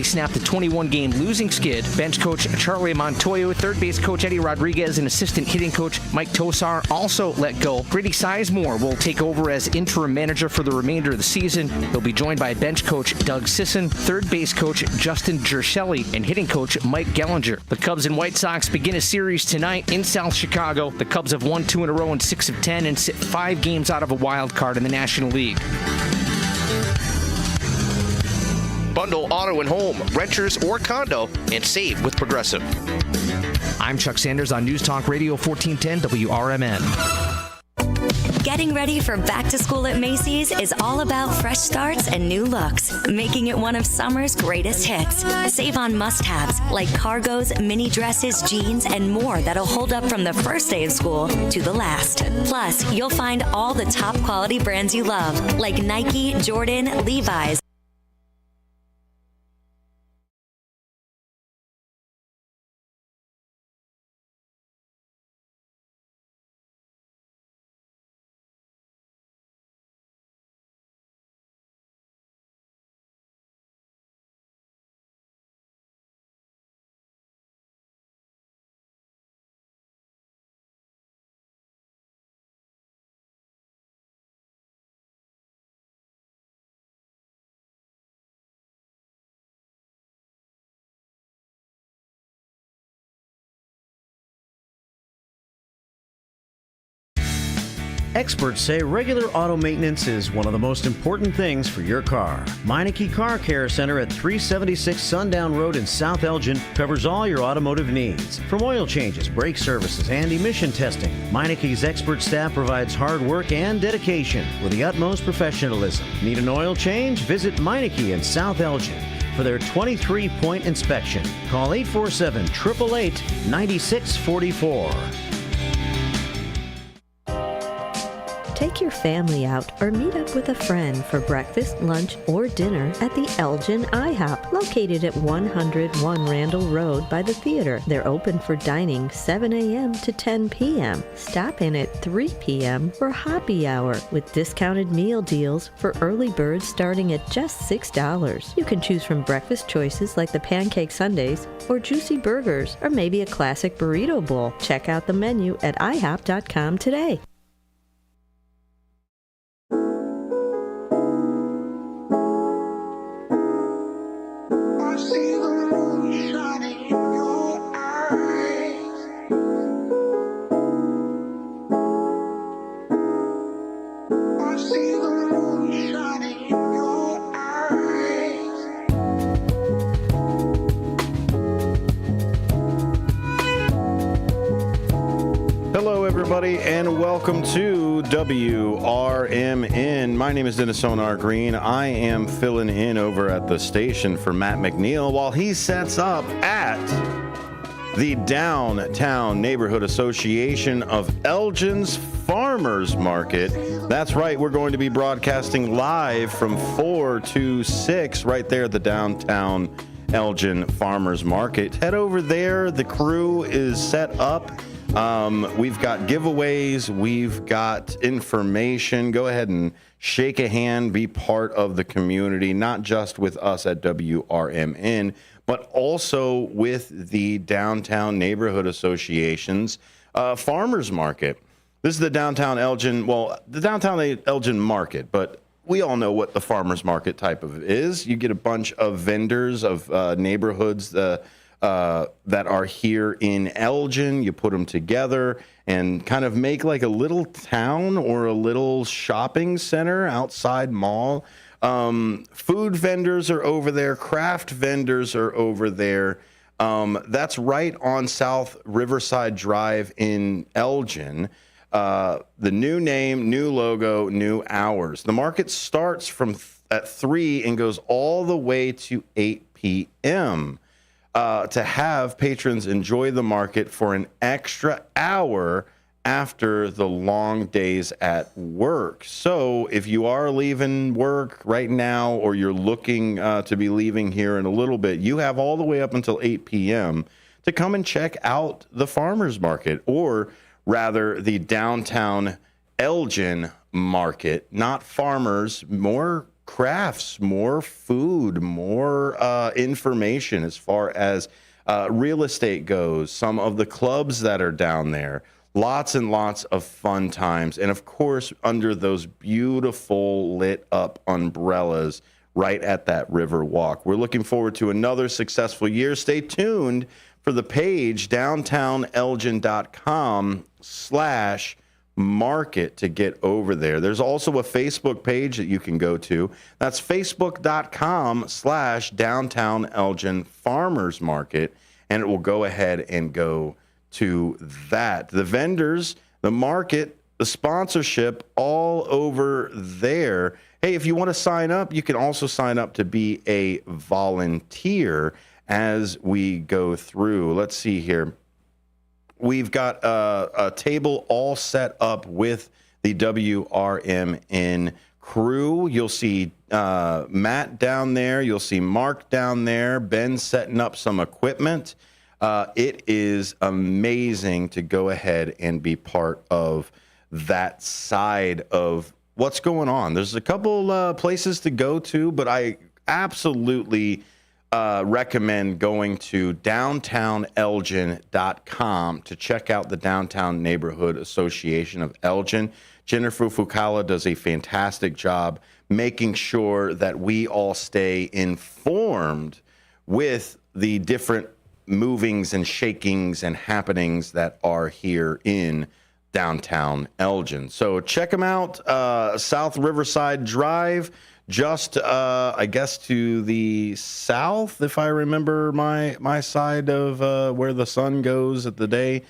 finally snapped the 21-game losing skid. Bench coach Charlie Montoyo, third base coach Eddie Rodriguez, and assistant hitting coach Mike Tosar also let go. Brady Sizemore will take over as interim manager for the remainder of the season. He'll be joined by bench coach Doug Sisson, third base coach Justin Gershelli, and hitting coach Mike Gellinger. The Cubs and White Sox begin a series tonight in South Chicago. The Cubs have won 2 in a row in 6 of 10 and sit 5 games out of a wild card in the National League. Bundle auto and home, renters or condo, and save with Progressive. I'm Chuck Sanders on News Talk Radio 1410 WRMN. Getting ready for back to school at Macy's is all about fresh starts and new looks, making it one of summer's greatest hits. Save on must-haves like cargos, mini dresses, jeans, and more that'll hold up from the first day of school to the last. Plus, you'll find all the top quality brands you love, like Nike, Jordan, Levi's, Experts say regular auto maintenance is one of the most important things for your car. Meineke Car Care Center at 376 Sundown Road in South Elgin covers all your automotive needs. From oil changes, brake services, and emission testing, Meineke's expert staff provides hard work and dedication with the utmost professionalism. Need an oil change? Visit Meineke in South Elgin for their 23-point inspection. Call 847-888-9644. Take your family out or meet up with a friend for breakfast, lunch, or dinner at the Elgin IHOP, located at 101 Randall Road by the theater. They're open for dining 7 a.m. to 10 p.m. Stop in at 3 p.m. for happy hour with discounted meal deals for early birds starting at just $6. You can choose from breakfast choices like the pancake sundaes or juicy burgers or maybe a classic burrito bowl. Check out the menu at ihop.com today. Hello, everybody, and welcome to WRMN. My name is Dennis Sonar Green. I am filling in over at the station for Matt McNeil while he sets up at the Downtown Neighborhood Association of Elgin's Farmers Market. That's right, we're going to be broadcasting live from 4 to 6 right there at the Downtown Elgin Farmers Market. Head over there. The crew is set up. We've got giveaways, we've got information. Go ahead and shake a hand, be part of the community, not just with us at WRMN, but also with the Downtown Neighborhood Association's Farmers Market. This is the Downtown Elgin, the Downtown Elgin Market, but we all know what the Farmers Market type of is. You get a bunch of vendors of neighborhoods that are here in Elgin. You put them together and kind of make like a little town or a little shopping center outside mall. Food vendors are over there. Craft vendors are over there. That's right on South Riverside Drive in Elgin. The new name, new logo, new hours. The market starts at 3 and goes all the way to 8 p.m. To have patrons enjoy the market for an extra hour after the long days at work. So if you are leaving work right now or you're looking to be leaving here in a little bit, you have all the way up until 8 p.m. to come and check out the farmers market, or rather the Downtown Elgin Market. Not farmers, more crafts, more food, more information as far as real estate goes, some of the clubs that are down there. Lots and lots of fun times. And of course, under those beautiful lit up umbrellas right at that river walk. We're looking forward to another successful year. Stay tuned for the page, downtownelgin.com/market, to get over there. There's also a Facebook page that you can go to. That's facebook.com/downtownelgin farmers market. And it will go ahead and go to that. The vendors, the market, the sponsorship, all over there. Hey, if you want to sign up, you can also sign up to be a volunteer as we go through. Let's see here. We've got a table all set up with the WRMN crew. You'll see Matt down there. You'll see Mark down there. Ben setting up some equipment. It is amazing to go ahead and be part of that side of what's going on. There's a couple places to go to, but I absolutely recommend going to downtownelgin.com to check out the Downtown Neighborhood Association of Elgin. Jennifer Fukala does a fantastic job making sure that we all stay informed with the different movings and shakings and happenings that are here in downtown Elgin. So check them out. South Riverside Drive, just I guess to the south, if I remember my side of where the sun goes at the day,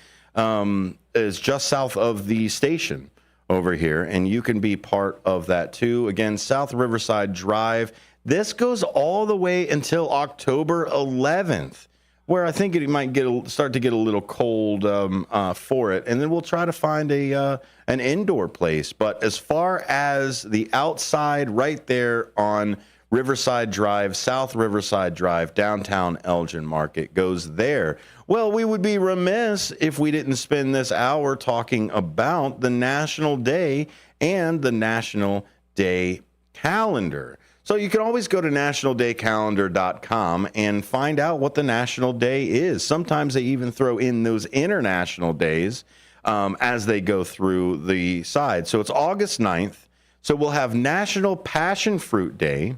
is just south of the station over here, and you can be part of that too. Again, South Riverside Drive. This goes all the way until October 11th. Where I think it might start to get a little cold for it, and then we'll try to find an indoor place. But as far as the outside, right there on Riverside Drive, South Riverside Drive, downtown Elgin Market goes there. Well, we would be remiss if we didn't spend this hour talking about the National Day and the National Day calendar. So you can always go to nationaldaycalendar.com and find out what the National Day is. Sometimes they even throw in those international days as they go through the side. So it's August 9th. So we'll have National Passion Fruit Day,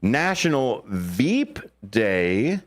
National Veep Day,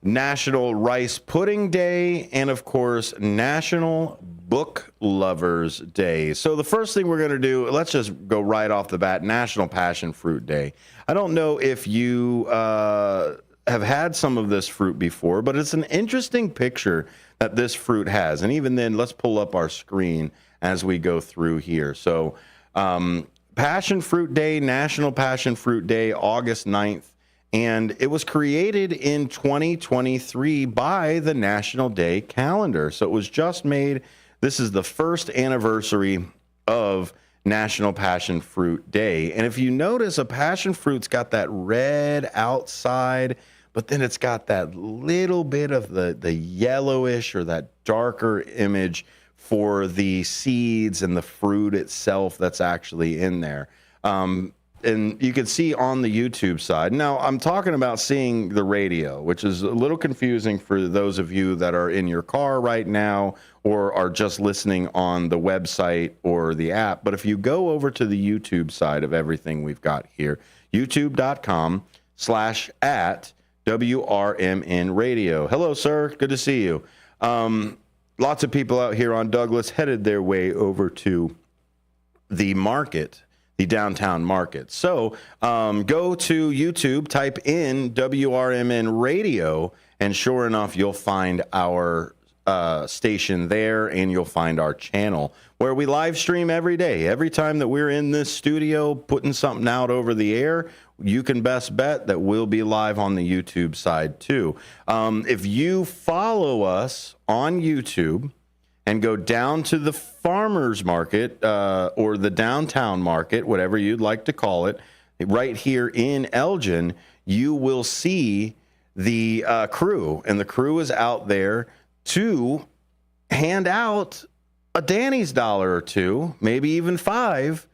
National Rice Pudding Day, and of course, National Book Lovers Day. So the first thing we're going to do, let's just go right off the bat, National Passion Fruit Day. I don't know if you have had some of this fruit before, but it's an interesting picture that this fruit has. And even then, let's pull up our screen as we go through here. So Passion Fruit Day, National Passion Fruit Day, August 9th. And it was created in 2023 by the National Day calendar. So it was just made. This is the first anniversary of National Passion Fruit Day. And if you notice, a passion fruit's got that red outside, but then it's got that little bit of the yellowish or that darker image for the seeds and the fruit itself that's actually in there. And you can see on the YouTube side. Now, I'm talking about seeing the radio, which is a little confusing for those of you that are in your car right now or are just listening on the website or the app. But if you go over to the YouTube side of everything we've got here, youtube.com/@WRMN radio. Hello, sir. Good to see you. Lots of people out here on Douglas headed their way over to the market, the downtown market. So go to YouTube, type in WRMN radio, and sure enough, you'll find our station there, and you'll find our channel where we live stream every day. Every time that we're in this studio putting something out over the air, you can best bet that we'll be live on the YouTube side too. If you follow us on YouTube and go down to the farmers market or the downtown market, whatever you'd like to call it, right here in Elgin, you will see the crew. And the crew is out there to hand out a Danny's dollar or two, maybe even 5,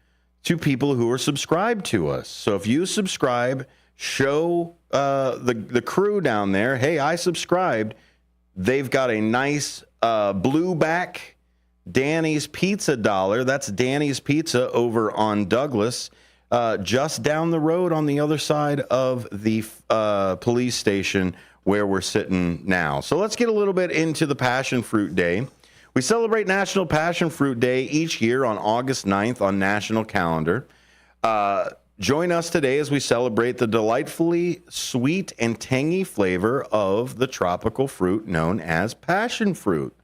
to people who are subscribed to us. So if you subscribe, show the crew down there, hey, I subscribed. They've got a nice blueback Danny's Pizza dollar. That's Danny's Pizza over on Douglas, just down the road on the other side of the police station where we're sitting now. So let's get a little bit into the Passion Fruit Day. We celebrate National Passion Fruit Day each year on August 9th on national calendar. Join us today as we celebrate the delightfully sweet and tangy flavor of the tropical fruit known as passion fruit.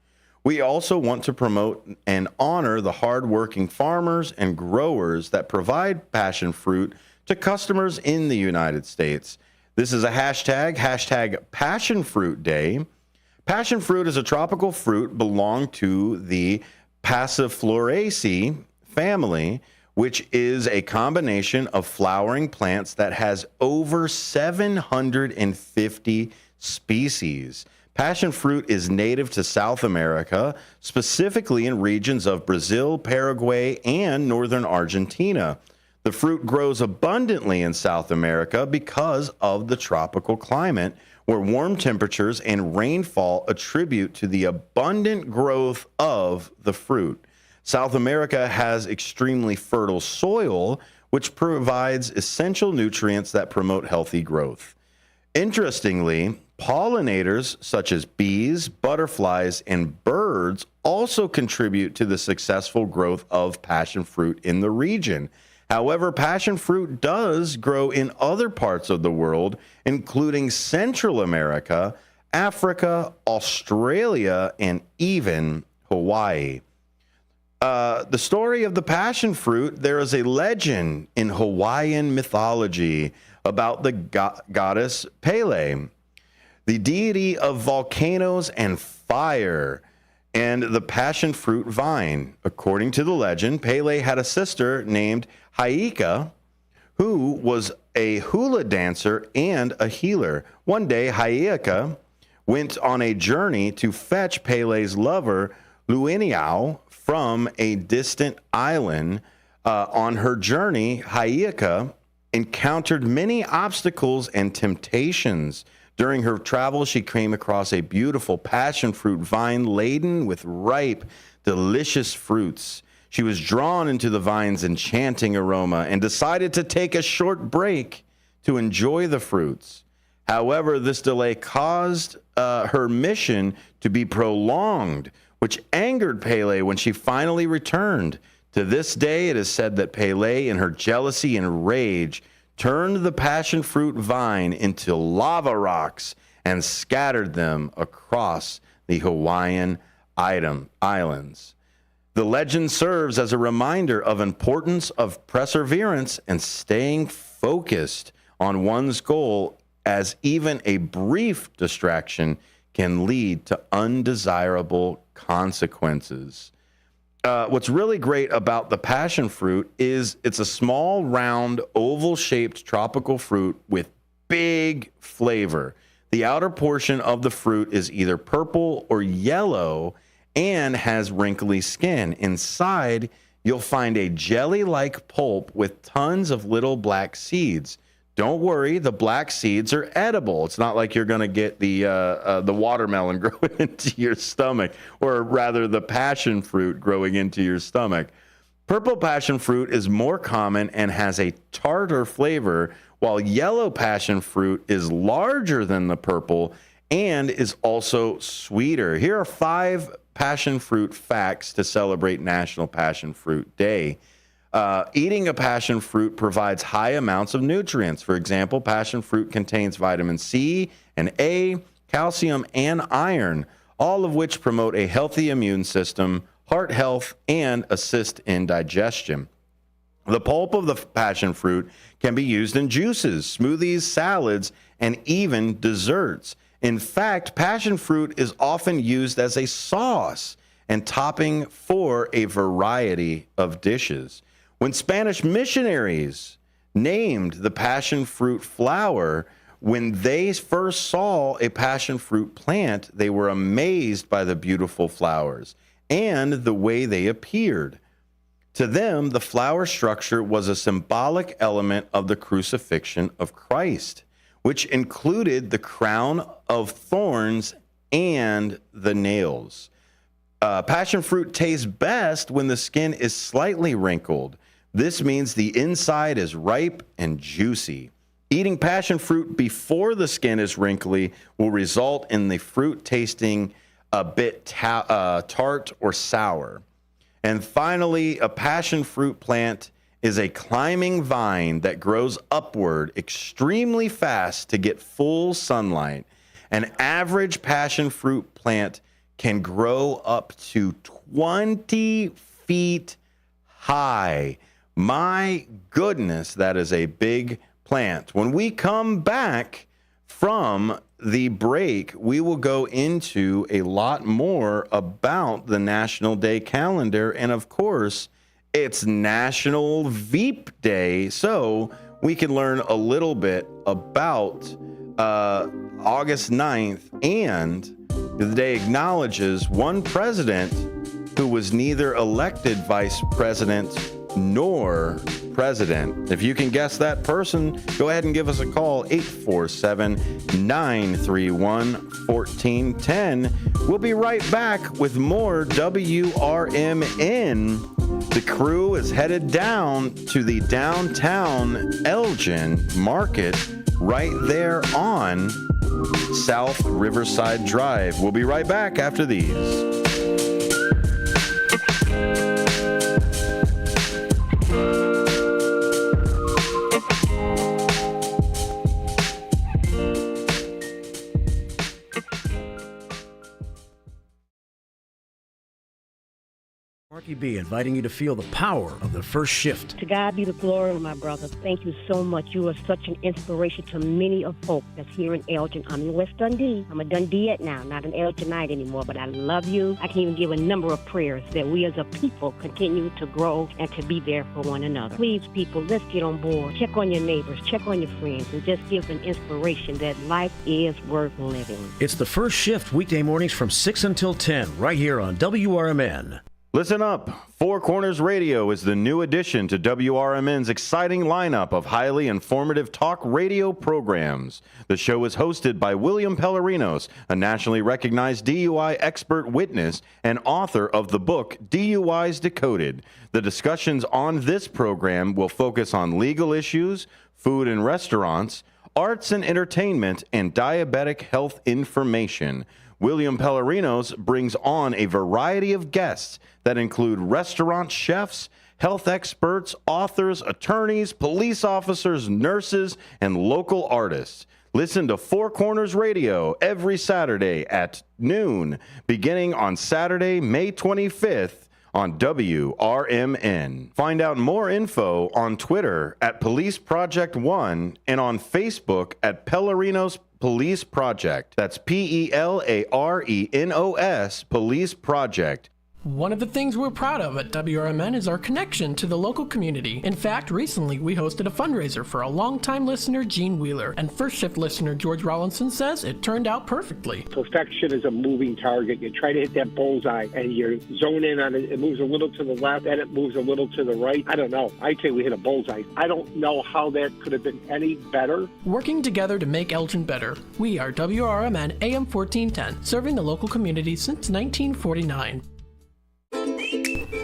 We also want to promote and honor the hardworking farmers and growers that provide passion fruit to customers in the United States. This is a hashtag Passion Fruit Day. Passion fruit is a tropical fruit belonging to the Passifloraceae family, which is a combination of flowering plants that has over 750 species. Passion fruit is native to South America, specifically in regions of Brazil, Paraguay, and northern Argentina. The fruit grows abundantly in South America because of the tropical climate, where warm temperatures and rainfall attribute to the abundant growth of the fruit. South America has extremely fertile soil, which provides essential nutrients that promote healthy growth. Interestingly, pollinators such as bees, butterflies, and birds also contribute to the successful growth of passion fruit in the region. However, passion fruit does grow in other parts of the world, including Central America, Africa, Australia, and even Hawaii. The story of the passion fruit, there is a legend in Hawaiian mythology about the goddess Pele, the deity of volcanoes and fire, and the passion fruit vine. According to the legend, Pele had a sister named Haika, who was a hula dancer and a healer. One day, Haika went on a journey to fetch Pele's lover, Luiniao, from a distant island. On her journey, Haika encountered many obstacles and temptations. During her travels, she came across a beautiful passion fruit vine laden with ripe, delicious fruits. She was drawn into the vine's enchanting aroma and decided to take a short break to enjoy the fruits. However, this delay caused her mission to be prolonged, which angered Pele when she finally returned. To this day, it is said that Pele, in her jealousy and rage, turned the passion fruit vine into lava rocks and scattered them across the Hawaiian islands. The legend serves as a reminder of importance of perseverance and staying focused on one's goal, as even a brief distraction can lead to undesirable consequences. What's really great about the passion fruit is it's a small, round, oval-shaped tropical fruit with big flavor. The outer portion of the fruit is either purple or yellow and has wrinkly skin. Inside, you'll find a jelly-like pulp with tons of little black seeds. Don't worry, the black seeds are edible. It's not like you're going to get the watermelon growing into your stomach, or rather the passion fruit growing into your stomach. Purple passion fruit is more common and has a tartar flavor, while yellow passion fruit is larger than the purple and is also sweeter. Here are 5 passion fruit facts to celebrate National Passion Fruit Day. Eating a passion fruit provides high amounts of nutrients. For example, passion fruit contains vitamin C and A, calcium, and iron, all of which promote a healthy immune system, heart health, and assist in digestion. The pulp of the passion fruit can be used in juices, smoothies, salads, and even desserts. In fact, passion fruit is often used as a sauce and topping for a variety of dishes. When Spanish missionaries named the passion fruit flower, when they first saw a passion fruit plant, they were amazed by the beautiful flowers and the way they appeared. To them, the flower structure was a symbolic element of the crucifixion of Christ, which included the crown of thorns and the nails. Passion fruit tastes best when the skin is slightly wrinkled. This means the inside is ripe and juicy. Eating passion fruit before the skin is wrinkly will result in the fruit tasting a bit tart or sour. And finally, a passion fruit plant is a climbing vine that grows upward extremely fast to get full sunlight. An average passion fruit plant can grow up to 20 feet high. My goodness, that is a big plant. When we come back from the break, we will go into a lot more about the National Day calendar. And of course, it's National Veep Day. So we can learn a little bit about August 9th. And the day acknowledges one president who was neither elected vice president nor president. If you can guess that person, go ahead and give us a call, 847-931-1410. We'll be right back with more WRMN. The crew is headed down to the downtown Elgin market right there on South Riverside Drive. We'll be right back after these. Marky B inviting you to feel the power of the first shift. To God be the glory, my brother. Thank you so much. You are such an inspiration to many of folk that's here in Elgin. I'm in West Dundee. I'm a Dundeeite now, not an Elginite anymore, but I love you. I can even give a number of prayers that we as a people continue to grow and to be there for one another. Please, people, let's get on board. Check on your neighbors, check on your friends, and just give an inspiration that life is worth living. It's the first shift weekday mornings from 6 until 10 right here on WRMN. Listen up. Four Corners Radio is the new addition to WRMN's exciting lineup of highly informative talk radio programs. The show is hosted by William Pellerinos, a nationally recognized DUI expert witness and author of the book DUIs Decoded. The discussions on this program will focus on legal issues, food and restaurants, arts and entertainment, and diabetic health information. William Pellerinos brings on a variety of guests that include restaurant chefs, health experts, authors, attorneys, police officers, nurses, and local artists. Listen to Four Corners Radio every Saturday at noon, beginning on Saturday, May 25th on WRMN. Find out more info on Twitter at Police Project 1 and on Facebook at Pellerinos Police Project. That's PELARENOS Police Project. One of the things we're proud of at WRMN is our connection to the local community. In fact, recently we hosted a fundraiser for a longtime listener, Gene Wheeler, and first shift listener George Rollinson says it turned out perfectly. Perfection is a moving target. You try to hit that bullseye and you zone in on it. It moves a little to the left and it moves a little to the right. I don't know. I'd say we hit a bullseye. I don't know how that could have been any better. Working together to make Elgin better. We are WRMN AM 1410, serving the local community since 1949.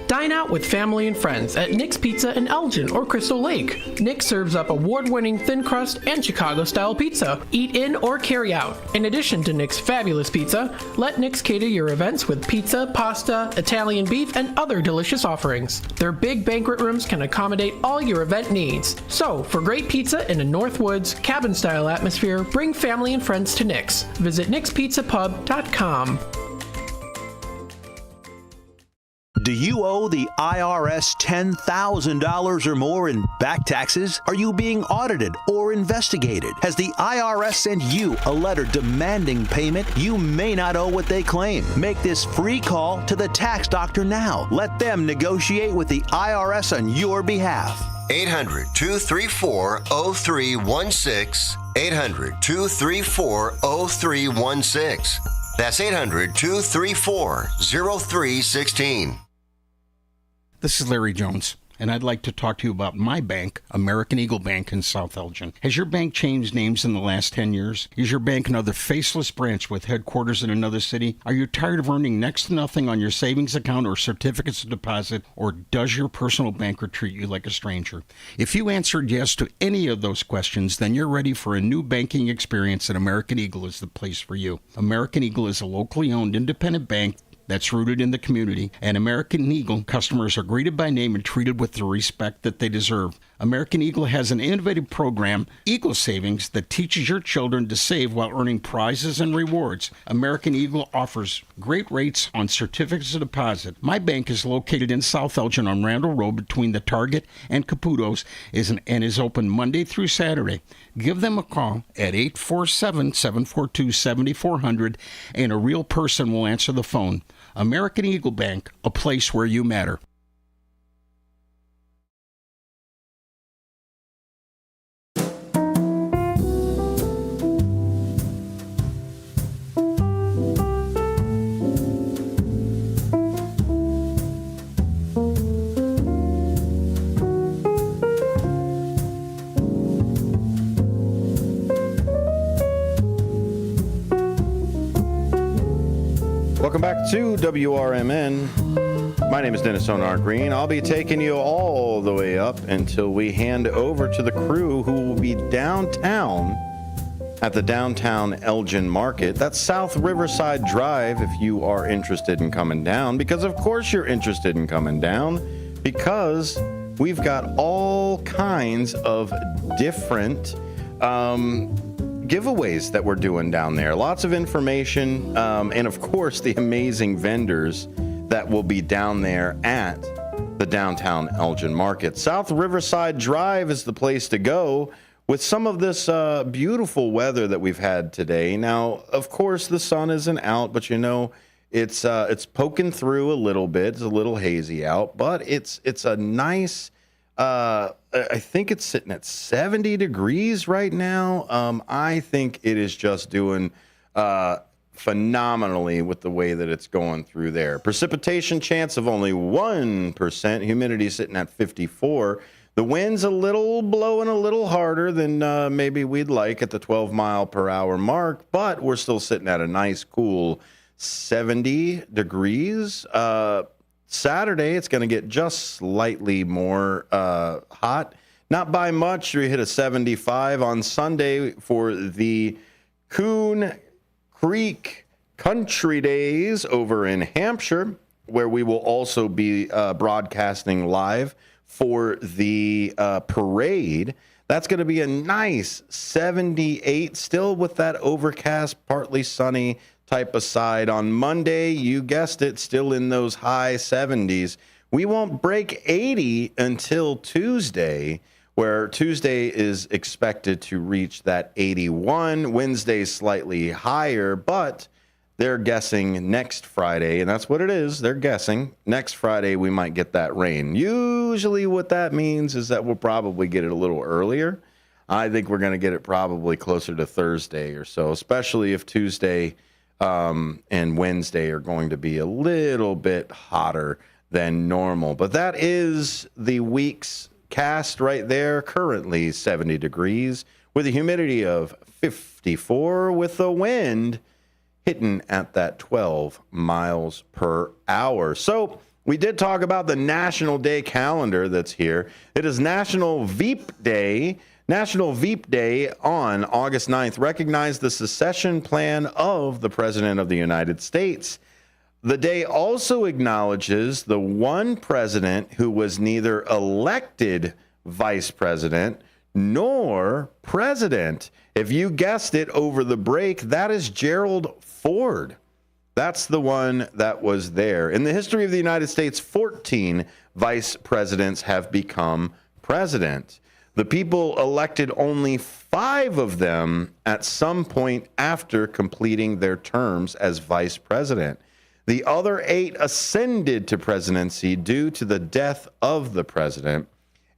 Dine out with family and friends at Nick's Pizza in Elgin or Crystal Lake. Nick serves up award-winning thin crust and Chicago-style pizza. Eat in or carry out. In addition to Nick's fabulous pizza, let Nick's cater your events with pizza, pasta, Italian beef, and other delicious offerings. Their big banquet rooms can accommodate all your event needs. So, for great pizza in a Northwoods, cabin-style atmosphere, bring family and friends to Nick's. Visit nickspizzapub.com. Do you owe the IRS $10,000 or more in back taxes? Are you being audited or investigated? Has the IRS sent you a letter demanding payment? You may not owe what they claim. Make this free call to the tax doctor now. Let them negotiate with the IRS on your behalf. 800-234-0316. 800-234-0316. That's 800-234-0316. This is Larry Jones, and I'd like to talk to you about my bank, American Eagle Bank in South Elgin. Has your bank changed names in the last 10 years? Is your bank another faceless branch with headquarters in another city? Are you tired of earning next to nothing on your savings account or certificates of deposit, or does your personal banker treat you like a stranger? If you answered yes to any of those questions, then you're ready for a new banking experience, and American Eagle is the place for you. American Eagle is a locally owned independent bank that's rooted in the community, and American Eagle customers are greeted by name and treated with the respect that they deserve. American Eagle has an innovative program, Eagle Savings, that teaches your children to save while earning prizes and rewards. American Eagle offers great rates on certificates of deposit. My bank is located in South Elgin on Randall Road between the Target and Caputo's and is open Monday through Saturday. Give them a call at 847-742-7400, and a real person will answer the phone. American Eagle Bank, a place where you matter. Welcome back to WRMN. My name is Dennis Onar Green. I'll be taking you all the way up until we hand over to the crew who will be downtown at the downtown Elgin Market. That's South Riverside Drive if you are interested in coming down, because of course you're interested in coming down, because we've got all kinds of different giveaways that we're doing down there. Lots of information, and of course the amazing vendors that will be down there at the downtown Elgin Market. South Riverside Drive is the place to go with some of this beautiful weather that we've had today. Now, of course, the sun isn't out, but you know, it's poking through a little bit. It's a little hazy out, but it's a nice, I think it's sitting at 70 degrees right now. I think it is just doing phenomenally with the way that it's going through there. Precipitation chance of only 1%. Humidity sitting at 54. The wind's blowing a little harder than maybe we'd like at the 12 mile per hour mark, but we're still sitting at a nice cool 70 degrees. Saturday, it's going to get just slightly more hot. Not by much. We hit a 75 on Sunday for the Coon Creek Country Days over in Hampshire, where we will also be broadcasting live for the parade. That's going to be a nice 78, still with that overcast, partly sunny type of side. On Monday, you guessed it, still in those high 70s. We won't break 80 until Tuesday, where Tuesday is expected to reach that 81. Wednesday slightly higher, but they're guessing next Friday, and that's what it is. They're guessing next Friday we might get that rain. Usually what that means is that we'll probably get it a little earlier. I think we're going to get it probably closer to Thursday or so, especially if Tuesday and Wednesday are going to be a little bit hotter than normal. But that is the week's cast right there. Currently 70 degrees with a humidity of 54 with the wind hitting at that 12 miles per hour. So we did talk about the National Day calendar that's here. It is National Veep Day. National Veep Day on August 9th recognized the secession plan of the President of the United States. The day also acknowledges the one president who was neither elected vice president nor president. If you guessed it over the break, that is Gerald Ford. That's the one that was there. In the history of the United States, 14 vice presidents have become president. The people elected only 5 of them at some point after completing their terms as vice president. The other 8 ascended to presidency due to the death of the president.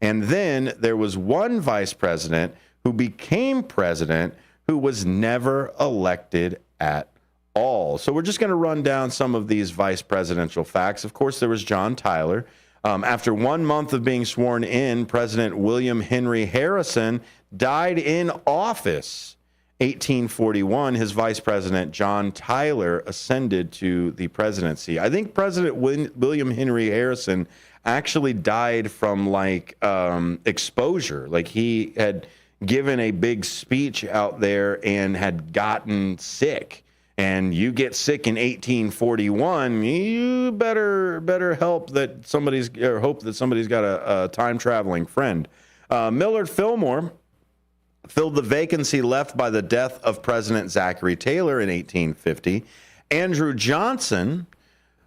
And then there was one vice president who became president who was never elected at all. So we're just going to run down some of these vice presidential facts. Of course, there was John Tyler. After 1 month of being sworn in, President William Henry Harrison died in office. 1841, his vice president, John Tyler, ascended to the presidency. I think President William Henry Harrison actually died from exposure. Like he had given a big speech out there and had gotten sick. And you get sick in 1841, you better hope that somebody's got a time traveling friend. Millard Fillmore filled the vacancy left by the death of President Zachary Taylor in 1850. Andrew Johnson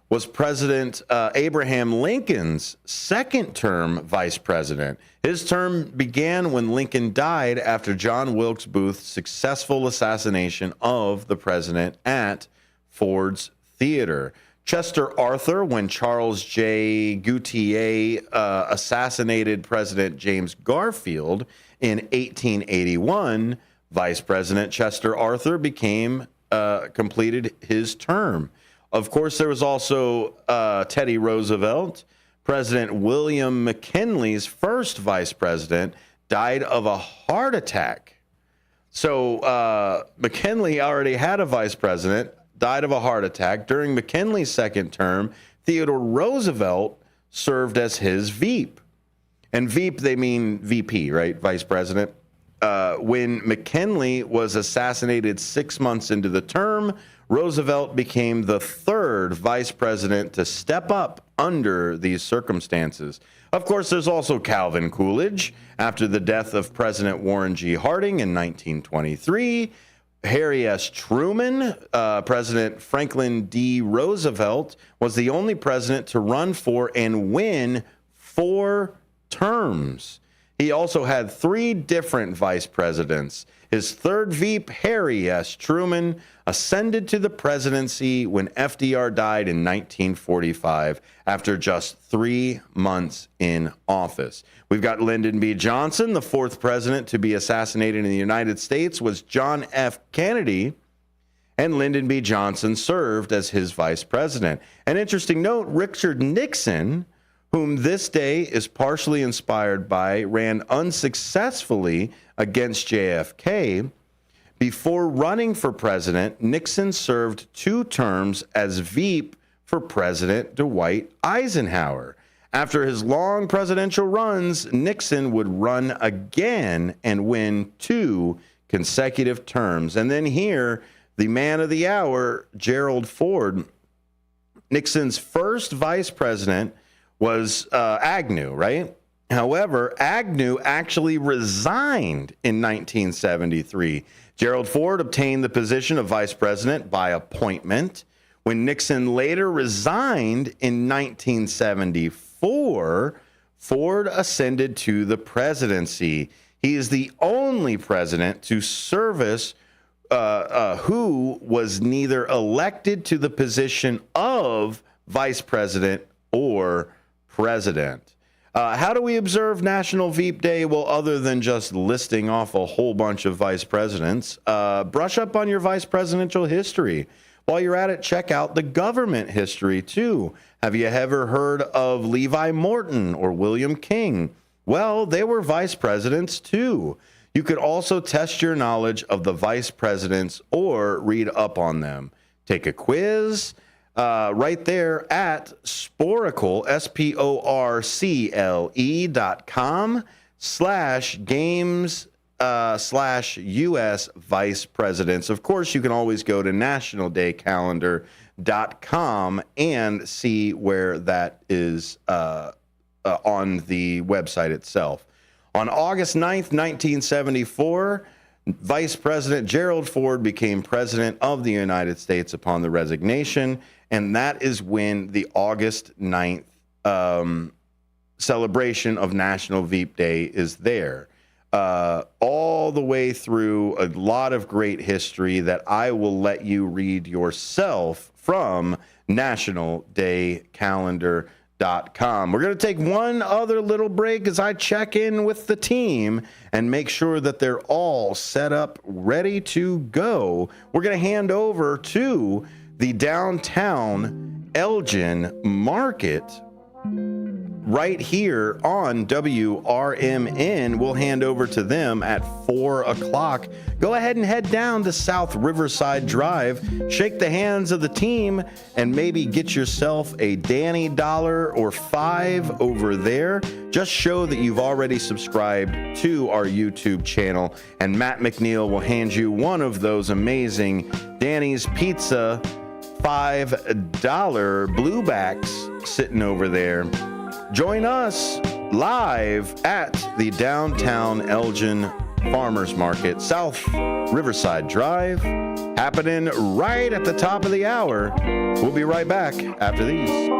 was President Abraham Lincoln's second-term vice president. His term began when Lincoln died after John Wilkes Booth's successful assassination of the president at Ford's Theater. Chester Arthur, when Charles J. Goutier assassinated President James Garfield in 1881, Vice President Chester Arthur completed his term. Of course, there was also Teddy Roosevelt. President William McKinley's first vice president died of a heart attack. So McKinley already had a vice president, died of a heart attack. During McKinley's second term, Theodore Roosevelt served as his VP. And VP, they mean VP, right? Vice president. When McKinley was assassinated 6 months into the term, Roosevelt became the third vice president to step up under these circumstances. Of course, there's also Calvin Coolidge. After the death of President Warren G. Harding in 1923, Harry S. Truman, President Franklin D. Roosevelt was the only president to run for and win 4 terms. He also had 3 different vice presidents. His third VP, Harry S. Truman, ascended to the presidency when FDR died in 1945 after just 3 months in office. We've got Lyndon B. Johnson. The 4th president to be assassinated in the United States was John F. Kennedy, and Lyndon B. Johnson served as his vice president. An interesting note, Richard Nixon, whom this day is partially inspired by, ran unsuccessfully against JFK. Before running for president, Nixon served 2 terms as VP for President Dwight Eisenhower. After his long presidential runs, Nixon would run again and win 2 consecutive terms. And then here, the man of the hour, Gerald Ford. Nixon's first vice president was Agnew, right? However, Agnew actually resigned in 1973. Gerald Ford obtained the position of vice president by appointment. When Nixon later resigned in 1974, Ford ascended to the presidency. He is the only president to service who was neither elected to the position of vice president or president. How do we observe National Veep Day? Well, other than just listing off a whole bunch of vice presidents, brush up on your vice presidential history. While you're at it, check out the government history, too. Have you ever heard of Levi Morton or William King? Well, they were vice presidents, too. You could also test your knowledge of the vice presidents or read up on them. Take a quiz right there at Sporcle, sporcle.com/games/US vice presidents. Of course, you can always go to nationaldaycalendar.com and see where that is on the website itself. On August 9th, 1974, Vice President Gerald Ford became President of the United States upon the resignation, and that is when the August 9th celebration of National Veep Day is there. All the way through a lot of great history that I will let you read yourself from nationaldaycalendar.com. We're going to take one other little break as I check in with the team and make sure that they're all set up, ready to go. We're going to hand over to the downtown Elgin Market right here on WRMN. We'll hand over to them at 4 o'clock. Go ahead and head down to South Riverside Drive, shake the hands of the team, and maybe get yourself a Danny $1 or $5 over there. Just show that you've already subscribed to our YouTube channel, and Matt McNeil will hand you one of those amazing Danny's Pizza $5 bluebacks sitting over there. Join us live at the downtown Elgin Farmers Market, South Riverside Drive, happening right at the top of the hour. We'll be right back after these.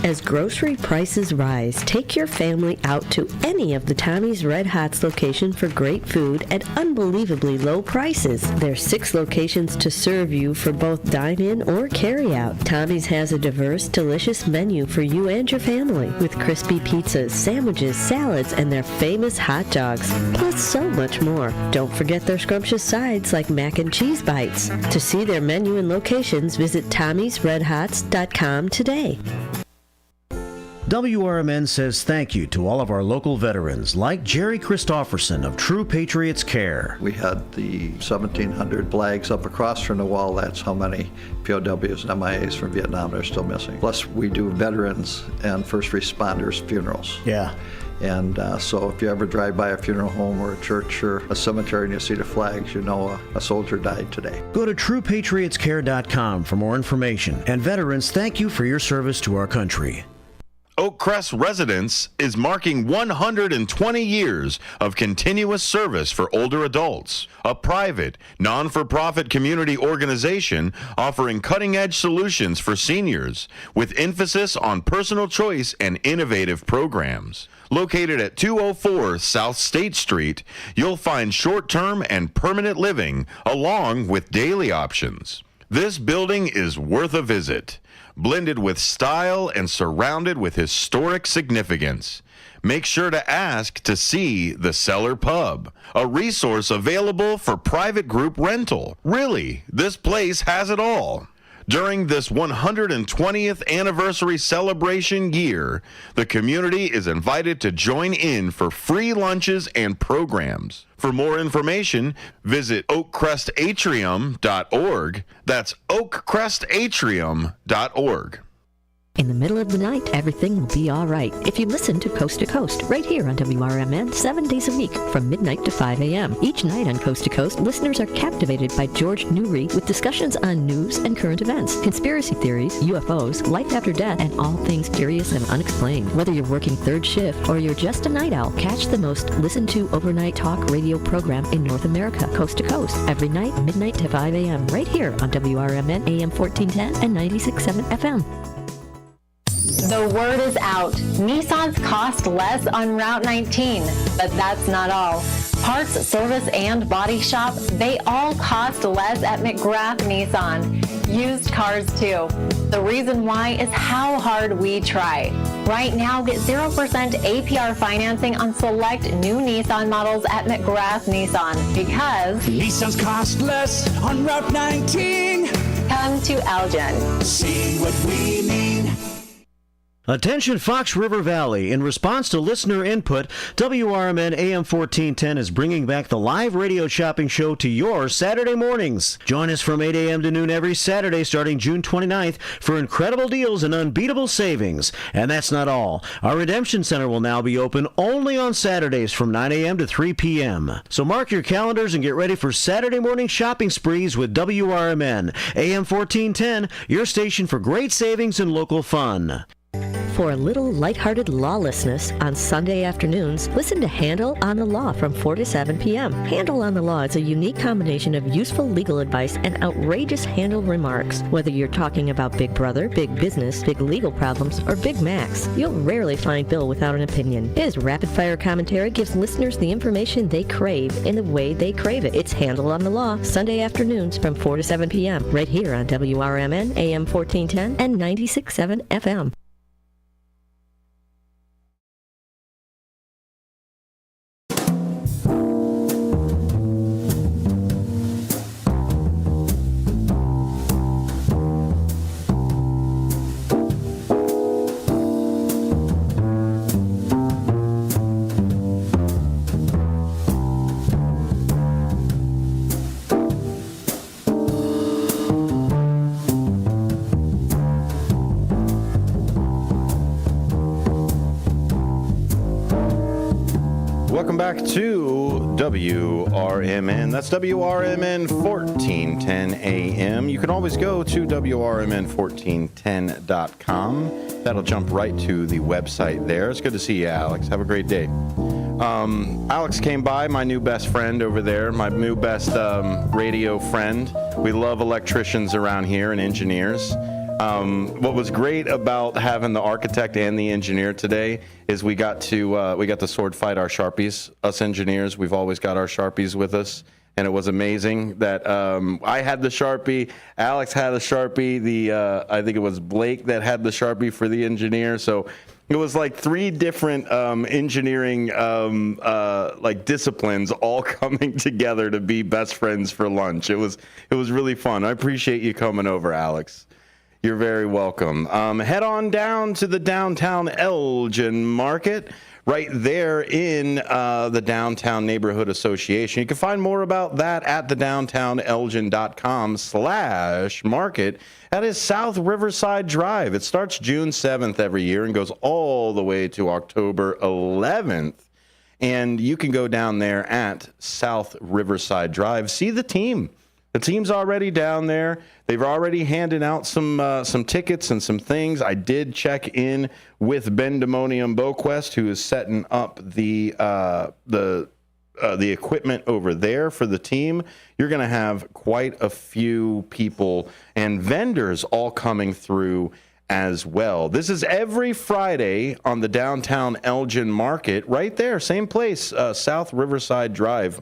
As grocery prices rise, take your family out to any of the Tommy's Red Hots location for great food at unbelievably low prices. There's 6 locations to serve you for both dine-in or carry-out. Tommy's has a diverse, delicious menu for you and your family, with crispy pizzas, sandwiches, salads, and their famous hot dogs, plus so much more. Don't forget their scrumptious sides like mac and cheese bites. To see their menu and locations, visit Tommy'sRedHots.com today. WRMN says thank you to all of our local veterans, like Jerry Christofferson of True Patriots Care. We had the 1,700 flags up across from the wall. That's how many POWs and MIAs from Vietnam are still missing. Plus, we do veterans and first responders funerals. Yeah. And so if you ever drive by a funeral home or a church or a cemetery and you see the flags, you know a soldier died today. Go to TruePatriotsCare.com for more information. And veterans, thank you for your service to our country. Oakcrest Residence is marking 120 years of continuous service for older adults, a private, non-for-profit community organization offering cutting-edge solutions for seniors with emphasis on personal choice and innovative programs. Located at 204 South State Street, you'll find short-term and permanent living along with daily options. This building is worth a visit. Blended with style and surrounded with historic significance. Make sure to ask to see the Cellar Pub, a resource available for private group rental. Really, this place has it all. During this 120th anniversary celebration year, the community is invited to join in for free lunches and programs. For more information, visit oakcrestatrium.org. That's oakcrestatrium.org. In the middle of the night, everything will be all right if you listen to Coast to Coast right here on WRMN 7 days a week from midnight to 5 a.m. Each night on Coast to Coast, listeners are captivated by George Newry with discussions on news and current events, conspiracy theories, UFOs, life after death, and all things curious and unexplained. Whether you're working third shift or you're just a night owl, catch the most listened to overnight talk radio program in North America, Coast to Coast, every night, midnight to 5 a.m. right here on WRMN AM 1410 and 96.7 FM. The word is out. Nissans cost less on Route 19, but that's not all. Parts, service, and body shop, they all cost less at McGrath Nissan. Used cars too. The reason why is how hard we try. Right now, get 0% APR financing on select new Nissan models at McGrath Nissan because Nissans cost less on Route 19. Come to Elgin. See what we mean. Attention Fox River Valley. In response to listener input, WRMN AM 1410 is bringing back the live radio shopping show to your Saturday mornings. Join us from 8 a.m. to noon every Saturday starting June 29th for incredible deals and unbeatable savings. And that's not all. Our Redemption Center will now be open only on Saturdays from 9 a.m. to 3 p.m. So mark your calendars and get ready for Saturday morning shopping sprees with WRMN AM 1410, your station for great savings and local fun. For a little lighthearted lawlessness on Sunday afternoons, listen to Handle on the Law from 4 to 7 p.m. Handle on the Law is a unique combination of useful legal advice and outrageous Handle remarks. Whether you're talking about Big Brother, big business, big legal problems, or Big Macs, you'll rarely find Bill without an opinion. His rapid-fire commentary gives listeners the information they crave in the way they crave it. It's Handle on the Law, Sunday afternoons from 4 to 7 p.m. right here on WRMN AM 1410 and 96.7 FM. Welcome back to WRMN. That's WRMN 1410 AM. You can always go to WRMN1410.com. That'll jump right to the website there. It's good to see you, Alex. Have a great day. Alex came by, my new best friend over there, my new best radio friend. We love electricians around here and engineers. What was great about having the architect and the engineer today is we got to sword fight our Sharpies. Us engineers, we've always got our Sharpies with us, and it was amazing that I had the Sharpie, Alex had a Sharpie, I think it was Blake that had the Sharpie for the engineer. So it was like 3 different engineering like disciplines all coming together to be best friends for lunch. It was really fun. I appreciate you coming over, Alex. You're very welcome. Head on down to the downtown Elgin market, right there in the Downtown Neighborhood Association. You can find more about that at thedowntownelgin.com/market. That is South Riverside Drive. It starts June 7th every year and goes all the way to October 11th. And you can go down there at South Riverside Drive. See the team. The team's already down there. They've already handed out some tickets and some things. I did check in with Ben Demonium Boquest, who is setting up the equipment over there for the team. You're going to have quite a few people and vendors all coming through as well. This is every Friday on the Downtown Elgin Market, right there, same place, South Riverside Drive.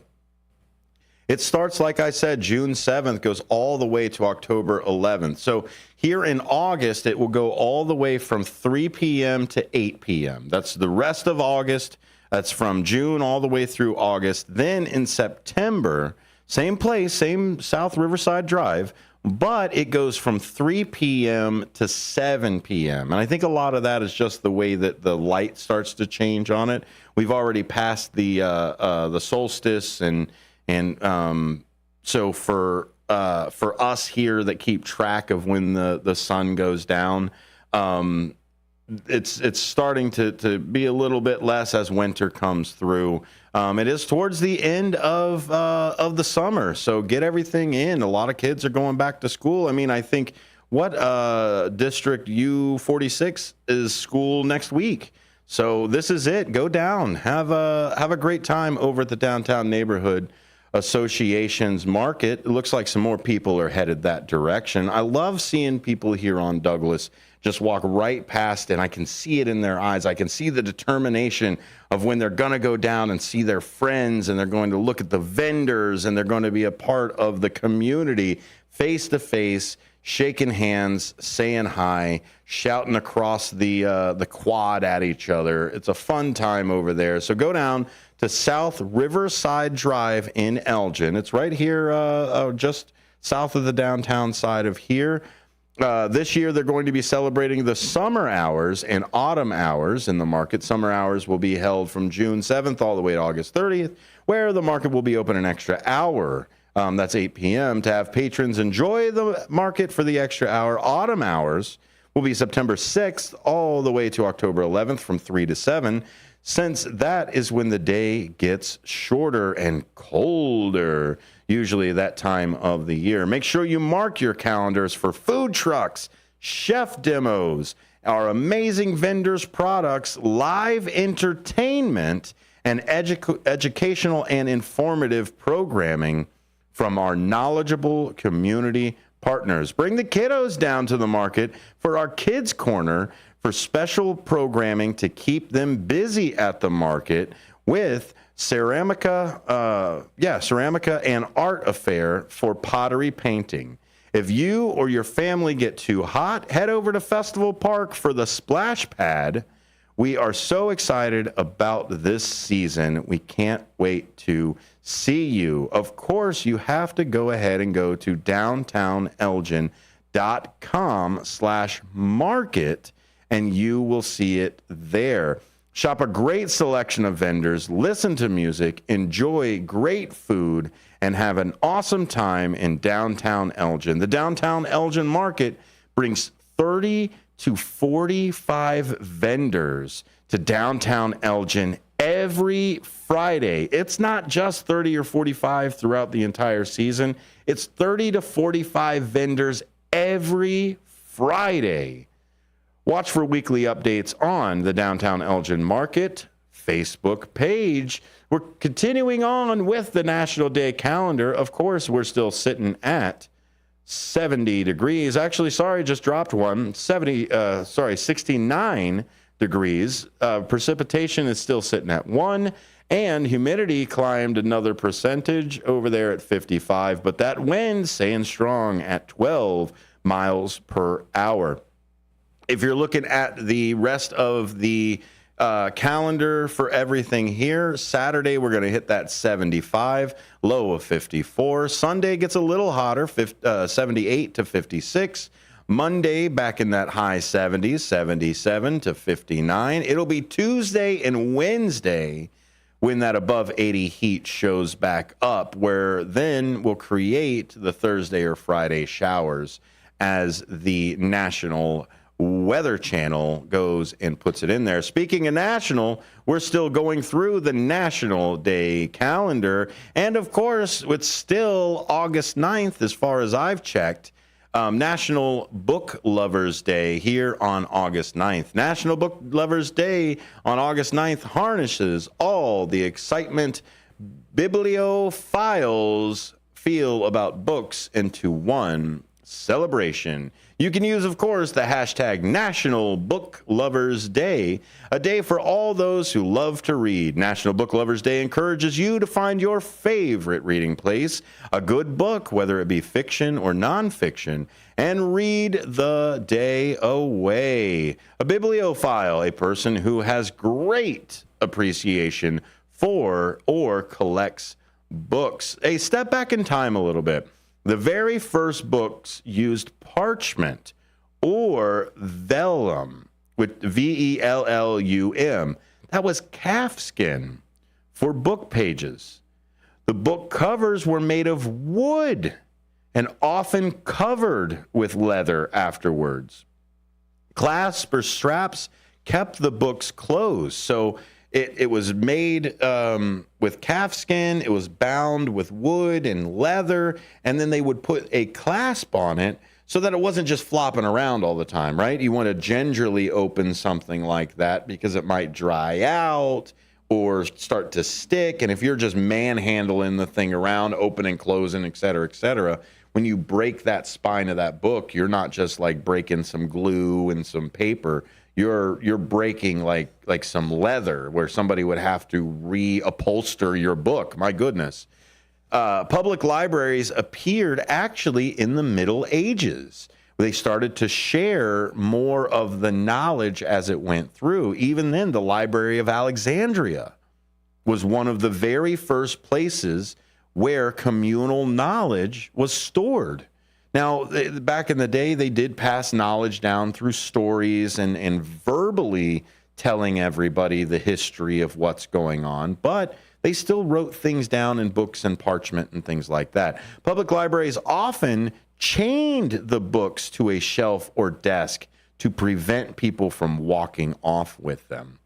It starts, like I said, June 7th, goes all the way to October 11th. So here in August, it will go all the way from 3 p.m. to 8 p.m. That's the rest of August. That's from June all the way through August. Then in September, same place, same South Riverside Drive, but it goes from 3 p.m. to 7 p.m. And I think a lot of that is just the way that the light starts to change on it. We've already passed the solstice so for us here that keep track of when the sun goes down, it's starting to be a little bit less as winter comes through. It is towards the end of the summer, so get everything in. A lot of kids are going back to school. I mean, I think District U46 is school next week. So this is it. Go down, have a great time over at the Downtown Neighborhood Association's market. It looks like some more people are headed that direction. I love seeing people here on Douglas just walk right past it. I can see it in their eyes. I can see the determination of when they're going to go down and see their friends, and they're going to look at the vendors, and they're going to be a part of the community face to face, shaking hands, saying hi, shouting across the quad at each other. It's a fun time over there. So go down to South Riverside Drive in Elgin. It's right here just south of the downtown side of here. This year, they're going to be celebrating the summer hours and autumn hours in the market. Summer hours will be held from June 7th all the way to August 30th, where the market will be open an extra hour. That's 8 p.m. to have patrons enjoy the market for the extra hour. Autumn hours will be September 6th all the way to October 11th from 3 to 7, since that is when the day gets shorter and colder, usually that time of the year. Make sure you mark your calendars for food trucks, chef demos, our amazing vendors' products, live entertainment, and educational and informative programming from our knowledgeable community partners. Bring the kiddos down to the market for our Kids Corner for special programming to keep them busy at the market with Ceramica and Art Affair for pottery painting. If you or your family get too hot, head over to Festival Park for the Splash Pad. We are so excited about this season. We can't wait to see you. Of course, you have to go ahead and go to downtownelgin.com/market, and you will see it there. Shop a great selection of vendors, listen to music, enjoy great food, and have an awesome time in downtown Elgin. The Downtown Elgin Market brings 30 to 45 vendors to downtown Elgin every every Friday. It's not just 30 or 45 throughout the entire season. It's 30 to 45 vendors every Friday. Watch for weekly updates on the Downtown Elgin Market Facebook page. We're continuing on with the National Day calendar. Of course, we're still sitting at 70 degrees. Actually, just dropped one. 69 degrees. Precipitation is still sitting at 1, and humidity climbed another percentage over there at 55, but that wind staying strong at 12 miles per hour. If you're looking at the rest of the calendar for everything here, Saturday we're going to hit that 75, low of 54. Sunday gets a little hotter, 78 to 56. Monday back in that high 70s, 77 to 59. It'll be Tuesday and Wednesday when that above 80 heat shows back up, where then we'll create the Thursday or Friday showers as the National Weather Channel goes and puts it in there. Speaking of national, we're still going through the National Day calendar. And of course, it's still August 9th, as far as I've checked. National Book Lovers Day here on August 9th. National Book Lovers Day on August 9th harnesses all the excitement bibliophiles feel about books into one celebration. You can use, of course, the hashtag National Book Lovers Day, a day for all those who love to read. National Book Lovers Day encourages you to find your favorite reading place, a good book, whether it be fiction or nonfiction, and read the day away. A bibliophile, a person who has great appreciation for or collects books. A step back in time a little bit. The very first books used parchment or vellum, with V-E-L-L-U-M. That was calfskin for book pages. The book covers were made of wood and often covered with leather afterwards. Clasps or straps kept the books closed. So it was made with calfskin, it was bound with wood and leather, and then they would put a clasp on it so that it wasn't just flopping around all the time, right? You want to gingerly open something like that because it might dry out or start to stick. And if you're just manhandling the thing around, opening, closing, et cetera, when you break that spine of that book, you're not just like breaking some glue and some paper. You're breaking like some leather where somebody would have to reupholster your book. My goodness. Public libraries appeared actually in the Middle Ages. They started to share more of the knowledge as it went through. Even then, the Library of Alexandria was one of the very first places where communal knowledge was stored. Now, back in the day, they did pass knowledge down through stories and verbally telling everybody the history of what's going on, but they still wrote things down in books and parchment and things like that. Public libraries often chained the books to a shelf or desk to prevent people from walking off with them.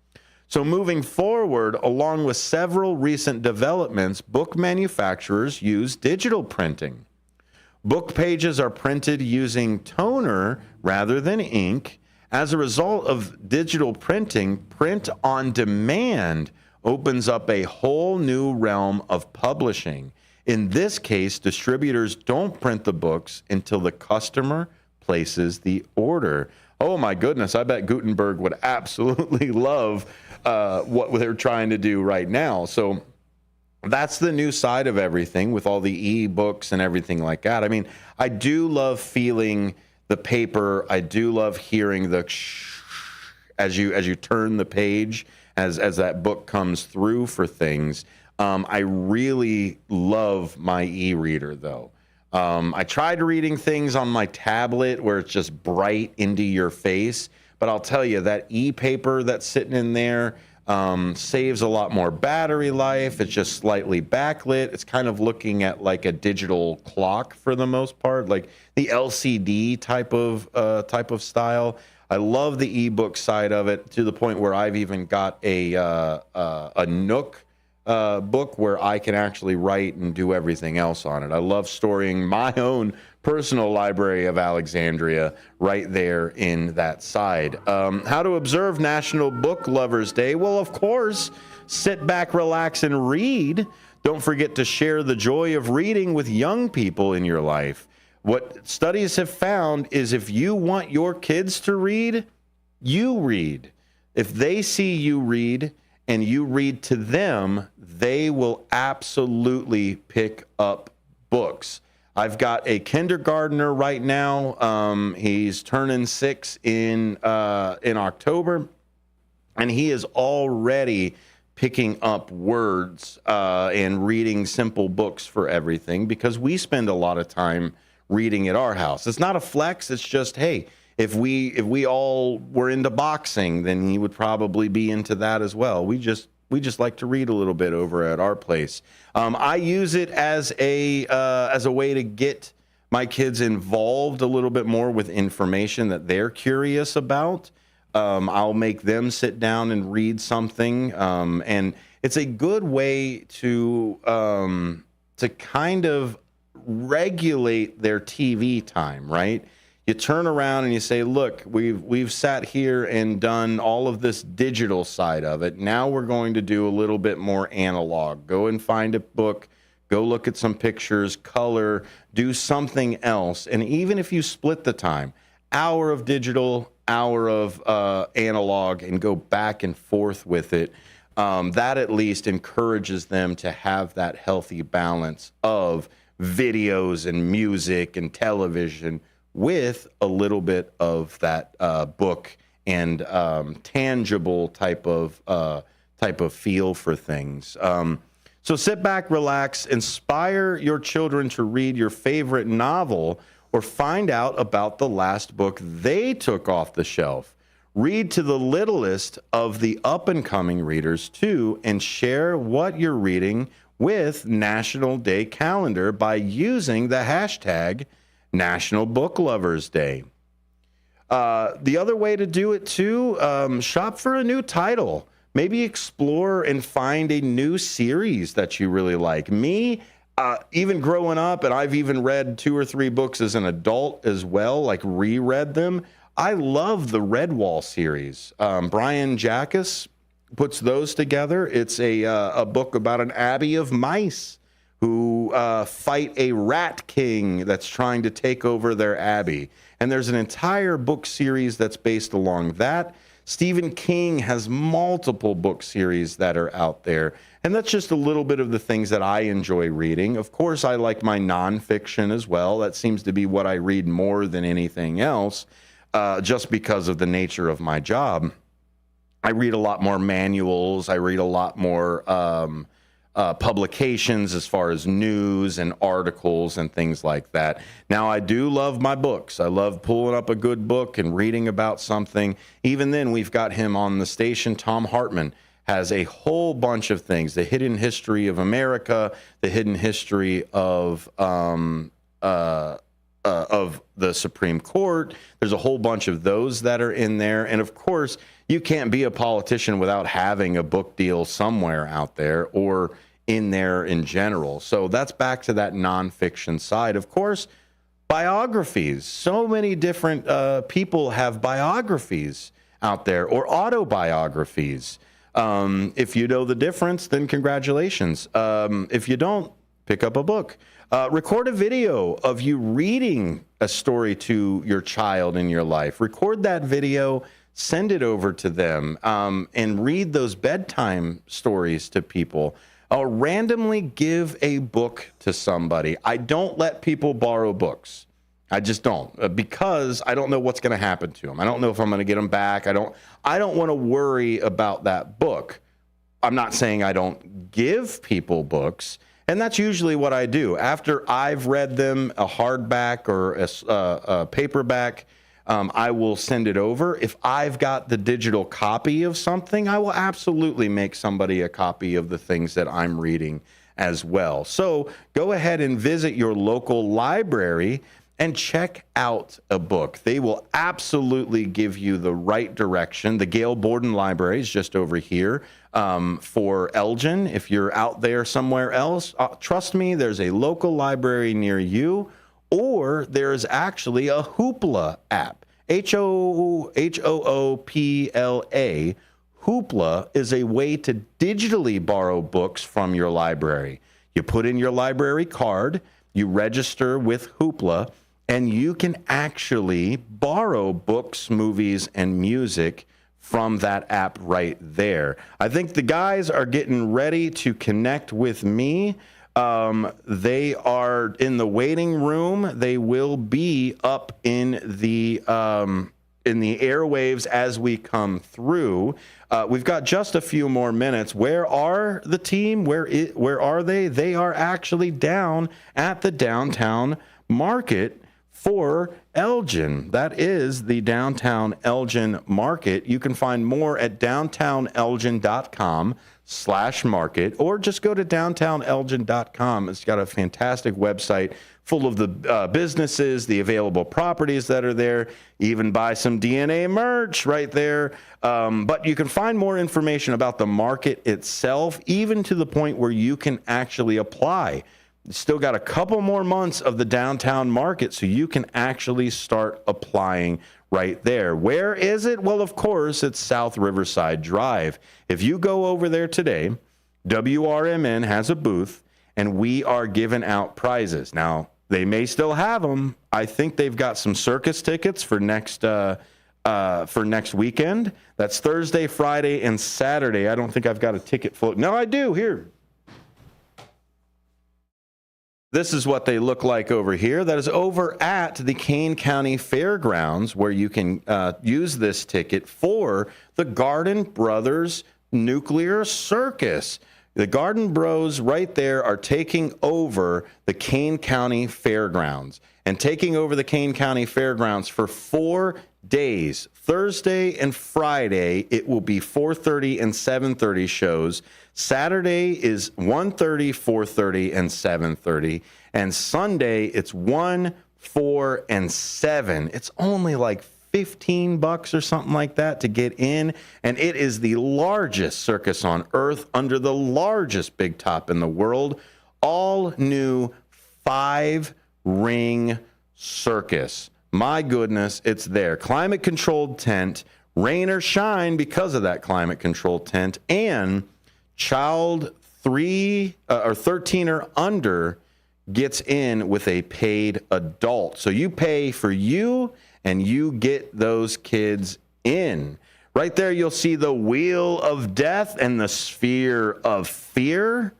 So moving forward, along with several recent developments, book manufacturers use digital printing. Book pages are printed using toner rather than ink. As a result of digital printing, print on demand opens up a whole new realm of publishing. In this case, distributors don't print the books until the customer places the order. Oh my goodness, I bet Gutenberg would absolutely love what they're trying to do right now. So that's the new side of everything with all the e-books and everything like that. I mean, I do love feeling the paper. I do love hearing the as you turn the page as that book comes through for things. I really love my e-reader though. I tried reading things on my tablet where it's just bright into your face, but I'll tell you that e-paper that's sitting in there saves a lot more battery life. It's just slightly backlit. It's kind of looking at like a digital clock for the most part, like the LCD type of style. I love the ebook side of it, to the point where I've even got a Nook book where I can actually write and do everything else on it. I love storing my own personal library of Alexandria right there in that side. How to observe National Book Lovers Day? Well, of course, sit back, relax, and read. Don't forget to share the joy of reading with young people in your life. What studies have found is if you want your kids to read, you read. If they see you read and you read to them, they will absolutely pick up books. I've got a kindergartner right now. He's turning 6 in October, and he is already picking up words and reading simple books for everything, because we spend a lot of time reading at our house. It's not a flex. It's just, hey, if we all were into boxing, then he would probably be into that as well. We just like to read a little bit over at our place. I use it as a way to get my kids involved a little bit more with information that they're curious about. I'll make them sit down and read something, and it's a good way to kind of regulate their TV time, right? You turn around and you say, look, we've sat here and done all of this digital side of it. Now we're going to do a little bit more analog. Go and find a book, go look at some pictures, color, do something else. And even if you split the time, hour of digital, hour of analog, and go back and forth with it, that at least encourages them to have that healthy balance of videos and music and television with a little bit of that book and tangible type of feel for things. So sit back, relax, inspire your children to read your favorite novel, or find out about the last book they took off the shelf. Read to the littlest of the up-and-coming readers, too, and share what you're reading with National Day Calendar by using the hashtag National Book Lovers Day. The other way to do it, too, shop for a new title. Maybe explore and find a new series that you really like. Me, even growing up, and I've even read 2 or 3 books as an adult as well, like reread them. I love the Redwall series. Brian Jackas puts those together. It's a book about an abbey of mice who fight a rat king that's trying to take over their abbey. And there's an entire book series that's based along that. Stephen King has multiple book series that are out there. And that's just a little bit of the things that I enjoy reading. Of course, I like my nonfiction as well. That seems to be what I read more than anything else, just because of the nature of my job. I read a lot more manuals. I read a lot more publications as far as news and articles and things like that. Now, I do love my books. I love pulling up a good book and reading about something. Even then, we've got him on the station. Tom Hartman has a whole bunch of things: the hidden history of America, the hidden history of the Supreme Court. There's a whole bunch of those that are in there. And of course, you can't be a politician without having a book deal somewhere out there or in there in general. So that's back to that nonfiction side. Of course, biographies. So many different people have biographies out there, or autobiographies. If you know the difference, then congratulations. If you don't, pick up a book. Record a video of you reading a story to your child in your life. Record that video, send it over to them, and read those bedtime stories to people. Randomly give a book to somebody. I don't let people borrow books. I just don't, because I don't know what's going to happen to them. I don't know if I'm going to get them back. I don't want to worry about that book. I'm not saying I don't give people books, and that's usually what I do. After I've read them, a hardback or a paperback, I will send it over. If I've got the digital copy of something, I will absolutely make somebody a copy of the things that I'm reading as well. So go ahead and visit your local library and check out a book. They will absolutely give you the right direction. The Gail Borden Library is just over here for Elgin. If you're out there somewhere else, trust me, there's a local library near you, or there's actually a Hoopla app. Hoopla. Hoopla is a way to digitally borrow books from your library. You put in your library card, you register with Hoopla, and you can actually borrow books, movies, and music from that app right there. I think the guys are getting ready to connect with me. They are in the waiting room. They will be up in the airwaves as we come through. We've got just a few more minutes. Where are the team? Where are they? They are actually down at the downtown market for Elgin. That is the downtown Elgin market. You can find more at downtownelgin.com/market, or just go to downtownelgin.com. It's got a fantastic website full of the businesses, the available properties that are there. Even buy some DNA merch right there. But you can find more information about the market itself, even to the point where you can actually apply. Still got a couple more months of the downtown market, so you can actually start applying right there. Where is it? Well, of course, it's South Riverside Drive. If you go over there today, WRMN has a booth, and we are giving out prizes. Now, they may still have them. I think they've got some circus tickets for next weekend. That's Thursday, Friday, and Saturday. I don't think I've got a ticket float. No, I do. Here. This is what they look like over here. That is over at the Kane County Fairgrounds, where you can use this ticket for the Garden Brothers Nuclear Circus. The Garden Bros right there are taking over the Kane County Fairgrounds, and taking over the Kane County Fairgrounds for 4 days. Thursday and Friday, it will be 4:30 and 7:30 shows. Saturday is 1:30, 4:30, and 7:30. And Sunday, it's 1, 4, and 7. It's only like $15 or something like that to get in. And it is the largest circus on earth under the largest big top in the world. All new 5-ring circus. My goodness, it's there. Climate controlled tent, rain or shine because of that climate controlled tent, and child 3 or 13 or under gets in with a paid adult. So you pay for you and you get those kids in. Right there, you'll see the Wheel of Death and the Sphere of Fear,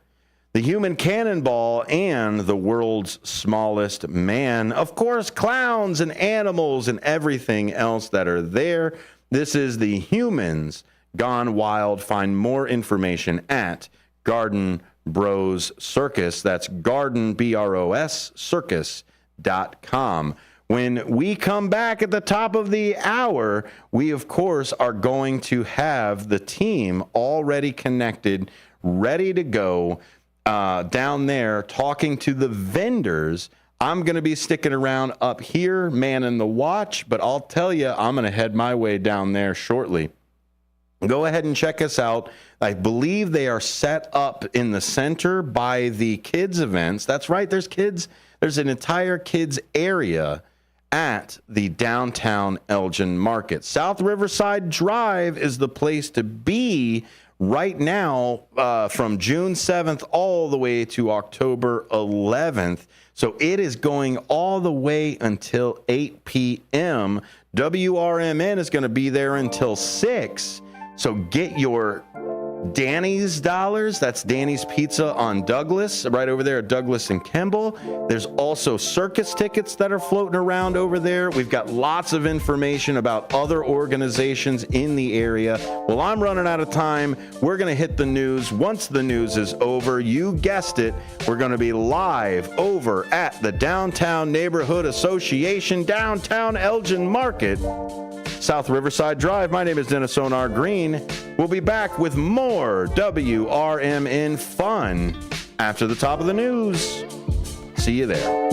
the Human Cannonball, and the World's Smallest Man. Of course, clowns and animals and everything else that are there. This is the Humans Gone Wild. Find more information at Garden Bros Circus. That's Garden, BROS, circus.com. When we come back at the top of the hour, we, of course, are going to have the team already connected, ready to go down there, talking to the vendors. I'm going to be sticking around up here, manning the watch, but I'll tell you, I'm going to head my way down there shortly. Go ahead and check us out. I believe they are set up in the center by the kids events. That's right. There's kids. There's an entire kids area at the downtown Elgin market. South Riverside Drive is the place to be right now from June 7th all the way to October 11th. So it is going all the way until 8 p.m. WRMN is going to be there until 6. So get your Danny's dollars. That's Danny's Pizza on Douglas, right over there at Douglas and Kimball. There's also circus tickets that are floating around over there. We've got lots of information about other organizations in the area. Well, I'm running out of time. We're going to hit the news. Once the news is over, you guessed it, we're going to be live over at the Downtown Neighborhood Association, downtown Elgin Market, South Riverside Drive. My name is Dennis Sonar Green. We'll be back with more WRMN fun after the top of the news. See you there.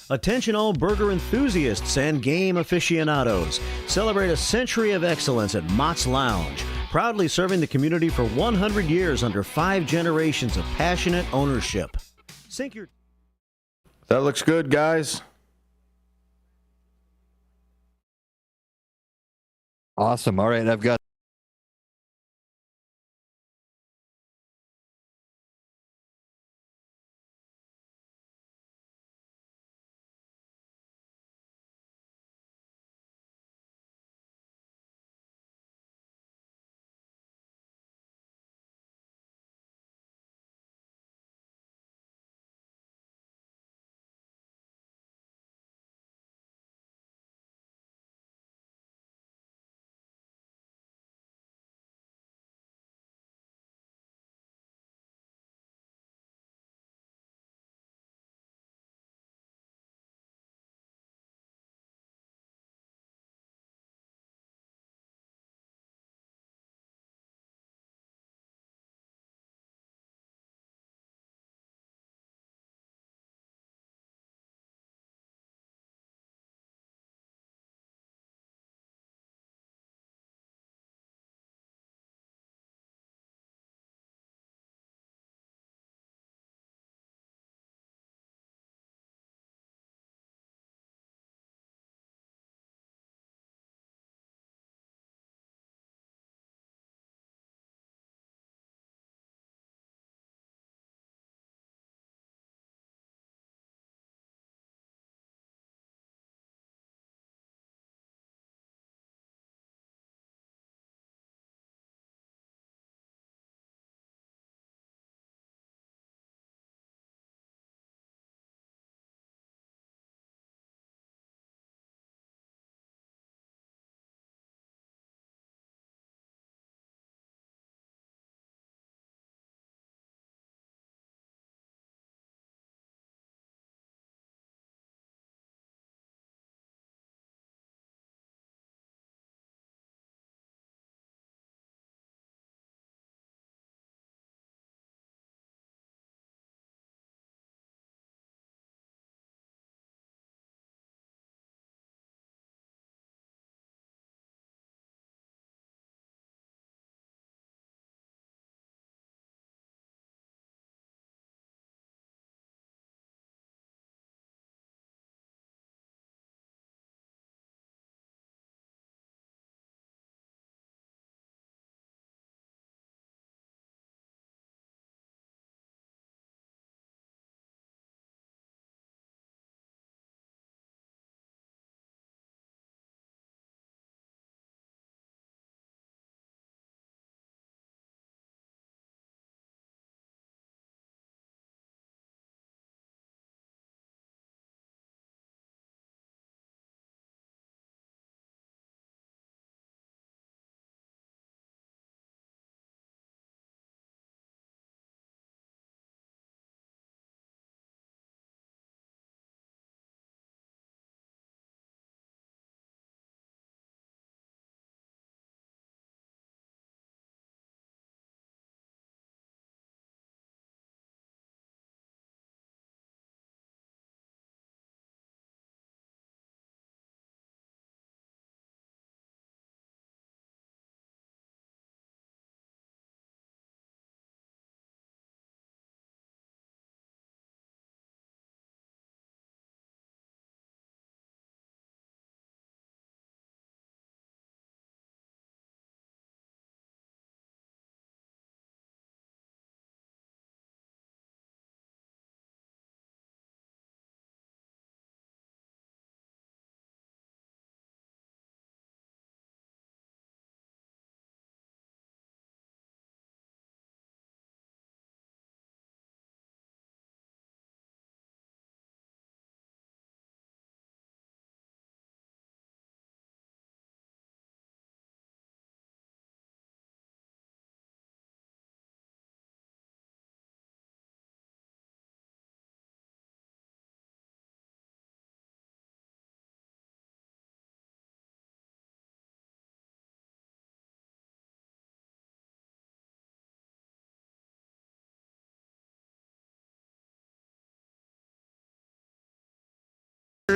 Attention all burger enthusiasts and game aficionados. Celebrate a century of excellence at Mott's Lounge. Proudly serving the community for 100 years under 5 generations of passionate ownership. Sink your... That looks good, guys. Awesome. All right, I've got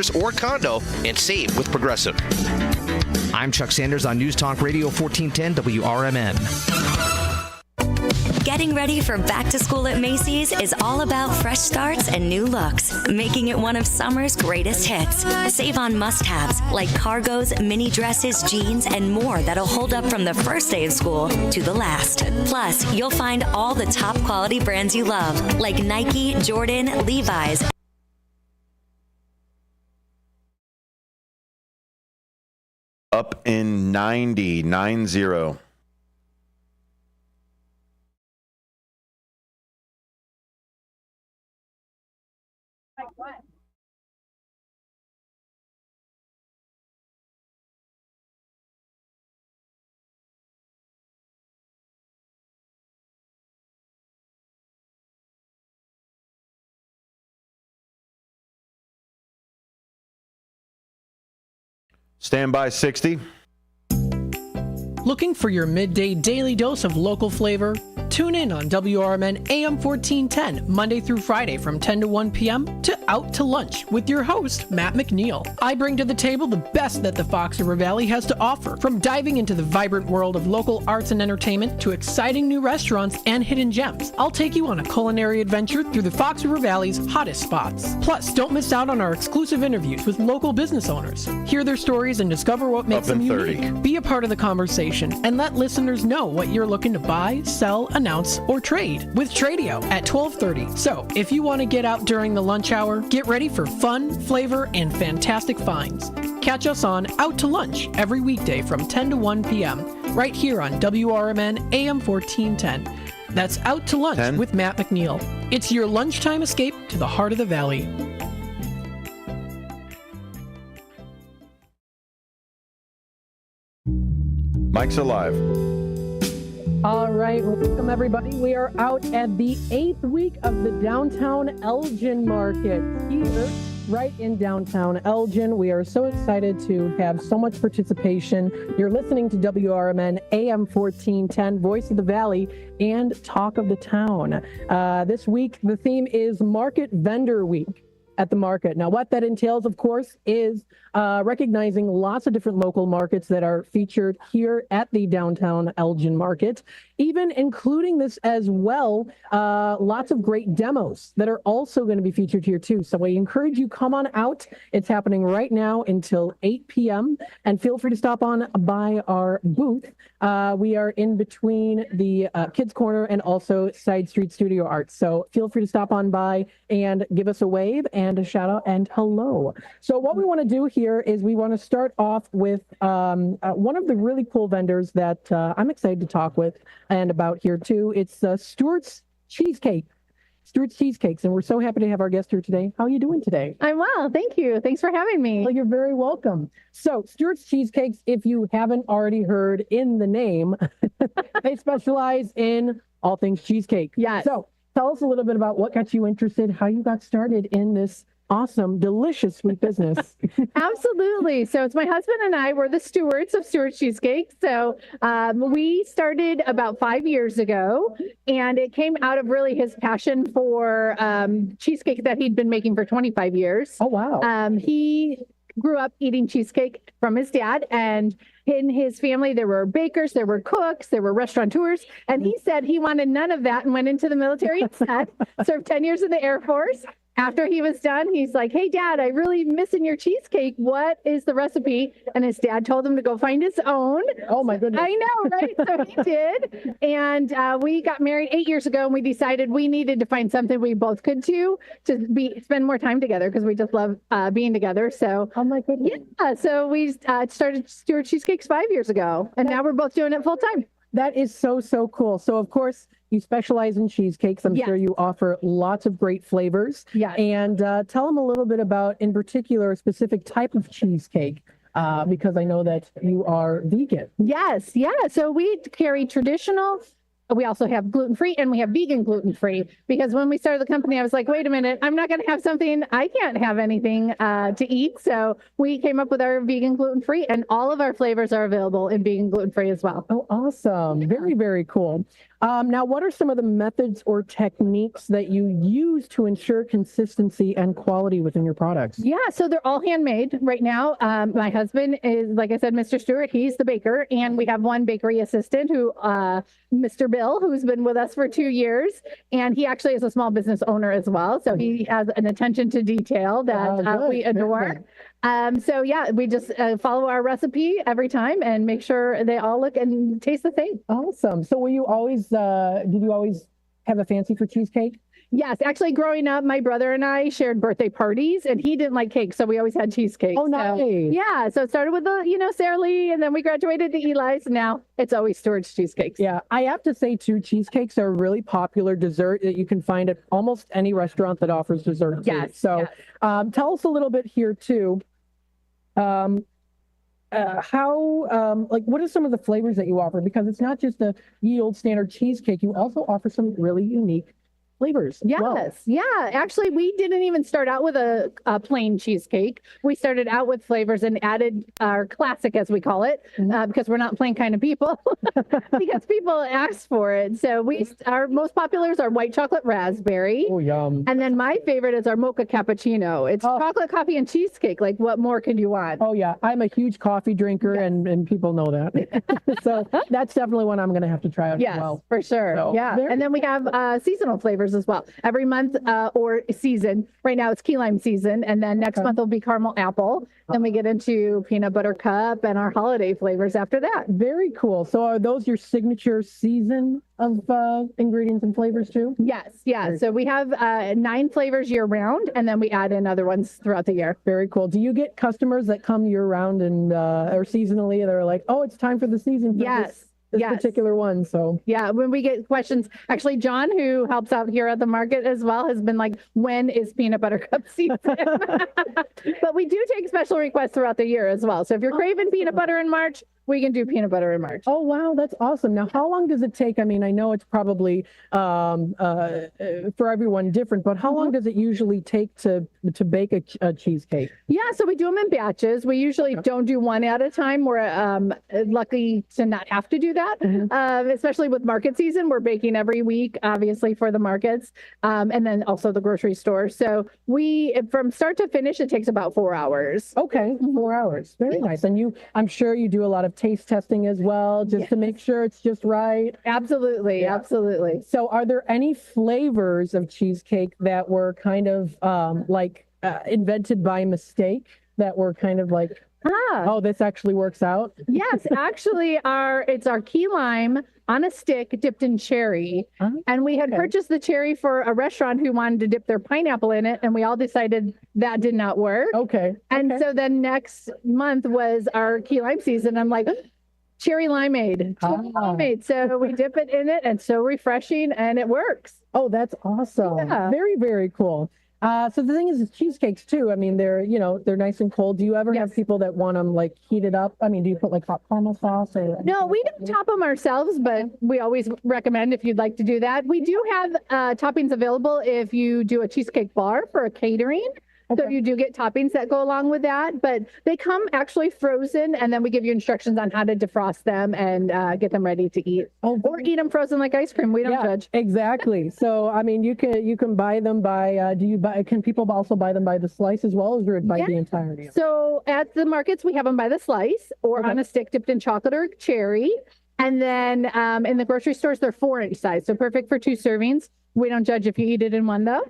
renters, or condo, and save with Progressive. I'm Chuck Sanders on News Talk Radio 1410 WRMN. Getting ready for back to school at Macy's is all about fresh starts and new looks, making it one of summer's greatest hits. Save on must-haves like cargos, mini dresses, jeans, and more that'll hold up from the first day of school to the last. Plus, you'll find all the top quality brands you love, like Nike, Jordan, Levi's. Up in 90. Stand by 60. Looking for your midday daily dose of local flavor? Tune in on WRMN AM 1410, Monday through Friday from 10 to 1 p.m. to Out to Lunch with your host, Matt McNeil. I bring to the table the best that the Fox River Valley has to offer, from diving into the vibrant world of local arts and entertainment to exciting new restaurants and hidden gems. I'll take you on a culinary adventure through the Fox River Valley's hottest spots. Plus, don't miss out on our exclusive interviews with local business owners. Hear their stories and discover what makes them unique. Be a part of the conversation and let listeners know what you're looking to buy, sell, announce, or trade with Tradio at 12:30. So, if you want to get out during the lunch hour, get ready for fun, flavor, and fantastic finds. Catch us on Out to Lunch every weekday from 10 to 1 p.m. right here on WRMN AM 1410. That's Out to Lunch with Matt McNeil. It's your lunchtime escape to the heart of the valley. Mike's alive. All right, welcome everybody. We are out at the 8th week of the downtown Elgin market here, right in downtown Elgin. We are so excited to have so much participation. You're listening to WRMN AM 1410, Voice of the Valley and Talk of the Town. This week, the theme is Market Vendor Week at the market. Now, what that entails, of course, is recognizing lots of different local markets that are featured here at the downtown Elgin market, even including this as well, lots of great demos that are also going to be featured here too. So I encourage you, come on out. It's happening right now until 8 p.m. and feel free to stop on by our booth. We are in between the Kids Corner and also Side Street Studio Arts. So feel free to stop on by and give us a wave and a shout out and hello. So what we want to do here is we want to start off with one of the really cool vendors that I'm excited to talk with and about here too. It's Stewart's Cheesecake. Stewart's Cheesecakes, and we're so happy to have our guest here today. How are you doing today? I'm well, thank you. Thanks for having me. Well, you're very welcome. So, Stewart's Cheesecakes, if you haven't already heard in the name, they specialize in all things cheesecake. Yes. So, tell us a little bit about what got you interested, how you got started in this awesome, delicious sweet business. Absolutely. So it's my husband and I, we're the stewards of Stewart's Cheesecake. So we started about 5 years ago, and it came out of really his passion for cheesecake that he'd been making for 25 years. Oh, wow. He grew up eating cheesecake from his dad, and in his family, there were bakers, there were cooks, there were restaurateurs, and he said he wanted none of that and went into the military instead, served 10 years in the Air Force. After he was done, he's like, hey, Dad, I really missing your cheesecake. What is the recipe? And his dad told him to go find his own. Oh, my goodness. I know, right? So he did. And we got married 8 years ago, and we decided we needed to find something we both could do to spend more time together, because we just love being together. So, oh, my goodness. Yeah. So we started Stewart Cheesecakes 5 years ago, and now we're both doing it full time. That is so, so cool. So, of course, you specialize in cheesecakes. I'm sure you offer lots of great flavors. Yeah. And tell them a little bit about, in particular, a specific type of cheesecake, because I know that you are vegan. Yes. Yeah. So we carry traditional. We also have gluten-free, and we have vegan gluten-free, because when we started the company, I was like, wait a minute, I'm not going to have something, I can't have anything to eat. So we came up with our vegan gluten-free, and all of our flavors are available in vegan gluten-free as well. Oh, awesome. Very, very cool. Now, what are some of the methods or techniques that you use to ensure consistency and quality within your products? Yeah, so they're all handmade right now. My husband is, like I said, Mr. Stewart. He's the baker, and we have one bakery assistant who, Mr. Bill, who's been with us for 2 years, and he actually is a small business owner as well. So he has an attention to detail that we adore. So yeah, we just follow our recipe every time and make sure they all look and taste the same. Awesome. So were you always, did you always have a fancy for cheesecake? Yes, actually growing up, my brother and I shared birthday parties and he didn't like cake. So we always had cheesecake. Oh, nice. Yeah. So it started with the, Sara Lee, and then we graduated to Eli's. And now it's always Stewart's cheesecakes. Yeah. I have to say too, cheesecakes are a really popular dessert that you can find at almost any restaurant that offers dessert. Yes. So tell us a little bit here too. What are some of the flavors that you offer? Because it's not just a ye old standard cheesecake. You also offer some really unique flavors. Yes. Yeah. Actually, we didn't even start out with a plain cheesecake. We started out with flavors and added our classic, as we call it, because we're not plain kind of people, because people ask for it. So our most populars are white chocolate raspberry. Oh, yum. And then my favorite is our mocha cappuccino. It's chocolate, coffee, and cheesecake. Like, what more could you want? Oh, yeah. I'm a huge coffee drinker, and people know that. So that's definitely one I'm going to have to try out as well. Yes, for sure. So, yeah. And then we have seasonal flavors as well. Every month or season. Right now it's key lime season, and then next month will be caramel apple. Then we get into peanut butter cup and our holiday flavors after that. Very cool. So are those your signature season of ingredients and flavors too? Yes. Yeah. So we have 9 flavors year round, and then we add in other ones throughout the year. Very cool. Do you get customers that come year round and or seasonally? They're like, oh, it's time for the season. For Yes. This particular one. So yeah, when we get questions, actually John, who helps out here at the market as well, has been like, when is peanut butter cup season? But we do take special requests throughout the year as well. So if you're craving peanut butter in March, we can do peanut butter in March. Oh, wow. That's awesome. Now, how long does it take? I mean, I know it's probably for everyone different, but how long does it usually take to bake a cheesecake? Yeah, so we do them in batches. We usually don't do one at a time. We're lucky to not have to do that, especially with market season. We're baking every week, obviously, for the markets, and then also the grocery store. So from start to finish, it takes about 4 hours. Okay, 4 hours. Very nice. And I'm sure you do a lot of taste testing as well, just to make sure it's just right. Absolutely. Yeah. Absolutely. So are there any flavors of cheesecake that were kind of invented by mistake, that were kind of like, oh, this actually works out? Yes, actually it's our key lime on a stick dipped in cherry. And we had purchased the cherry for a restaurant who wanted to dip their pineapple in it, and we all decided that did not work. Okay. And so then next month was our key lime season. I'm like, cherry limeade. Limeade. So we dip it in it, and so refreshing, and it works. Oh, that's awesome. Yeah. Very, very cool. So the thing is cheesecakes too. I mean, they're nice and cold. Do you ever have people that want them like heated up? I mean, do you put like hot caramel sauce or? No, we don't top them ourselves, but we always recommend if you'd like to do that. We do have toppings available if you do a cheesecake bar for a catering. So you do get toppings that go along with that, but they come actually frozen, and then we give you instructions on how to defrost them and get them ready to eat. Or eat them frozen like ice cream. We don't judge. Exactly. So I mean, you can buy them by. Can people also buy them by the slice as well, or by the entirety? So at the markets, we have them by the slice or on a stick dipped in chocolate or cherry, and then in the grocery stores they're 4-inch size, so perfect for 2 servings. We don't judge if you eat it in one, though.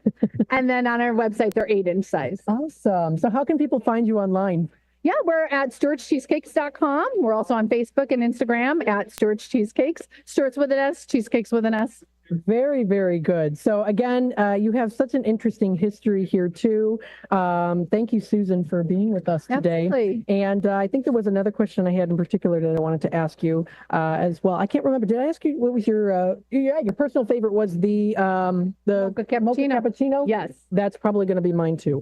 And then on our website, they're 8-inch size. Awesome. So how can people find you online? Yeah, we're at stewartscheesecakes.com. We're also on Facebook and Instagram at Stewart's Cheesecakes. Stewart's with an S, Cheesecakes with an S. Very, very good. So again, you have such an interesting history here too. Thank you, Susan, for being with us today. Absolutely. And I think there was another question I had in particular that I wanted to ask you as well. I can't remember. Did I ask you what was your personal favorite? Was the mocha cappuccino? Yes, that's probably going to be mine too.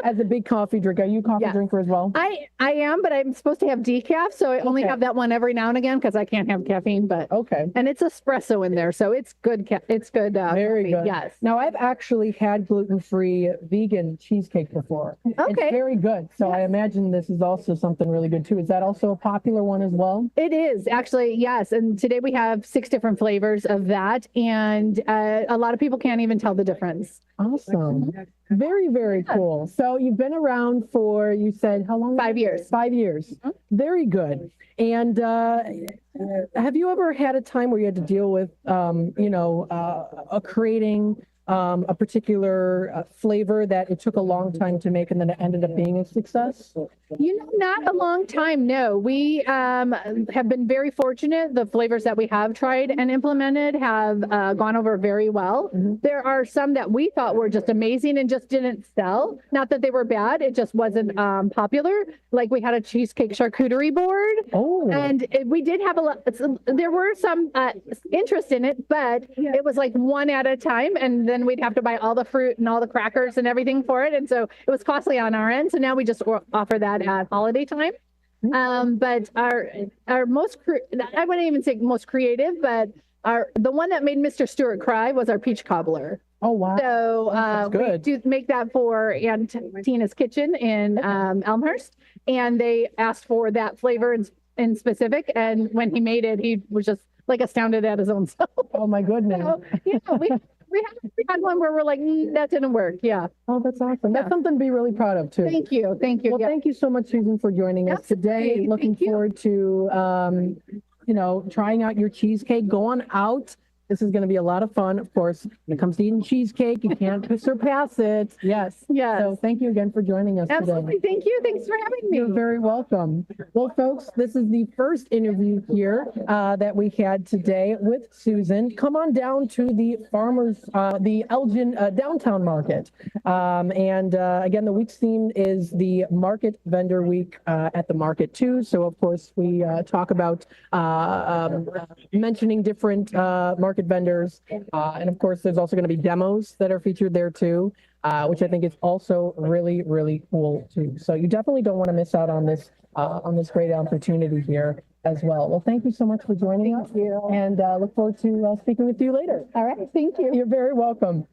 As a big coffee drinker, are you a coffee drinker as well? I am, but I'm supposed to have decaf, so I only have that one every now and again because I can't have caffeine. But and it's espresso in there. there. So it's good. It's good. Very coffee. good. Yes. Now, I've actually had gluten-free vegan cheesecake before. Okay. It's very good. So I imagine this is also something really good too. Is that also a popular one as well? It is actually, yes. And today we have 6 different flavors of that. And a lot of people can't even tell the difference. Awesome. Very, very cool. So you've been around for, you said, how long? 5 years. 5 years. Very good. And have you ever had a time where you had to deal with, creating a particular flavor that it took a long time to make and then it ended up being a success? Not a long time. No, we have been very fortunate. The flavors that we have tried and implemented have gone over very well. There are some that we thought were just amazing and just didn't sell. Not that they were bad. It just wasn't popular. Like we had a cheesecake charcuterie board. Oh. And we did have a lot. There were some interest in it, but it was like one at a time. And then we'd have to buy all the fruit and all the crackers and everything for it. And so it was costly on our end. So now we just offer that at holiday time. But our most, I wouldn't even say most creative, but the one that made Mr. Stewart cry was our peach cobbler. Oh, wow. So we do make that for Aunt Tina's Kitchen in Elmhurst. And they asked for that flavor in specific. And when he made it, he was just like astounded at his own self. Oh, my goodness. So, we had one where we're like, that didn't work. Yeah. Oh, that's awesome. That's something to be really proud of, too. Thank you. Thank you. Well, thank you so much, Susan, for joining us today. Looking forward to, trying out your cheesecake, going out. This is going to be a lot of fun. Of course, when it comes to eating cheesecake, you can't surpass it. Yes. Yes. So thank you again for joining us Absolutely. today. Thank you. Thanks for having me. You're very welcome. Well, folks, this is the first interview here that we had today with Susan. Come on down to the the Elgin Downtown Market. Again, the week's theme is the Market Vendor Week at the market too. So, of course, we talk about mentioning different market vendors. And of course, there's also going to be demos that are featured there too, which I think is also really, really cool too. So you definitely don't want to miss out on this great opportunity here as well. Well, thank you so much for joining us. And look forward to speaking with you later. All right. Thank you. You're very welcome.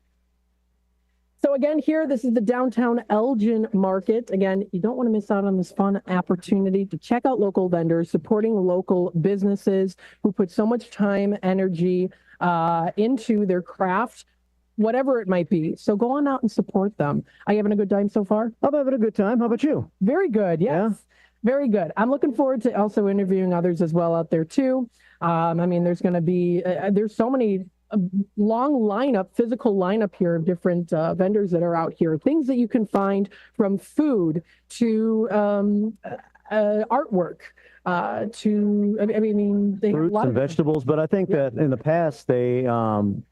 So again, this is the downtown Elgin Market. Again, you don't want to miss out on this fun opportunity to check out local vendors, supporting local businesses who put so much time, energy into their craft, whatever it might be. So go on out and support them. Are you having a good time so far? I'm having a good time. How about you? Very good. Yes. Yeah. Very good. I'm looking forward to also interviewing others as well out there too. There's going to be, there's so many physical lineup here of different vendors that are out here. Things that you can find from food to artwork. They fruits and vegetables, but I think that in the past they don't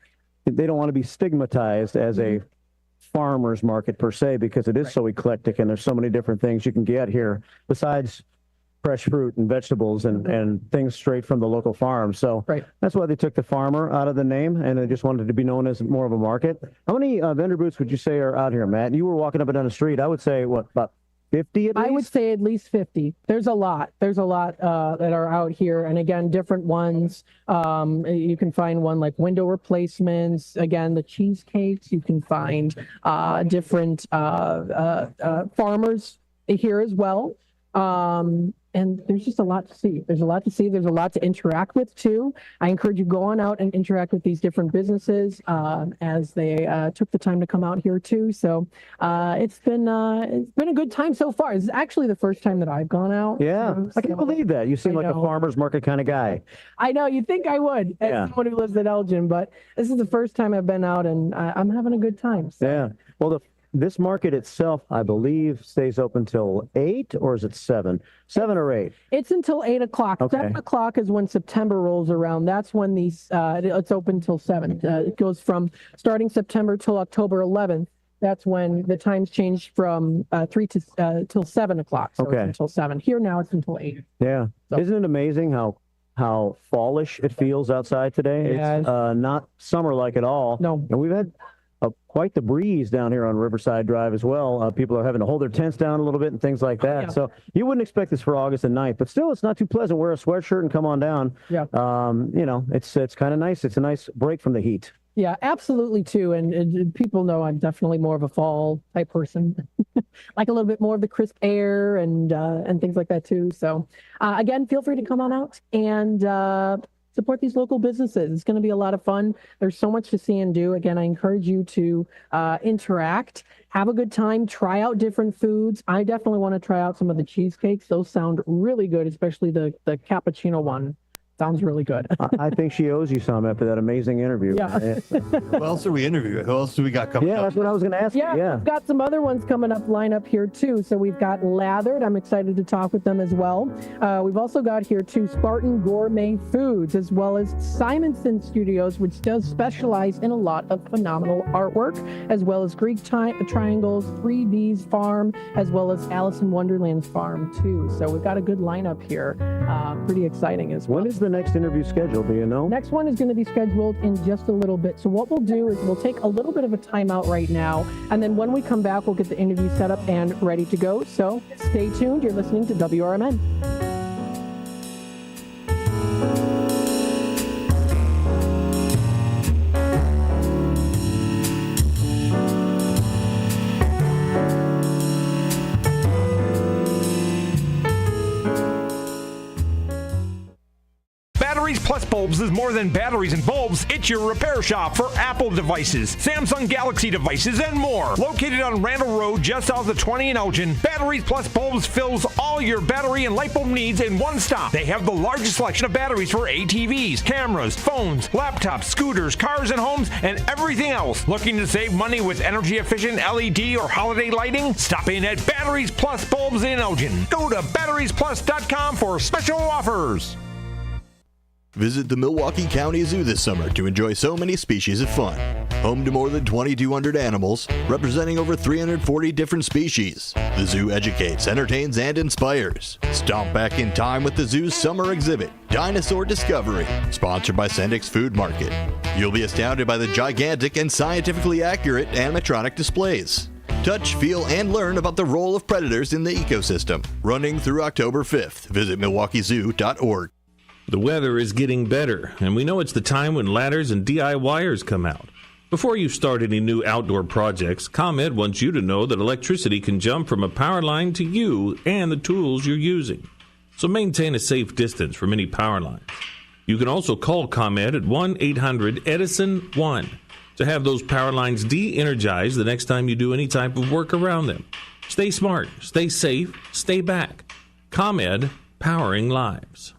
want to be stigmatized as a farmer's market per se, because it is so eclectic and there's so many different things you can get here besides fresh fruit and vegetables and things straight from the local farm. So that's why they took the farmer out of the name, and they just wanted to be known as more of a market. How many vendor booths would you say are out here, Matt? You were walking up and down the street. I would say, about 50 at least? I would say at least 50. There's a lot that are out here. And again, different ones. You can find one like window replacements. Again, the cheesecakes. You can find different farmers here as well. And there's just a lot to see. There's a lot to see. There's a lot to interact with too. I encourage you go on out and interact with these different businesses as they took the time to come out here too. So it's been a good time so far. It's actually the first time that I've gone out. Yeah, I can't believe that. You seem like a farmer's market kind of guy. I know. You'd think I would as someone who lives in Elgin, but this is the first time I've been out, and I'm having a good time. So. Yeah. Well, this market itself, I believe, stays open till 8, or is it 7? 7 or 8? It's until 8 o'clock. Okay. 7 o'clock is when September rolls around. That's when it's open till 7. It goes from starting September till October 11th. That's when the times change from 3 till 7 o'clock. So it's until 7. Here now it's until 8. Yeah. So. Isn't it amazing how fallish it feels outside today? Yeah. It's not summer like at all. No. And we've had quite the breeze down here on Riverside Drive as well. People are having to hold their tents down a little bit and things like that. Yeah. So you wouldn't expect this for August the 9th, but still, it's not too pleasant. Wear a sweatshirt and come on down. Yeah. It's kind of nice. It's a nice break from the heat. Yeah, absolutely too. And people know I'm definitely more of a fall type person, like a little bit more of the crisp air and things like that too. So again, feel free to come on out and support these local businesses. It's going to be a lot of fun. There's so much to see and do. Again, I encourage you to interact, have a good time, try out different foods. I definitely want to try out some of the cheesecakes. Those sound really good, especially the cappuccino one. Sounds really good. I think she owes you some after that amazing interview. Yeah. Who else are we interviewing? Who else do we got coming up? Yeah, that's what I was going to ask you. Yeah. We've got some other ones coming up, line up here too. So we've got Lathered. I'm excited to talk with them as well. We've also got here too Spartan Gourmet Foods, as well as Simonson Studios, which does specialize in a lot of phenomenal artwork, as well as Greek Triangles, 3B's Farm, as well as Alice in Wonderland's Farm too. So we've got a good lineup here. Pretty exciting as well. When is the next interview scheduled? Do you know? Next one is going to be scheduled in just a little bit. So what we'll do is we'll take a little bit of a timeout right now, and then when we come back, we'll get the interview set up and ready to go. So stay tuned. You're listening to WRMN. Batteries Plus Bulbs is more than batteries and bulbs. It's your repair shop for Apple devices, Samsung Galaxy devices, and more. Located on Randall Road, just south of 20 in Elgin, Batteries Plus Bulbs fills all your battery and light bulb needs in one stop. They have the largest selection of batteries for ATVs, cameras, phones, laptops, scooters, cars and homes, and everything else. Looking to save money with energy-efficient LED or holiday lighting? Stop in at Batteries Plus Bulbs in Elgin. Go to batteriesplus.com for special offers. Visit the Milwaukee County Zoo this summer to enjoy so many species of fun. Home to more than 2,200 animals, representing over 340 different species. The zoo educates, entertains, and inspires. Stomp back in time with the zoo's summer exhibit, Dinosaur Discovery, sponsored by Sendik's Food Market. You'll be astounded by the gigantic and scientifically accurate animatronic displays. Touch, feel, and learn about the role of predators in the ecosystem. Running through October 5th. Visit milwaukeezoo.org. The weather is getting better, and we know it's the time when ladders and DIYers come out. Before you start any new outdoor projects, ComEd wants you to know that electricity can jump from a power line to you and the tools you're using. So maintain a safe distance from any power lines. You can also call ComEd at 1-800-EDISON-1 to have those power lines de-energized the next time you do any type of work around them. Stay smart, stay safe, stay back. ComEd, powering lives.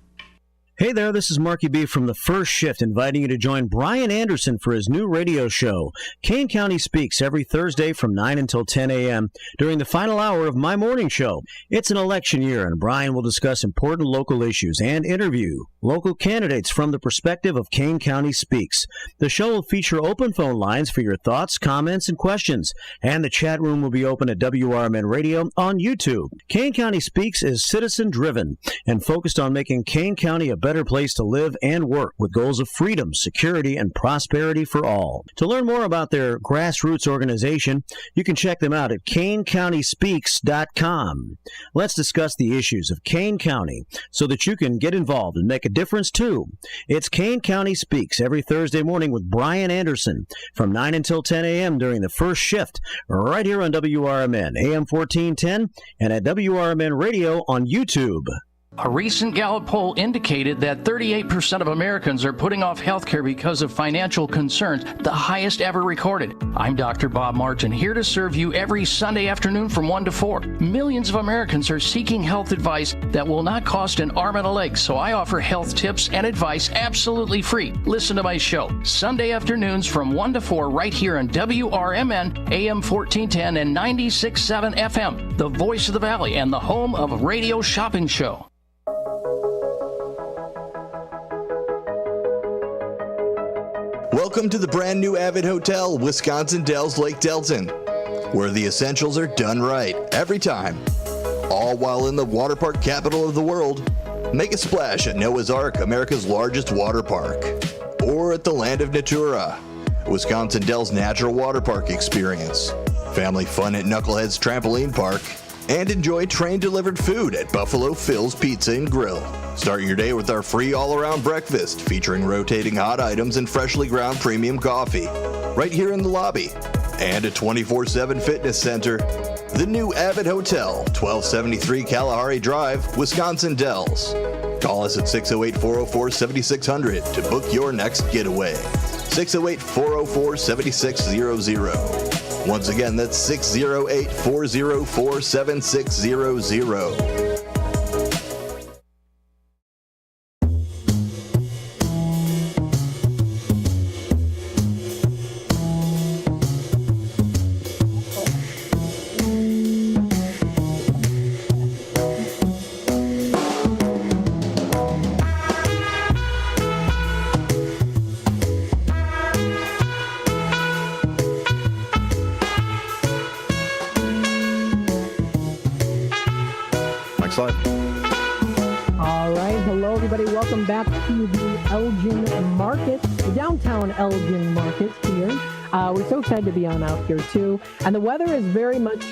Hey there, this is Marky B from The First Shift, inviting you to join Brian Anderson for his new radio show, Kane County Speaks, every Thursday from 9 until 10 a.m. during the final hour of my morning show. It's an election year, and Brian will discuss important local issues and interview local candidates from the perspective of Kane County Speaks. The show will feature open phone lines for your thoughts, comments, and questions, and the chat room will be open at WRMN Radio on YouTube. Kane County Speaks is citizen-driven and focused on making Kane County a better place to live and work with goals of freedom, security, and prosperity for all. To learn more about their grassroots organization, you can check them out at KaneCountySpeaks.com. Let's discuss the issues of Kane County so that you can get involved and make a difference too. It's Kane County Speaks every Thursday morning with Brian Anderson from 9 until 10 a.m. during the first shift right here on WRMN, AM 1410, and at WRMN Radio on YouTube. A recent Gallup poll indicated that 38% of Americans are putting off health care because of financial concerns, the highest ever recorded. I'm Dr. Bob Martin, here to serve you every Sunday afternoon from 1 to 4. Millions of Americans are seeking health advice that will not cost an arm and a leg, so I offer health tips and advice absolutely free. Listen to my show, Sunday afternoons from 1 to 4 right here on WRMN, AM 1410 and 96.7 FM, the voice of the Valley and the home of Radio Shopping Show. Welcome to the brand new Avid Hotel, Wisconsin Dells Lake Delton, where the essentials are done right every time, all while in the water park capital of the world. Make a splash at Noah's Ark, America's largest water park, or at the Land of Natura, Wisconsin Dells Natural Water Park Experience, family fun at Knucklehead's Trampoline Park, and enjoy train-delivered food at Buffalo Phil's Pizza and Grill. Start your day with our free all-around breakfast featuring rotating hot items and freshly ground premium coffee right here in the lobby. And a 24/7 fitness center. The new Abbott Hotel, 1273 Kalahari Drive, Wisconsin Dells. Call us at 608-404-7600 to book your next getaway. 608-404-7600. Once again, that's 608-404-7600. All right. Hello, everybody. Welcome back to the Elgin Market, the downtown Elgin Market here. We're so excited to be on out here, too. And the weather is very much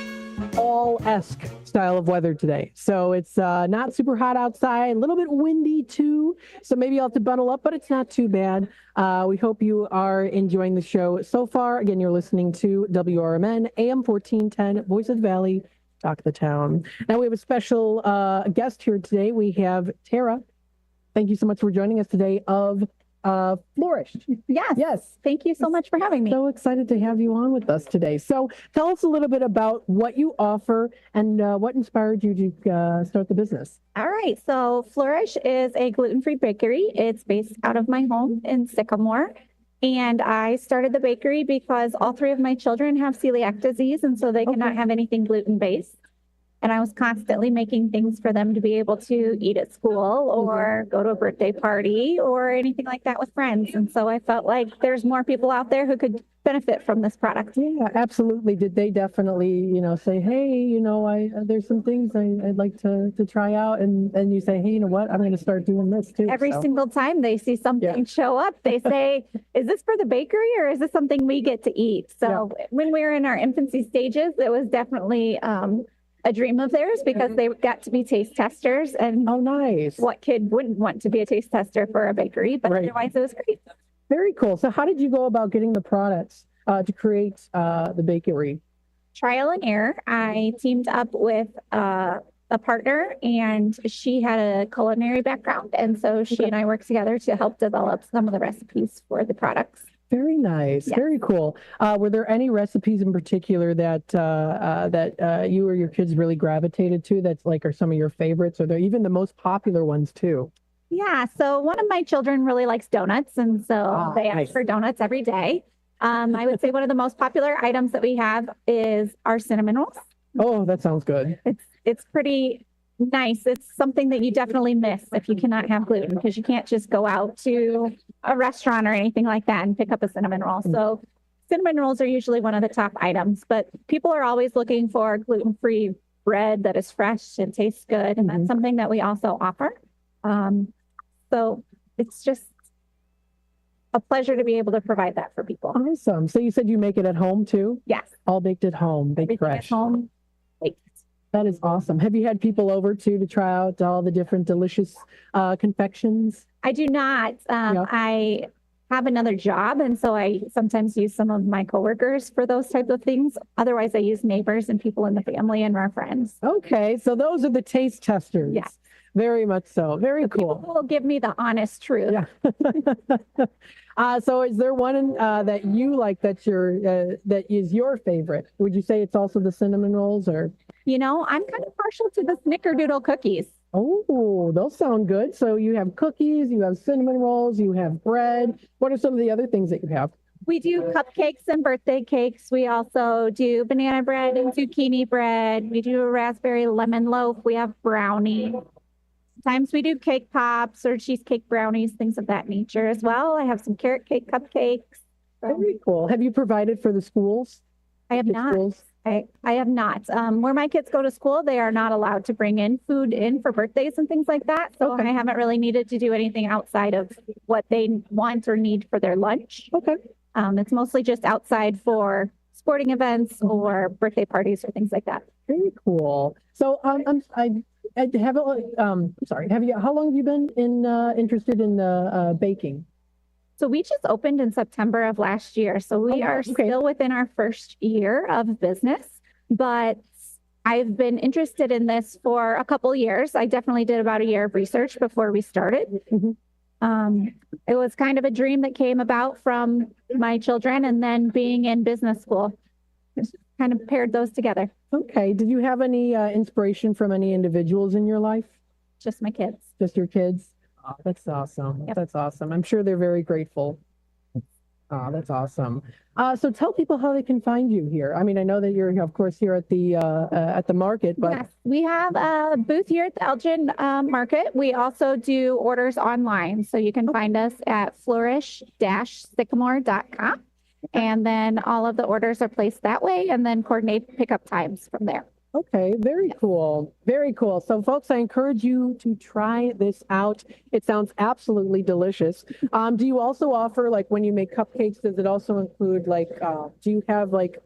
fall-esque style of weather today. So it's not super hot outside, a little bit windy, too. So maybe you'll have to bundle up, but it's not too bad. We hope you are enjoying the show so far. Again, you're listening to WRMN, AM 1410, Voice of the Valley, Talk of the Town. Now we have a special guest here today. We have Tara. Thank you so much for joining us today of Flourish. Yes. Thank you so much for having me. So excited to have you on with us today. So tell us a little bit about what you offer and what inspired you to start the business. All right. So Flourish is a gluten-free bakery. It's based out of my home in Sycamore. And I started the bakery because all three of my children have celiac disease, and so they cannot have anything gluten-based. And I was constantly making things for them to be able to eat at school or go to a birthday party or anything like that with friends. And so I felt like there's more people out there who could benefit from this product. Yeah, absolutely. Did they definitely, say, hey, there's some things I'd like to try out. And you say, hey, you know what? I'm going to start doing this too. Every single time they see something show up, they say, is this for the bakery or is this something we get to eat? So when we were in our infancy stages, it was definitely a dream of theirs because they got to be taste testers. And nice. What kid wouldn't want to be a taste tester for a bakery? But otherwise, it was great. Very cool. So how did you go about getting the products to create the bakery? Trial and error. I teamed up with a partner, and she had a culinary background. And so she and I worked together to help develop some of the recipes for the products. Very nice. Yes. Very cool. Were there any recipes in particular that you or your kids really gravitated to that's are some of your favorites, or they're even the most popular ones too? Yeah. So one of my children really likes donuts, and so they ask for donuts every day. I would say one of the most popular items that we have is our cinnamon rolls. Oh, that sounds good. It's pretty nice. It's something that you definitely miss if you cannot have gluten, because you can't just go out to a restaurant or anything like that and pick up a cinnamon roll. So cinnamon rolls are usually one of the top items, but people are always looking for gluten-free bread that is fresh and tastes good. And that's something that we also offer. So it's just a pleasure to be able to provide that for people. Awesome. So you said you make it at home too? Yes. All baked at home, baked fresh. At home, baked. That is awesome. Have you had people over too to try out all the different delicious confections? I do not. I have another job, and so I sometimes use some of my coworkers for those types of things. Otherwise, I use neighbors and people in the family and our friends. Okay, so those are the taste testers. Yes. Very much so. Very cool. People will give me the honest truth. Yeah. So is there one that you like that is your favorite? Would you say it's also the cinnamon rolls, or? I'm kind of partial to the snickerdoodle cookies. Oh, those sound good. So you have cookies, you have cinnamon rolls, you have bread. What are some of the other things that you have? We do cupcakes and birthday cakes. We also do banana bread and zucchini bread. We do a raspberry lemon loaf. We have brownie. Sometimes we do cake pops or cheesecake brownies, things of that nature as well. I have some carrot cake cupcakes. Very cool. Have you provided for the schools? I have not. I have not. Where my kids go to school, they are not allowed to bring in food in for birthdays and things like that. So I haven't really needed to do anything outside of what they want or need for their lunch. Okay. It's mostly just outside for sporting events or birthday parties or things like that. Very cool. So I have sorry. How long have you been interested in baking? So we just opened in September of last year. So we are still within our first year of business, but I've been interested in this for a couple years. I definitely did about a year of research before we started. It was kind of a dream that came about from my children and then being in business school. Just kind of paired those together. Okay. Did you have any inspiration from any individuals in your life? Just my kids. Just your kids? Oh, that's awesome. Yep. That's awesome. I'm sure they're very grateful. Oh, that's awesome. So tell people how they can find you here. I mean, I know that you're, of course, here at the market, but yes, we have a booth here at the Elgin market. We also do orders online, so you can find us at flourish-sycamore.com, and then all of the orders are placed that way, and then coordinate pickup times from there. Okay, very cool. Very cool. So folks, I encourage you to try this out. It sounds absolutely delicious. Do you also offer, like when you make cupcakes, does it also include like, do you have like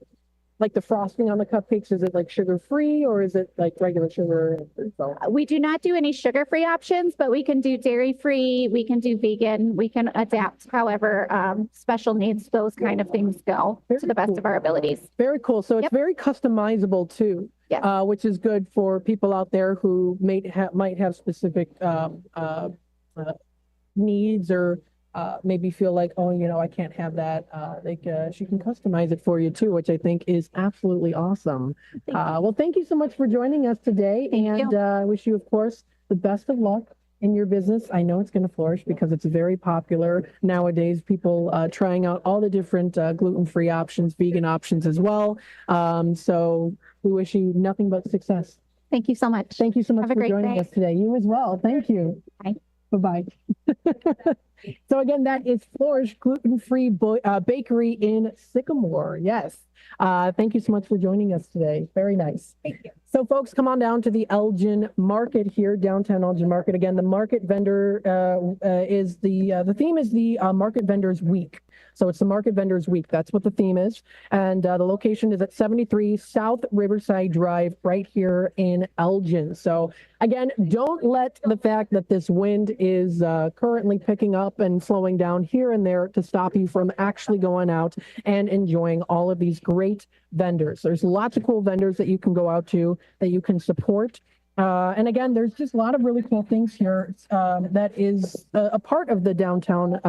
the frosting on the cupcakes? Is it like sugar-free or is it like regular sugar? We do not do any sugar-free options, but we can do dairy-free, we can do vegan, we can adapt however special needs those kind of things go to the best of our abilities. Very cool. So it's very customizable too. Yes. Which is good for people out there who might have specific needs or maybe feel like, oh, you know, I can't have that. She can customize it for you too, which I think is absolutely awesome. Well, thank you so much for joining us today, and I wish you, of course, the best of luck in your business. I know it's going to flourish because it's very popular nowadays. People trying out all the different gluten-free options, vegan options as well. So we wish you nothing but success. Thank you so much. Thank you so much for joining us today. You as well. Thank you. Bye. Bye-bye. So again, that is Flourish Gluten-Free Bakery in Sycamore. Yes. Thank you so much for joining us today. Very nice. Thank you. So folks, come on down to the Elgin Market here, downtown Elgin Market. Again, the market vendor is the theme is the Market Vendors Week. So it's the Market Vendors Week. That's what the theme is. And the location is at 73 South Riverside Drive right here in Elgin. So again, don't let the fact that this wind is currently picking up and slowing down here and there to stop you from actually going out and enjoying all of these great vendors. There's lots of cool vendors that you can go out to, that you can support. And again, there's just a lot of really cool things here that is a part of the downtown,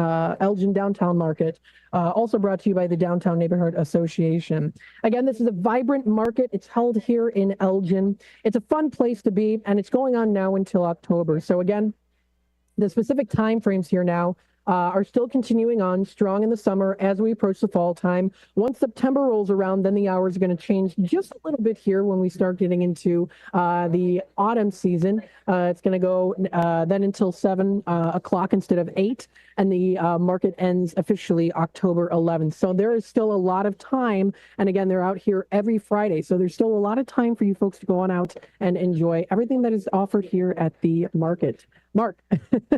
Elgin Downtown Market, also brought to you by the Downtown Neighborhood Association. Again, this is a vibrant market. It's held here in Elgin. It's a fun place to be, and it's going on now until October. So again, the specific time frames here now are still continuing on strong in the summer as we approach the fall time. Once September rolls around, then the hours are going to change just a little bit here when we start getting into the autumn season. It's going to go then until 7 o'clock instead of 8, and the market ends officially October 11th. So there is still a lot of time, and again, they're out here every Friday. So there's still a lot of time for you folks to go on out and enjoy everything that is offered here at the market. Mark.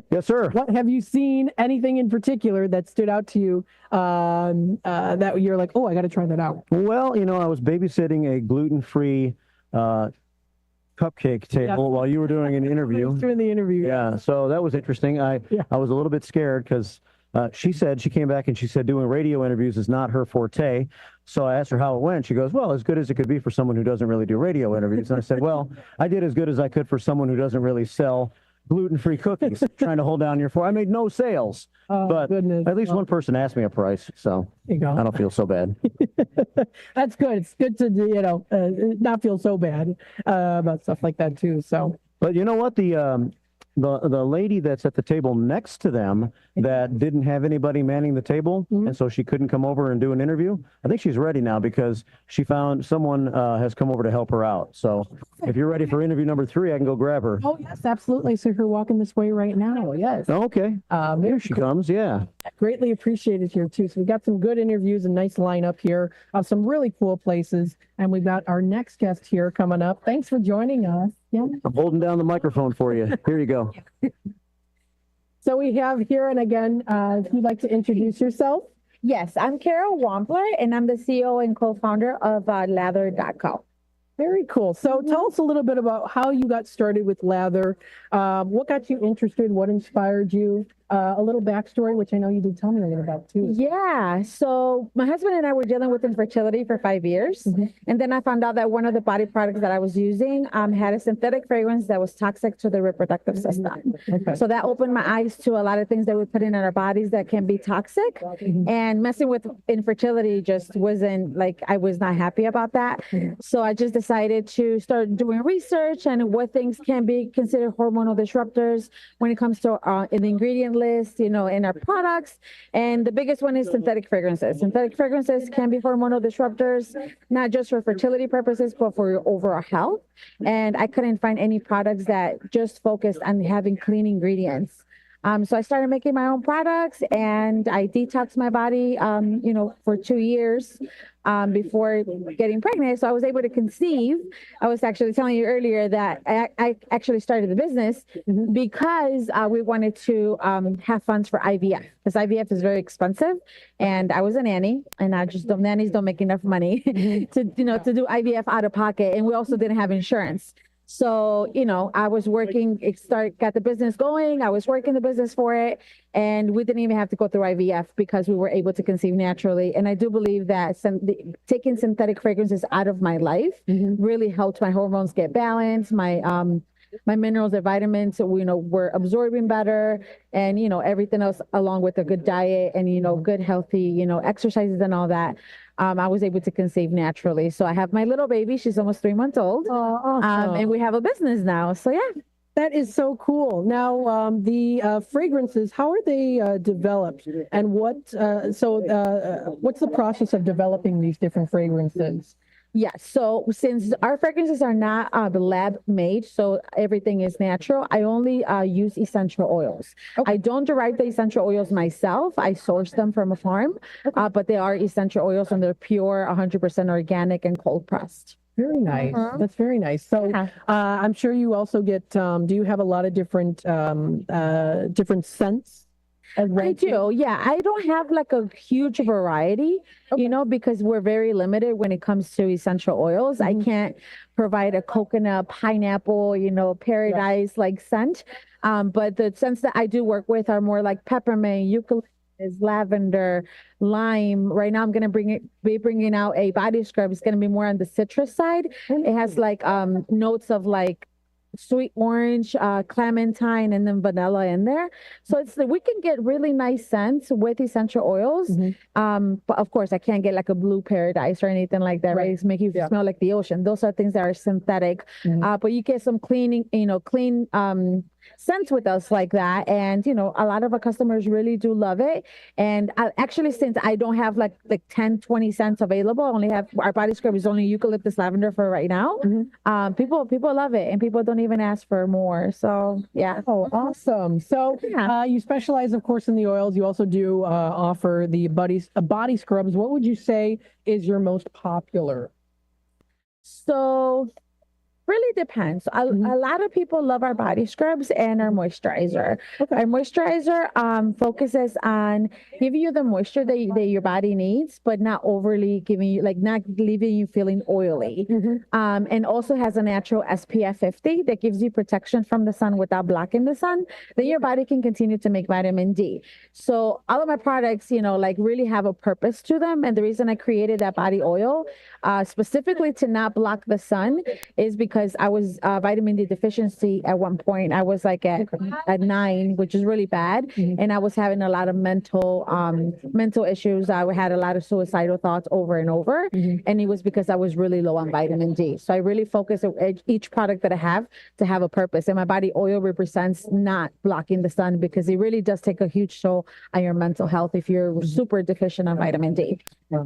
Yes, sir. What have you seen? Anything in particular that stood out to you that you're like, oh, I got to try that out? Well, you know, I was babysitting a gluten-free cupcake table while you were doing an interview. Doing the interview. Yeah, so that was interesting. I was a little bit scared because she came back and she said doing radio interviews is not her forte. So I asked her how it went. She goes, well, as good as it could be for someone who doesn't really do radio interviews. And I said, well, I did as good as I could for someone who doesn't really sell gluten-free cookies, trying to hold down your I made no sales, but at least one person asked me a price, so I don't feel so bad. That's good. It's good to, you know, not feel so bad about stuff like that too. So, but you know what, the lady that's at the table next to them that didn't have anybody manning the table, and so she couldn't come over and do an interview, I think she's ready now because she found someone has come over to help her out. So if you're ready for interview number 3, I can go grab her. Oh, yes, absolutely. So you're walking this way right now. Yes. Okay. Here she comes. Yeah. Greatly appreciated here too. So we got some good interviews and nice lineup here of some really cool places. And we've got our next guest here coming up. Thanks for joining us. Yeah. I'm holding down the microphone for you. Here you go. So we have here, and again, if you'd like to introduce yourself. Yes, I'm Carol Wampler, and I'm the CEO and co-founder of Lather.co. Very cool. So tell us a little bit about how you got started with Lather. What got you interested? What inspired you? A little backstory, which I know you did tell me a little about too. Yeah. So my husband and I were dealing with infertility for 5 years. And then I found out that one of the body products that I was using had a synthetic fragrance that was toxic to the reproductive system. Okay. So that opened my eyes to a lot of things that we put in our bodies that can be toxic. And messing with infertility just wasn't like, I was not happy about that. So I just decided to start doing research and what things can be considered hormonal disruptors when it comes to in the ingredient list, in our products. And the biggest one is synthetic fragrances. Synthetic fragrances can be hormonal disruptors, not just for fertility purposes, but for your overall health. And I couldn't find any products that just focused on having clean ingredients. So I started making my own products, and I detoxed my body, for 2 years before getting pregnant. So I was able to conceive. I was actually telling you earlier that I actually started the business because we wanted to have funds for IVF, because IVF is very expensive. And I was a nanny, and nannies don't make enough money to do IVF out of pocket. And we also didn't have insurance. So, I was working, got the business going. I was working the business for it, and we didn't even have to go through IVF because we were able to conceive naturally. And I do believe that taking synthetic fragrances out of my life really helped my hormones get balanced. My minerals and vitamins, were absorbing better, and, everything else along with a good diet and, good, healthy, exercises and all that. I was able to conceive naturally. So I have my little baby. She's almost 3 months old. Oh, awesome. And we have a business now. So yeah. That is so cool. Now, the fragrances, how are they developed? And what's the process of developing these different fragrances? Yes. So since our fragrances are not lab made, so everything is natural, I only use essential oils. I don't derive the essential oils myself. I source them from a farm, but they are essential oils, and they're pure, 100% organic and cold pressed. Very nice. That's very nice. So I'm sure you also get, do you have a lot of different scents? I do. Yeah. I don't have like a huge variety, because we're very limited when it comes to essential oils. I can't provide a coconut, pineapple, paradise like scent. But the scents that I do work with are more like peppermint, eucalyptus, lavender, lime. Right now I'm going to be bringing out a body scrub. It's going to be more on the citrus side. It has like notes of like sweet orange, clementine, and then vanilla in there. So we can get really nice scents with essential oils. But of course I can't get like a blue paradise or anything like that, right? It's make you smell like the ocean. Those are things that are synthetic. But you get some clean scents with us like that. And, a lot of our customers really do love it. And actually, since I don't have like 10, 20 scents available, I only have, our body scrub is only eucalyptus lavender for right now. People love it, and people don't even ask for more. So yeah. Oh, awesome. So you specialize, of course, in the oils. You also do offer the body scrubs. What would you say is your most popular? So really depends. A lot of people love our body scrubs and our moisturizer. Our moisturizer focuses on giving you the moisture that your body needs, but not overly giving you, not leaving you feeling oily. And also has a natural SPF 50 that gives you protection from the sun without blocking the sun. Then your body can continue to make vitamin D. So all of my products, really have a purpose to them. And the reason I created that body oil specifically to not block the sun is because I was vitamin D deficiency at one point. I was like at 9, which is really bad. And I was having a lot of mental issues. I had a lot of suicidal thoughts over and over. And it was because I was really low on vitamin D. So I really focus each product that I have to have a purpose. And my body oil represents not blocking the sun, because it really does take a huge toll on your mental health if you're super deficient on vitamin D.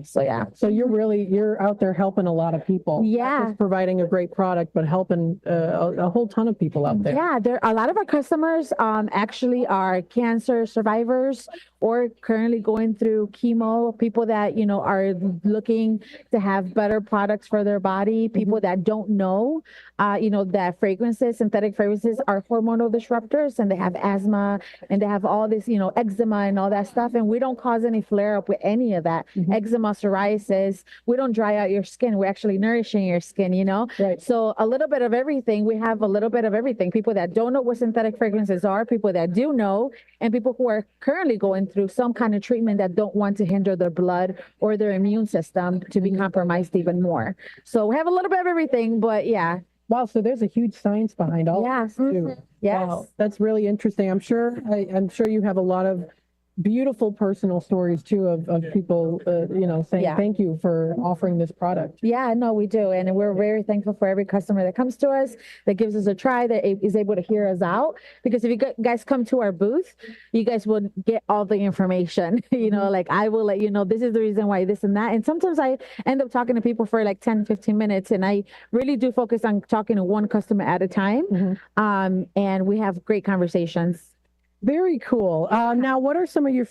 So yeah. So you're out there helping a lot of people. Yeah. Not just providing a great product, but helping a whole ton of people out there. Yeah, a lot of our customers actually are cancer survivors or currently going through chemo, people that, are looking to have better products for their body, people that don't know, that synthetic fragrances are hormonal disruptors, and they have asthma and they have all this, eczema and all that stuff. And we don't cause any flare up with any of that. Eczema, psoriasis, we don't dry out your skin. We're actually nourishing your skin, Right. So a little bit of everything. We have a little bit of everything. People that don't know what synthetic fragrances are, people that do know, and people who are currently going through some kind of treatment that don't want to hinder their blood or their immune system to be compromised even more. So we have a little bit of everything, but yeah. Wow, so there's a huge science behind all yes. of this too. Yes. Wow, that's really interesting. I'm sure you have a lot of beautiful personal stories too of people saying thank you for offering this product. Yeah, no, we do, and we're very thankful for every customer that comes to us, that gives us a try, that is able to hear us out. Because if you guys come to our booth, you guys will get all the information. Like I will let you know this is the reason why, this and that. And sometimes I end up talking to people for like 10-15 minutes, and I really do focus on talking to one customer at a time. And we have great conversations. Very cool. Now, what are some of your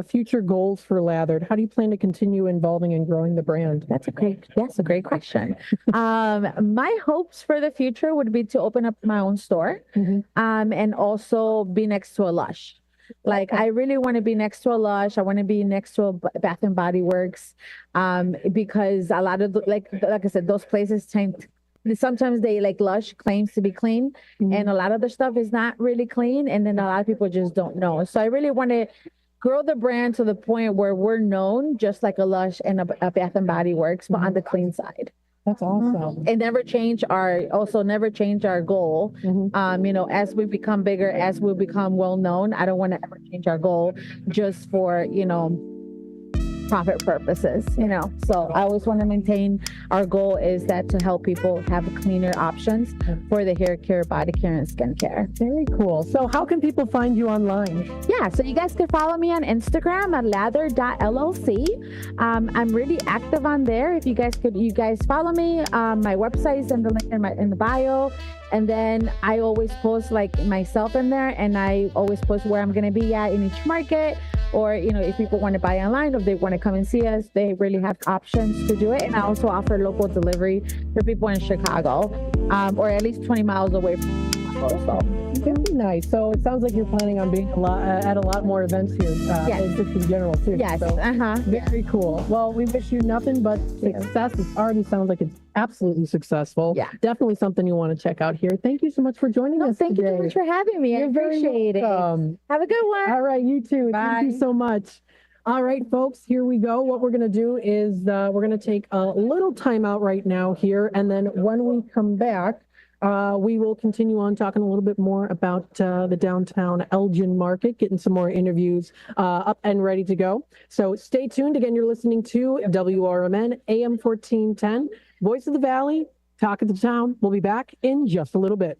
future goals for Lathered? How do you plan to continue involving and growing the brand? That's a great question. My hopes for the future would be to open up my own store, and also be next to a Lush. Like, I really want to be next to a Lush. I want to be next to a Bath and Body Works, because a lot of like I said, those places sometimes they like Lush claims to be clean, and a lot of the stuff is not really clean, and then a lot of people just don't know. So I really want to grow the brand to the point where we're known just like a Lush and a Bath and Body Works, but on the clean side. That's awesome. And never change our goal. As we become bigger, as we become well known, I don't want to ever change our goal just for profit purposes, So I always want to maintain, our goal is that to help people have cleaner options for the hair care, body care, and skincare. Very cool. So how can people find you online? Yeah, so you guys can follow me on Instagram at lather.llc. I'm really active on there. If you guys follow me. My website is in the link in the bio. And then I always post like myself in there, and I always post where I'm going to be at in each market, or, if people want to buy online, or if they want to come and see us, they really have options to do it. And I also offer local delivery for people in Chicago, or at least 20 miles away from Chicago. So. Very nice. So it sounds like you're planning on being at a lot more events here, just in general too. Yes. So, very cool. Well, we wish you nothing but success. It already sounds like it's absolutely successful. Yeah. Definitely something you want to check out here. Thank you so much for joining us Thank today. you so much for having me. I appreciate it. Have a good one. All right, you too. Bye. Thank you so much. All right, folks, here we go. What we're going to do is we're going to take a little time out right now here, and then when we come back, we will continue on talking a little bit more about the downtown Elgin market, getting some more interviews up and ready to go. So stay tuned. Again, you're listening to WRMN AM 1410, Voice of the Valley, Talk of the Town. We'll be back in just a little bit.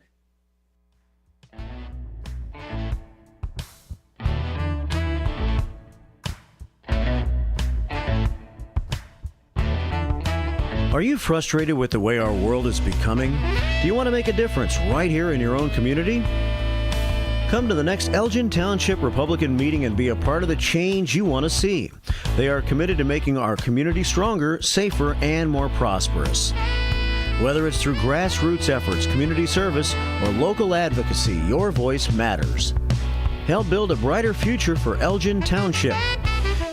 Are you frustrated with the way our world is becoming? Do you want to make a difference right here in your own community? Come to the next Elgin Township Republican meeting and be a part of the change you want to see. They are committed to making our community stronger, safer, and more prosperous. Whether it's through grassroots efforts, community service, or local advocacy, your voice matters. Help build a brighter future for Elgin Township.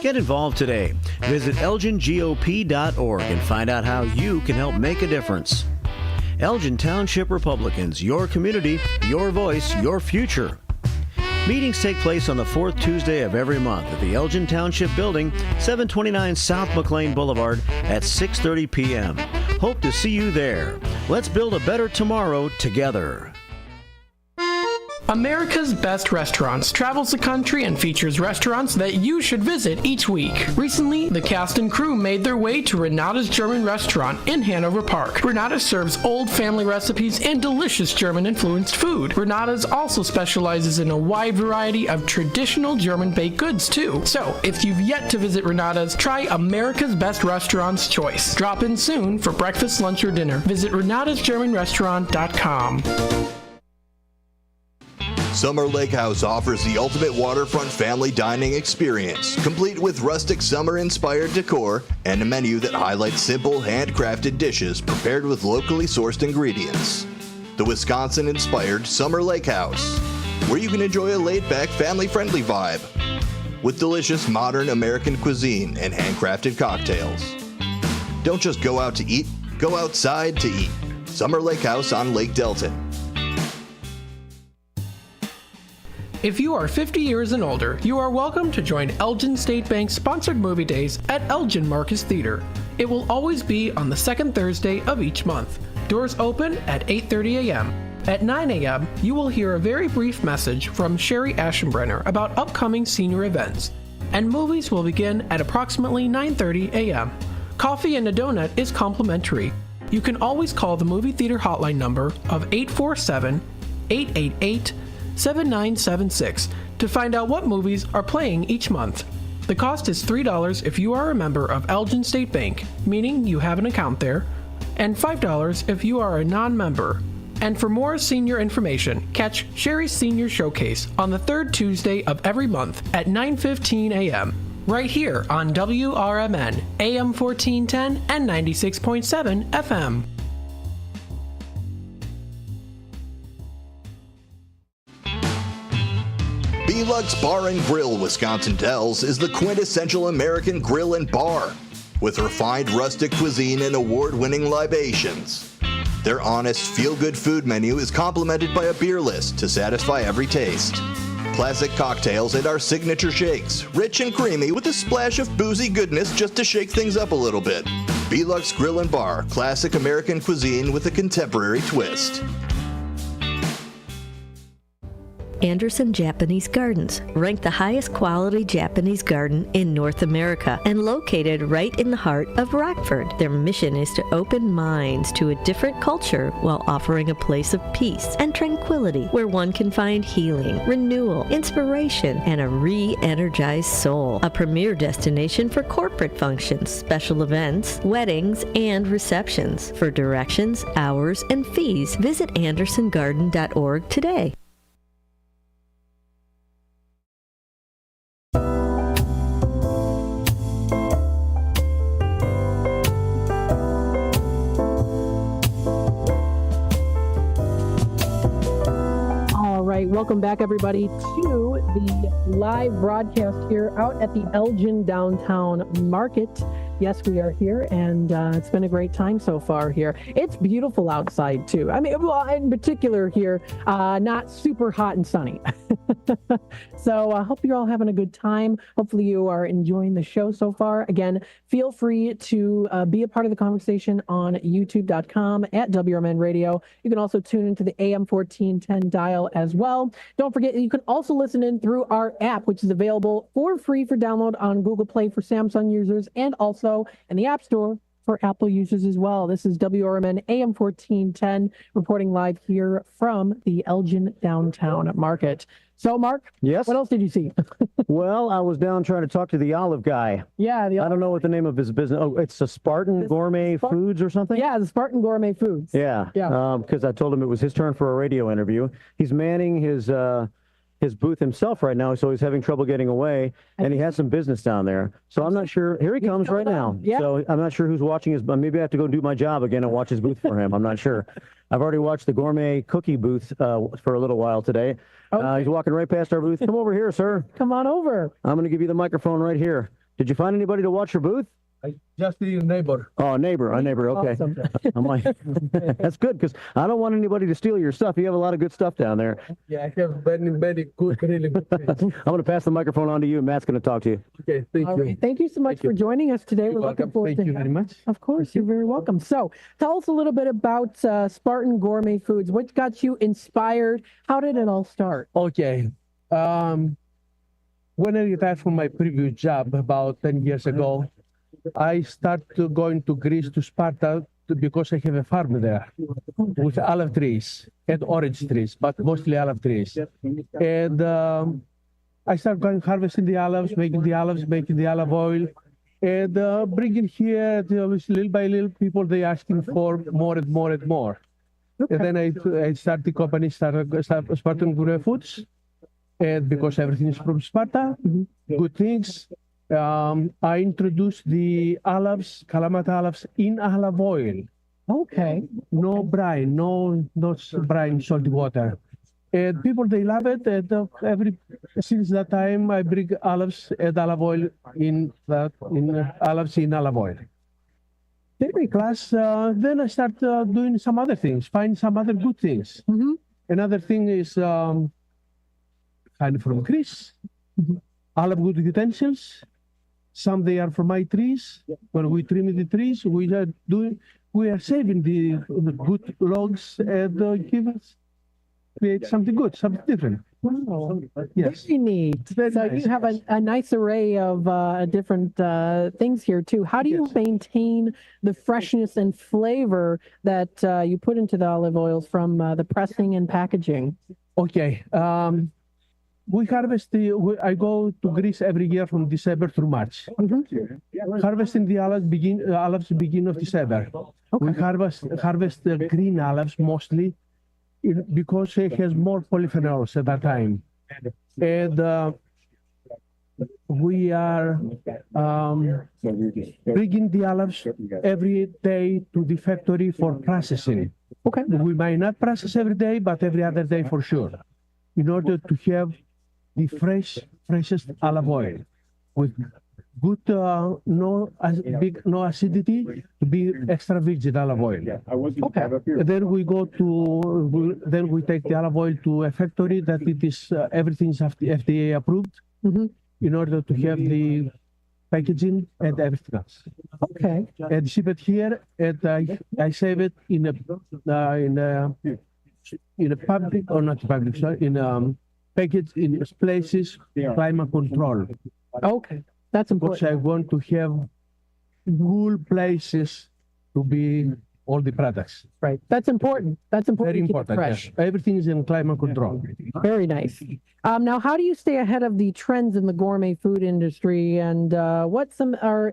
Get involved today. Visit elgingop.org and find out how you can help make a difference. Elgin Township Republicans, your community, your voice, your future. Meetings take place on the fourth Tuesday of every month at the Elgin Township Building, 729 South McLean Boulevard at 6:30 p.m. Hope to see you there. Let's build a better tomorrow together. America's Best Restaurants travels the country and features restaurants that you should visit each week. Recently, the cast and crew made their way to Renata's German Restaurant in Hanover Park. Renata serves old family recipes and delicious German-influenced food. Renata's also specializes in a wide variety of traditional German baked goods, too. So, if you've yet to visit Renata's, try America's Best Restaurants choice. Drop in soon for breakfast, lunch, or dinner. Visit renatasgermanrestaurant.com. Summer Lake House offers the ultimate waterfront family dining experience, complete with rustic summer-inspired decor and a menu that highlights simple, handcrafted dishes prepared with locally sourced ingredients. The Wisconsin-inspired Summer Lake House, where you can enjoy a laid-back, family-friendly vibe with delicious modern American cuisine and handcrafted cocktails. Don't just go out to eat, go outside to eat. Summer Lake House on Lake Delton. If you are 50 years and older, you are welcome to join Elgin State Bank's sponsored movie days at Elgin Marcus Theater. It will always be on the second Thursday of each month. Doors open at 8:30 a.m. At 9 a.m., you will hear a very brief message from Sherry Aschenbrenner about upcoming senior events, and movies will begin at approximately 9:30 a.m. Coffee and a donut is complimentary. You can always call the movie theater hotline number of 847-888-7976 to find out what movies are playing each month. The cost is $3 if you are a member of Elgin State Bank, meaning you have an account there, and $5 if you are a non-member. And for more senior information, catch Sherry's Senior Showcase on the third Tuesday of every month at 9:15 a.m. right here on WRMN, AM 1410 and 96.7 FM. Belux Bar and Grill, Wisconsin Dells, is the quintessential American grill and bar, with refined rustic cuisine and award-winning libations. Their honest, feel-good food menu is complemented by a beer list to satisfy every taste. Classic cocktails and our signature shakes, rich and creamy with a splash of boozy goodness just to shake things up a little bit. Belux Grill and Bar, classic American cuisine with a contemporary twist. Anderson Japanese Gardens, ranked the highest quality Japanese garden in North America and located right in the heart of Rockford. Their mission is to open minds to a different culture while offering a place of peace and tranquility where one can find healing, renewal, inspiration, and a re-energized soul. A premier destination for corporate functions, special events, weddings, and receptions. For directions, hours, and fees, visit andersongarden.org today. Welcome back, everybody, to the live broadcast here out at the Elgin Downtown Market. Yes, we are here, and it's been a great time so far here. It's beautiful outside, too. I mean, well, in particular here, not super hot and sunny. So I hope you're all having a good time. Hopefully you are enjoying the show so far. Again, feel free to be a part of the conversation on youtube.com at WRMN Radio. You can also tune into the AM 1410 dial as well. Don't forget, you can also listen in through our app, which is available for free for download on Google Play for Samsung users and also in the App Store for Apple users as well. This is WRMN AM 1410 reporting live here from the Elgin Downtown Market. So, Mark, yes. What else did you see? Well, I was down trying to talk to the olive guy. Yeah, I don't know what the name of his business. Oh, it's the Spartan Gourmet Foods or something. Yeah, the Spartan Gourmet Foods. Yeah. Because I told him it was his turn for a radio interview. He's manning his booth himself right now, so he's having trouble getting away, and he has some business down there. So I'm not sure. Here he comes right now. Yeah. So I'm not sure who's watching his. Maybe I have to go do my job again and watch his booth for him. I'm not sure. I've already watched the gourmet cookie booth for a little while today. Okay. He's walking right past our booth. Come over here, sir. Come on over. I'm going to give you the microphone right here. Did you find anybody to watch your booth? Just your neighbor. Oh, a neighbor. Okay. Awesome. I'm like, that's good because I don't want anybody to steal your stuff. You have a lot of good stuff down there. Yeah, I have very good, really good things. I'm going to pass the microphone on to you. Matt's going to talk to you. Okay, thank All you. right. Thank you so much for joining us today. We're looking forward Thank to you very much. Of course, you're very welcome. So tell us a little bit about Spartan Gourmet Foods. What got you inspired? How did it all start? Okay. When I retired from my previous job about 10 years ago, I started going to Greece, to Sparta, because I have a farm there with olive trees and orange trees, but mostly olive trees. And I started going harvesting the olives, making the olive oil, and bringing here, little by little, people, they asking for more and more and more. Okay. And then I started the company, Spartan Gourmet Foods. And because everything is from Sparta, good things, I introduced the olives, Kalamata olives, in olive oil. Okay. No brine, no brine, salty water. And people, they love it. And since that time, I bring olives and olive oil olives in olive oil. Plus, then I start doing some other things, find some other good things. Another thing is kind of from Greece, olive wood utensils. Some they are from my trees. When we trim the trees, we are saving the good logs and create something good, something different. Wow. Yes. Very neat. So nice, you have a nice array of different things here too. How do you maintain the freshness and flavor that you put into the olive oils from the pressing and packaging? Okay. We harvest I go to Greece every year from December through March. Harvesting the olives begin of December. Okay. We harvest the green olives mostly because it has more polyphenols at that time. And we are bringing the olives every day to the factory for processing. Okay. We might not process every day, but every other day for sure, in order to have the freshest olive oil with good, no acidity, to be extra virgin olive oil. Okay. And then we take the olive oil to a factory that it is everything is FDA approved in order to have the packaging and everything else. Okay. And ship it here, and I save it in a public or not public, sorry, in package in places climate control. Okay, that's important. Because I want to have cool places to be all the products. Right, that's important. That's important. Very to keep it important. fresh. Yes. Everything is in climate control. Very nice. Now, how do you stay ahead of the trends in the gourmet food industry, and what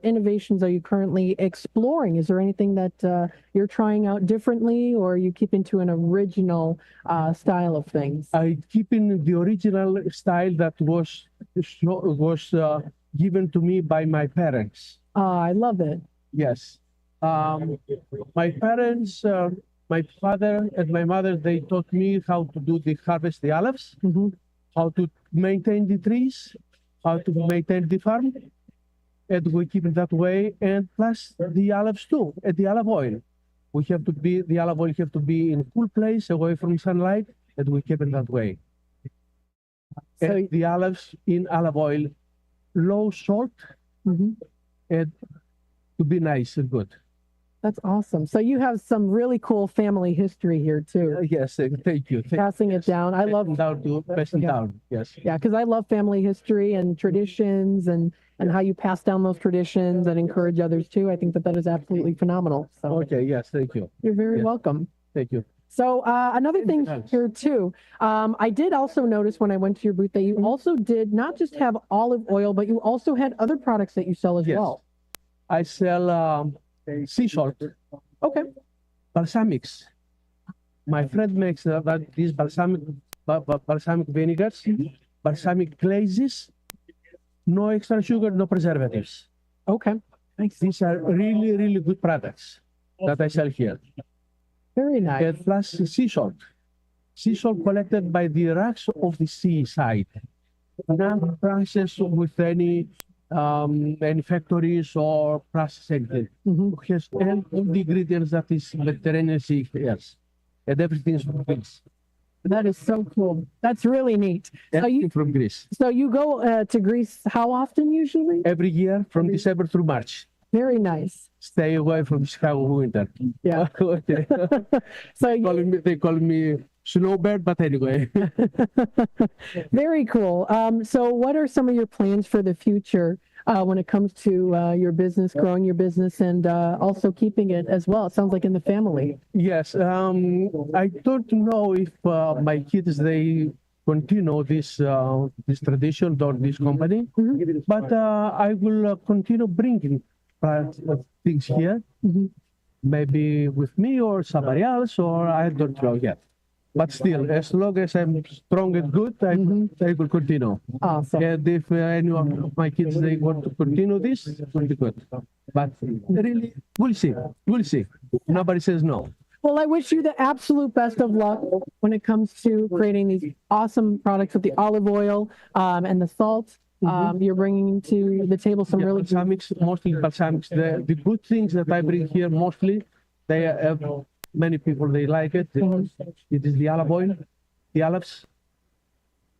innovations are you currently exploring? Is there anything that you're trying out differently, or are you keeping to an original style of things? I keep in the original style that was given to me by my parents. I love it. Yes. My parents, my father and my mother, they taught me how to harvest the olives, how to maintain the trees, how to maintain the farm, and we keep it that way. And plus the olives too, and the olive oil. The olive oil have to be in a cool place, away from sunlight, and we keep it that way. So and the olives in olive oil, low salt, and to be nice and good. That's awesome. So you have some really cool family history here too. Yes, thank you. Passing it down. I love passing down. Yes. Yeah, because I love family history and traditions and how you pass down those traditions and encourage others too. I think that is absolutely phenomenal. So okay. Yes. Thank you. You're very welcome. Thank you. So another thing here too, I did also notice when I went to your booth that you also did not just have olive oil, but you also had other products that you sell as well. I sell sea salt. Okay. Balsamics. My friend makes these balsamic vinegars, balsamic glazes, no extra sugar, no preservatives. Okay. Nice. These are really, really good products that I sell here. Very nice. And plus sea salt. Sea salt collected by the rocks of the seaside. Not processed with any any factories or processing. Mm-hmm. Has all the ingredients that is Mediterranean Sea has, and everything is from Greece. That is so cool. That's really neat. Everything from Greece. So you go to Greece how often usually? Every year from December through March. Very nice. Stay away from Chicago winter. Yeah. Okay. So they call me snowbird, but anyway. Very cool. So what are some of your plans for the future when it comes to your business, growing your business, and also keeping it as well? It sounds like in the family. Yes. I don't know if my kids, they continue this tradition or this company, but I will continue bringing things here, maybe with me or somebody else, or I don't know yet. But still, as long as I'm strong and good, I will continue. Awesome. And if any of my kids, they want to continue this, it will be good. But really, we'll see. We'll see. Nobody says no. Well, I wish you the absolute best of luck when it comes to creating these awesome products with the olive oil and the salt. You're bringing to the table some really balsamics, mostly balsamics. The good things that I bring here mostly, they have many people, they like it. It is the olive oil, the olives,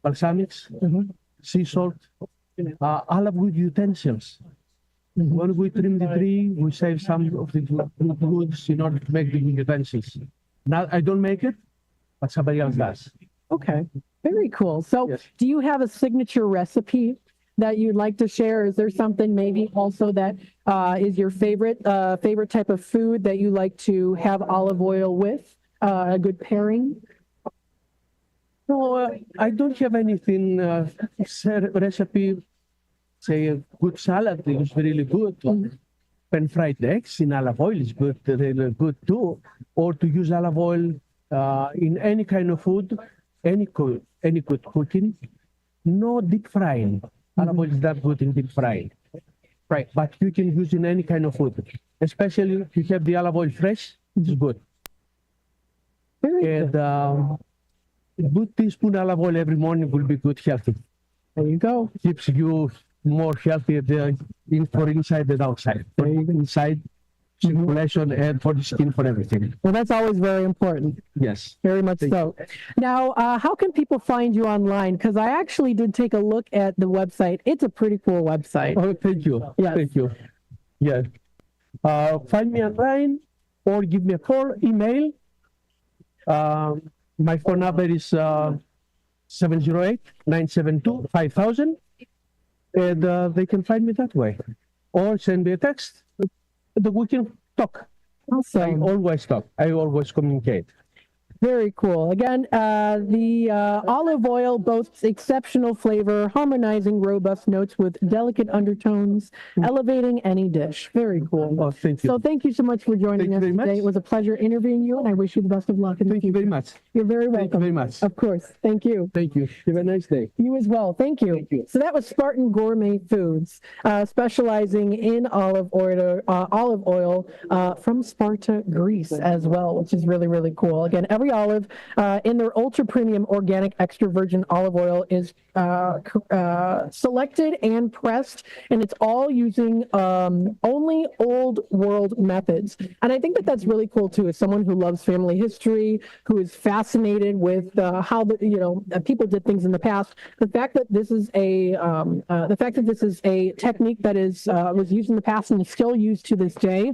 balsamics, sea salt, olive wood utensils. When we trim the tree, we save some of the woods in order to make the utensils. Now, I don't make it, but somebody else does. Okay, very cool. So do you have a signature recipe that you'd like to share? Is there something maybe also that is your favorite type of food that you like to have olive oil with, a good pairing? No, I don't have anything recipe. Say a good salad is really good. Pan-fried eggs in olive oil is good, really good too. Or to use olive oil in any kind of food, any good cooking. No deep frying. Olive oil is not good in deep frying. Right. But you can use in any kind of food. Especially if you have the olive oil fresh, it's good. And a good teaspoon olive oil every morning will be good healthy. There you go. Keeps you more healthy for inside and outside. For inside circulation and for the skin, for everything. Well, that's always very important. Yes. Very much so. Now, how can people find you online? Because I actually did take a look at the website. It's a pretty cool website. Oh, thank you. Yes. Thank you. Yeah. Find me online or give me a call, email. My phone number is 708-972-5000. And they can find me that way. Or send me a text. We can talk. Awesome. I always talk. I always communicate. Very cool. Again, the olive oil boasts exceptional flavor, harmonizing robust notes with delicate undertones, elevating any dish. Very cool. Oh, thank you. So thank you so much for joining us today. Much. It was a pleasure interviewing you, and I wish you the best of luck. Thank you very much. You're very welcome. Thank you very much. Of course. Thank you. Thank you. Have a nice day. You as well. Thank you. Thank you. So that was Spartan Gourmet Foods, specializing in olive oil from Sparta, Greece as well, which is really, really cool. Again, every olive in their ultra premium organic extra virgin olive oil is selected and pressed, and it's all using only old world methods. And I think that that's really cool too. As someone who loves family history, who is fascinated with how people did things in the past, the fact that this is a technique that was used in the past and is still used to this day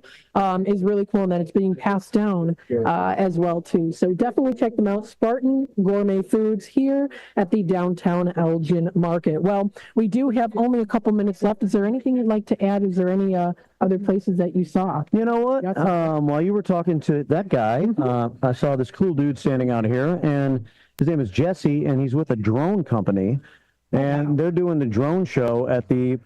is really cool, and that it's being passed down as well too. So definitely check them out. Spartan Gourmet Foods here at the downtown Elgin Market. Well, we do have only a couple minutes left. Is there anything you'd like to add? Is there any other places that you saw? You know what? While you were talking to that guy, I saw this cool dude standing out here, and his name is Jesse, and he's with a drone company. And they're doing the drone show at the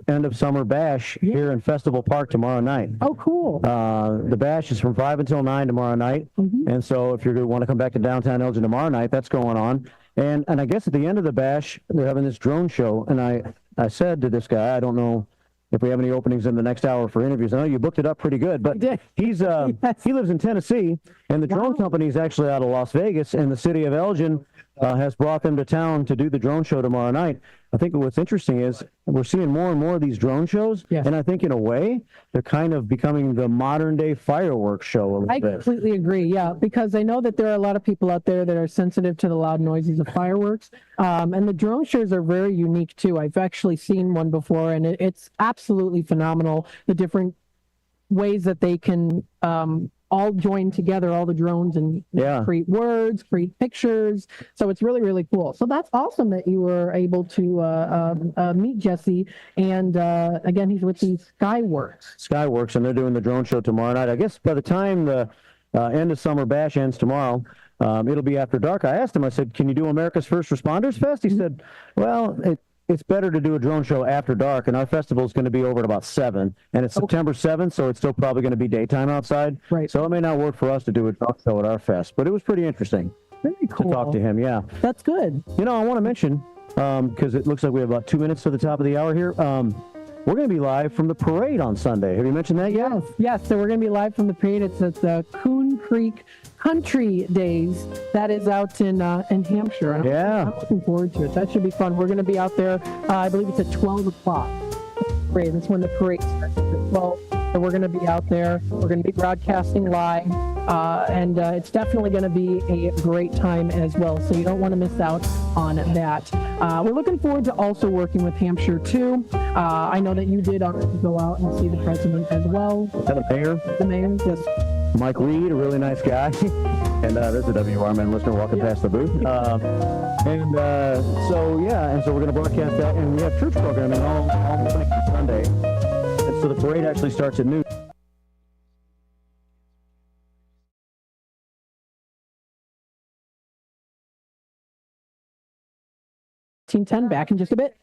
end of summer bash here in Festival Park tomorrow night. Oh, cool. The bash is from 5 until 9 tomorrow night. And so if you want to come back to downtown Elgin tomorrow night, that's going on. And I guess at the end of the bash, they're having this drone show. And I said to this guy, I don't know if we have any openings in the next hour for interviews. I know you booked it up pretty good, but he's he lives in Tennessee, and the drone company is actually out of Las Vegas, and the city of Elgin has brought them to town to do the drone show tomorrow night. I think what's interesting is we're seeing more and more of these drone shows, and I think in a way they're kind of becoming the modern day fireworks show a little I bit. completely agree, yeah, because I know that there are a lot of people out there that are sensitive to the loud noises of fireworks, and the drone shows are very unique too. I've actually seen one before, and it's absolutely phenomenal, the different ways that they can all join together, all the drones, and create words, create pictures. So it's really, really cool. So that's awesome that you were able to meet Jesse. And again, he's with the Skyworks, and they're doing the drone show tomorrow night. I guess by the time the end of Summer Bash ends tomorrow, it'll be after dark. I asked him, I said, can you do America's First Responders Fest? He said, well, it's better to do a drone show after dark, and our festival is going to be over at about 7, and it's September 7th, so it's still probably going to be daytime outside. Right. So it may not work for us to do a drone show at our fest, but it was pretty interesting. Very cool. To talk to him, yeah. That's good. You know, I want to mention, because it looks like we have about 2 minutes to the top of the hour here, we're going to be live from the parade on Sunday. Have you mentioned that yet? Yes. So we're going to be live from the parade. It's at the Coon Creek Country Days. That is out in Hampshire. And I'm looking forward to it. That should be fun. We're going to be out there, I believe it's at 12 o'clock. That's when the parade starts at 12. So we're going to be out there. We're going to be broadcasting live. And it's definitely going to be a great time as well. So you don't want to miss out on that. We're looking forward to also working with Hampshire too. I know that you did already go out and see the president as well. And the mayor. The mayor, yes. Mike Reed, a really nice guy. And there's a WRMN listener walking past the booth. So we're going to broadcast that. And we have church programming all Sunday. And so the parade actually starts at noon. Team 10 back in just a bit.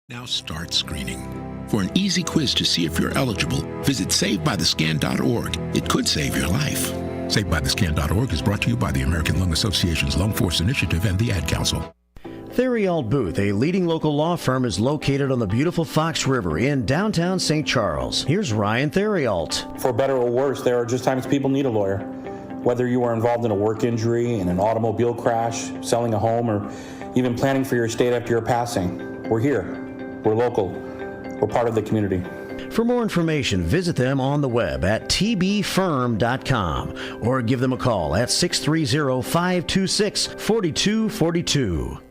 Now start screening. For an easy quiz to see if you're eligible, visit SaveByTheScan.org. It could save your life. SaveByTheScan.org is brought to you by the American Lung Association's Lung Force Initiative and the Ad Council. Theriault Booth, a leading local law firm, is located on the beautiful Fox River in downtown St. Charles. Here's Ryan Theriault. For better or worse, there are just times people need a lawyer. Whether you are involved in a work injury, in an automobile crash, selling a home, or even planning for your estate after your passing, we're here. We're local. We're part of the community. For more information, visit them on the web at tbfirm.com or give them a call at 630-526-4242.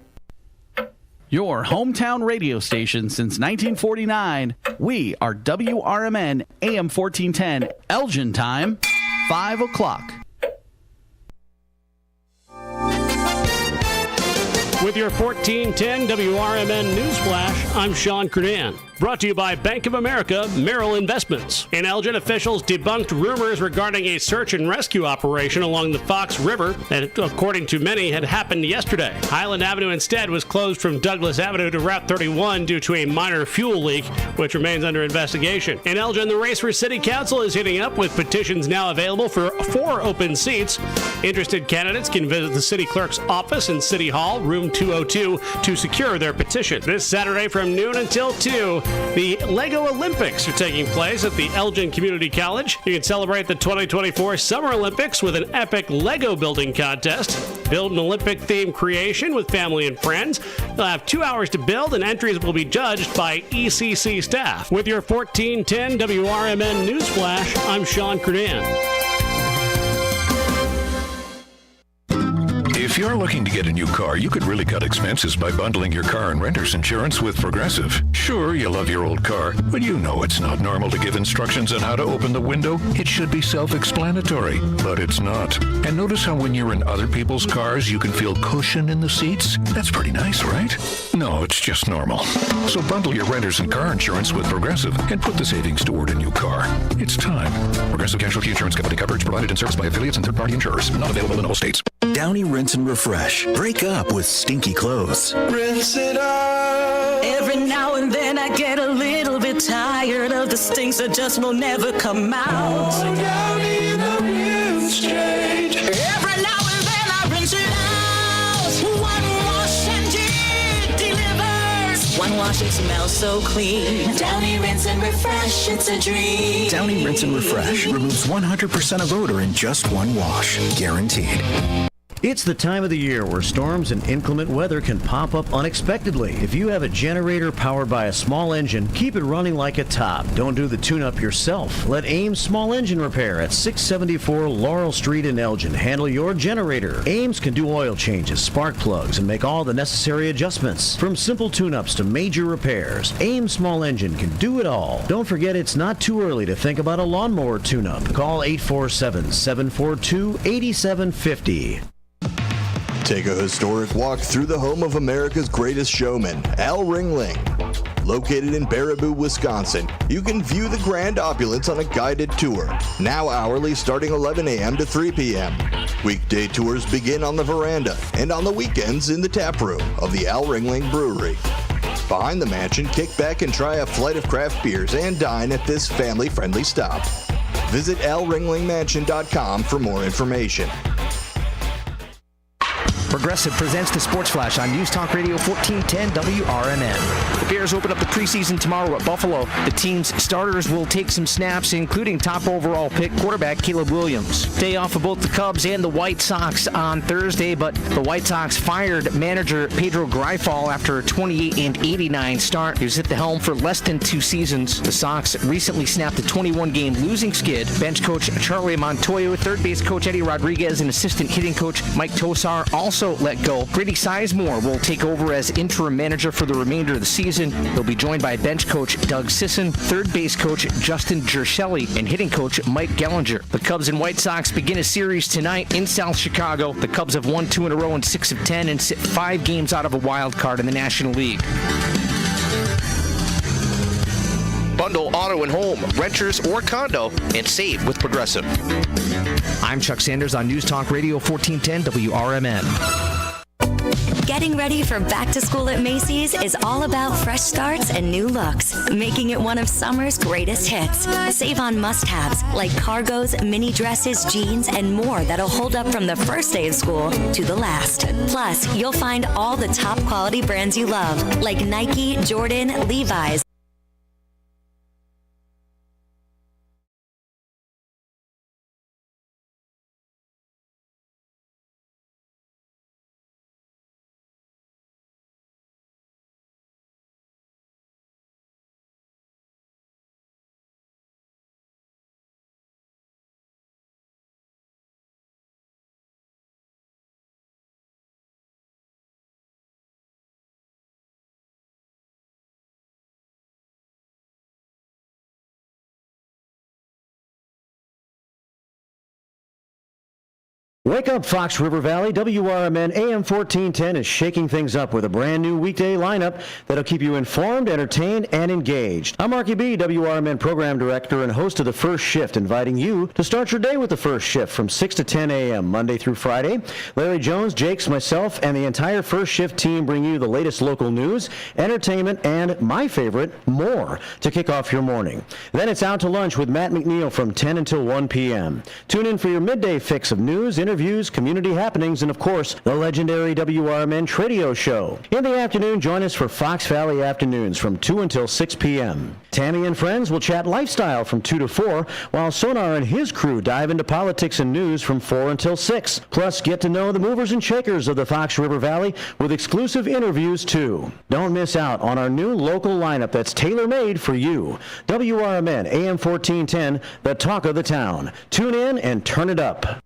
Your hometown radio station since 1949. We are WRMN AM 1410, Elgin time, 5 o'clock. With your 1410 WRMN News Flash, I'm Sean Credan. Brought to you by Bank of America Merrill Investments. In Elgin, officials debunked rumors regarding a search and rescue operation along the Fox River that, according to many, had happened yesterday. Highland Avenue instead was closed from Douglas Avenue to Route 31 due to a minor fuel leak, which remains under investigation. In Elgin, the race for City Council is heating up with petitions now available for 4 open seats. Interested candidates can visit the city clerk's office in City Hall, room 202, to secure their petition. This Saturday from noon until 2, the Lego Olympics are taking place at the Elgin Community College. You can celebrate the 2024 Summer Olympics with an epic Lego building contest. Build an Olympic-themed creation with family and friends. You'll have 2 hours to build, and entries will be judged by ECC staff. With your 1410 WRMN News Flash, I'm Sean Credan. If you're looking to get a new car, you could really cut expenses by bundling your car and renter's insurance with Progressive. Sure, you love your old car, but you know it's not normal to give instructions on how to open the window. It should be self-explanatory, but it's not. And notice how when you're in other people's cars, you can feel cushion in the seats? That's pretty nice, right? No, it's just normal. So bundle your renter's and car insurance with Progressive and put the savings toward a new car. It's time. Progressive Casualty Insurance Company. Coverage provided and serviced by affiliates and third-party insurers. Not available in all states. Downy Rinse and Refresh. Break up with stinky clothes. Rinse it out. Every now and then I get a little bit tired of the stinks that just will never come out. Oh, Downy the rinse change. Every now and then I rinse it out. One wash and it delivers. one wash, it smells so clean. Downy Rinse and Refresh, it's a dream. Downy Rinse and Refresh removes 100% of odor in just one wash. Guaranteed. It's the time of the year where storms and inclement weather can pop up unexpectedly. If you have a generator powered by a small engine, keep it running like a top. Don't do the tune-up yourself. Let Ames Small Engine Repair at 674 Laurel Street in Elgin handle your generator. Ames can do oil changes, spark plugs, and make all the necessary adjustments. From simple tune-ups to major repairs, Ames Small Engine can do it all. Don't forget it's not too early to think about a lawnmower tune-up. Call 847-742-8750. Take a historic walk through the home of America's greatest showman, Al Ringling. Located in Baraboo, Wisconsin, you can view the grand opulence on a guided tour, now hourly starting 11 a.m. to 3 p.m. Weekday tours begin on the veranda and on the weekends in the tap room of the Al Ringling Brewery. Behind the mansion, kick back and try a flight of craft beers and dine at this family-friendly stop. Visit alringlingmansion.com for more information. Progressive presents the Sports Flash on News Talk Radio 1410 WRMN. The Bears open up the preseason tomorrow at Buffalo. The team's starters will take some snaps, including top overall pick quarterback Caleb Williams. Day off for both the Cubs and the White Sox on Thursday, but the White Sox fired manager Pedro Greifal after a 28-89 start. He was at the helm for less than 2 seasons. The Sox recently snapped a 21-game losing skid. Bench coach Charlie Montoyo, third base coach Eddie Rodriguez, and assistant hitting coach Mike Tosar also let go. Grady Sizemore will take over as interim manager for the remainder of the season. He'll be joined by bench coach Doug Sisson, third base coach Justin Gershelli, and hitting coach Mike Gellinger. The Cubs and White Sox begin a series tonight in South Chicago. The Cubs have won 2 in a row in 6 of 10 and sit 5 games out of a wild card in the National League. Bundle auto and home, renters or condo, and save with Progressive. I'm Chuck Sanders on News Talk Radio 1410 WRMN. Getting ready for back to school at Macy's is all about fresh starts and new looks, making it one of summer's greatest hits. Save on must-haves like cargos, mini dresses, jeans, and more that'll hold up from the first day of school to the last. Plus, you'll find all the top quality brands you love, like Nike, Jordan, Levi's, Wake up, Fox River Valley. WRMN AM 1410 is shaking things up with a brand new weekday lineup that'll keep you informed, entertained, and engaged. I'm Marky B, WRMN Program Director and host of The First Shift, inviting you to start your day with The First Shift from 6 to 10 a.m. Monday through Friday. Larry Jones, Jakes, myself, and the entire First Shift team bring you the latest local news, entertainment, and, my favorite, more to kick off your morning. Then it's out to lunch with Matt McNeil from 10 until 1 p.m. Tune in for your midday fix of news, interviews, community happenings, and of course, the legendary WRMN Tradio Show. In the afternoon, join us for Fox Valley Afternoons from 2 until 6 p.m. Tammy and friends will chat lifestyle from 2 to 4, while Sonar and his crew dive into politics and news from 4 until 6. Plus, get to know the movers and shakers of the Fox River Valley with exclusive interviews, too. Don't miss out on our new local lineup that's tailor-made for you. WRMN AM 1410, the talk of the town. Tune in and turn it up.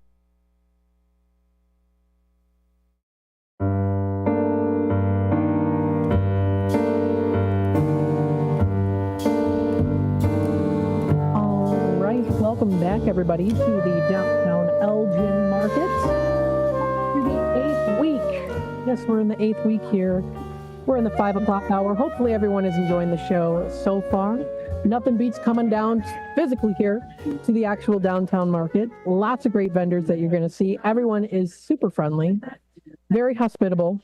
Welcome back, everybody, to the downtown Elgin Market. To the 8th week. Yes, we're in the 8th week here. We're in the 5 o'clock hour. Hopefully everyone is enjoying the show so far. Nothing beats coming down physically here to the actual downtown market. Lots of great vendors that you're going to see. Everyone is super friendly, very hospitable,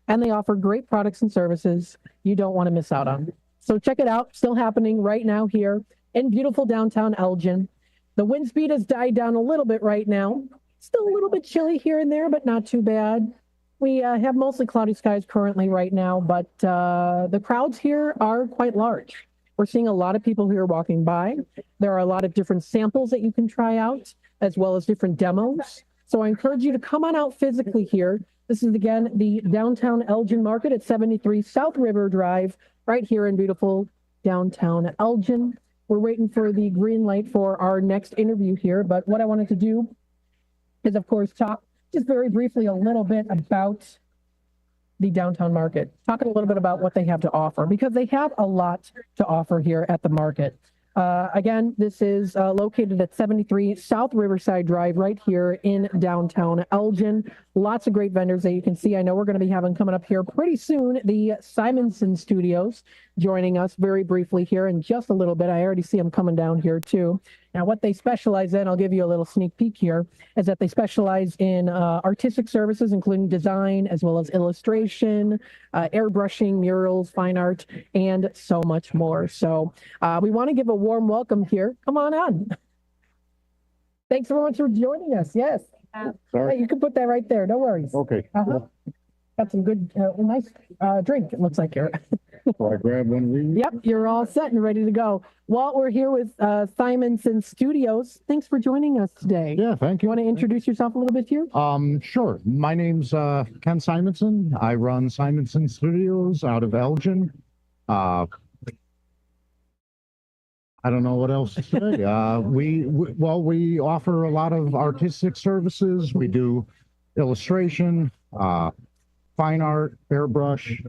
and they offer great products and services you don't want to miss out on. So check it out. Still happening right now here in beautiful downtown Elgin. The wind speed has died down a little bit right now. Still a little bit chilly here and there, but not too bad. We have mostly cloudy skies currently right now, but the crowds here are quite large. We're seeing a lot of people here walking by. There are a lot of different samples that you can try out, as well as different demos. So I encourage you to come on out physically here. This is, again, the downtown Elgin Market at 73 South River Drive, right here in beautiful downtown Elgin. We're waiting for the green light for our next interview here, but what I wanted to do is, of course, talk just very briefly a little bit about the downtown market, talking a little bit about what they have to offer, because they have a lot to offer here at the market. Again, this is located at 73 South Riverside Drive, right here in downtown Elgin. Lots of great vendors that you can see. I know we're going to be having coming up here pretty soon, the Simonson Studios joining us very briefly here in just a little bit. I already see them coming down here too. Now, what they specialize in, I'll give you a little sneak peek here, is that they specialize in artistic services, including design, as well as illustration, airbrushing, murals, fine art, and so much more. So we want to give a warm welcome here. Come on on. Thanks so much for joining us. Yes. Hey, you can put that right there. No worries. Okay. Got some good, nice drink, it looks like here. So I grab one of these? Yep, you're all set and ready to go. Walt, we're here with Simonson Studios. Thanks for joining us today. Yeah, thank you. Want to introduce yourself a little bit here? Sure. My name's Ken Simonson. I run Simonson Studios out of Elgin. I don't know what else to say. We offer a lot of artistic services. We do illustration, fine art, airbrush.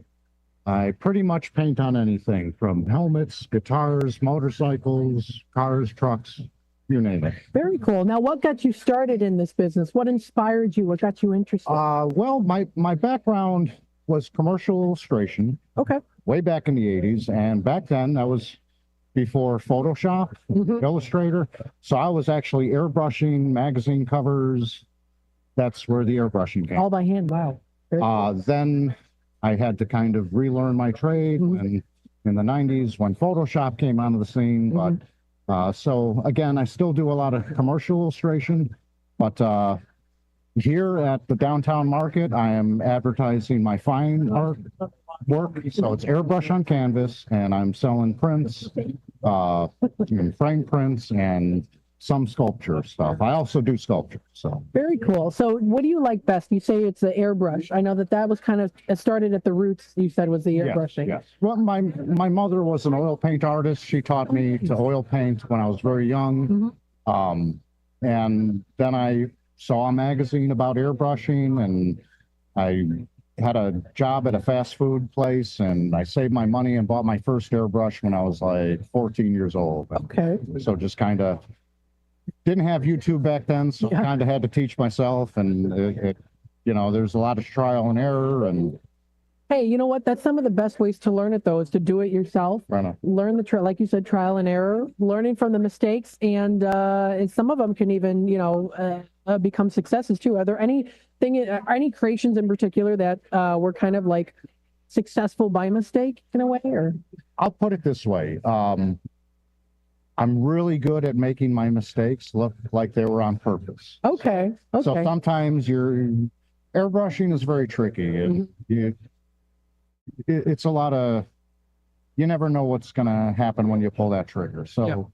I pretty much paint on anything from helmets, guitars, motorcycles, cars, trucks, you name it. Very cool. Now, what got you started in this business? What inspired you? What got you interested? Well, my background was commercial illustration. Okay. Way back in the 80s. And back then, that was before Photoshop, Illustrator. So I was actually airbrushing magazine covers. That's where the airbrushing came. All by hand. Wow. Then I had to kind of relearn my trade in the 90s when Photoshop came onto the scene. But so again, I still do a lot of commercial illustration, but here at the downtown market, I am advertising my fine art work. So it's airbrush on canvas, and I'm selling prints, frame prints, and some sculpture stuff. I also do sculpture. So very cool. So what do you like best? You say it's the airbrush. I know that was kind of started at the roots. You said was the airbrushing. Yes. Well, my mother was an oil paint artist. She taught me to oil paint when I was very young. And then I saw a magazine about airbrushing, and I had a job at a fast food place, and I saved my money and bought my first airbrush when I was like 14 years old. Okay. So just kind of didn't have YouTube back then, so kind of had to teach myself, and there's a lot of trial and error. And hey, you know what? That's some of the best ways to learn it, though, is to do it yourself. Right. Learn like you said, trial and error, learning from the mistakes, and some of them can even, become successes too. Are there any creations in particular that were kind of like successful by mistake in a way? Or I'll put it this way. I'm really good at making my mistakes look like they were on purpose. Okay. So sometimes your airbrushing is very tricky. And it's a lot of, you never know what's going to happen when you pull that trigger. So,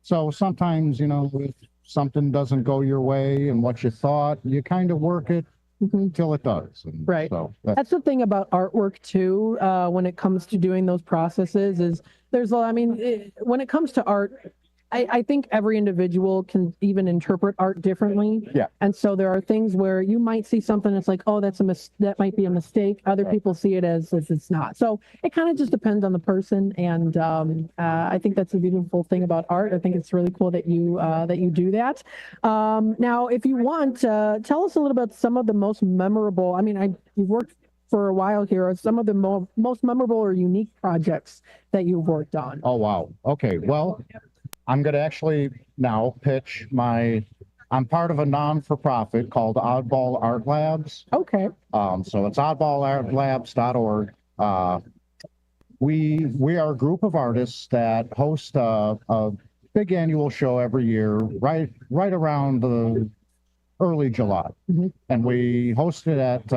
so sometimes, if something doesn't go your way and what you thought, you kind of work it until it does. And right. So that's the thing about artwork too. When it comes to doing those processes, is when it comes to art, I think every individual can even interpret art differently. Yeah. And so there are things where you might see something that's like, oh, that might be a mistake. Other people see it as it's not. So it kind of just depends on the person. And I think that's a beautiful thing about art. I think it's really cool that you do that. Now, if you want, tell us a little about some of the most memorable. You've worked for a while here. Are some of the most memorable or unique projects that you've worked on? Oh, wow. Okay. Well, I'm going to actually now pitch I'm part of a non-for-profit called Oddball Art Labs. Okay. So it's oddballartlabs.org. We are a group of artists that host a big annual show every year, right around early July. And we hosted at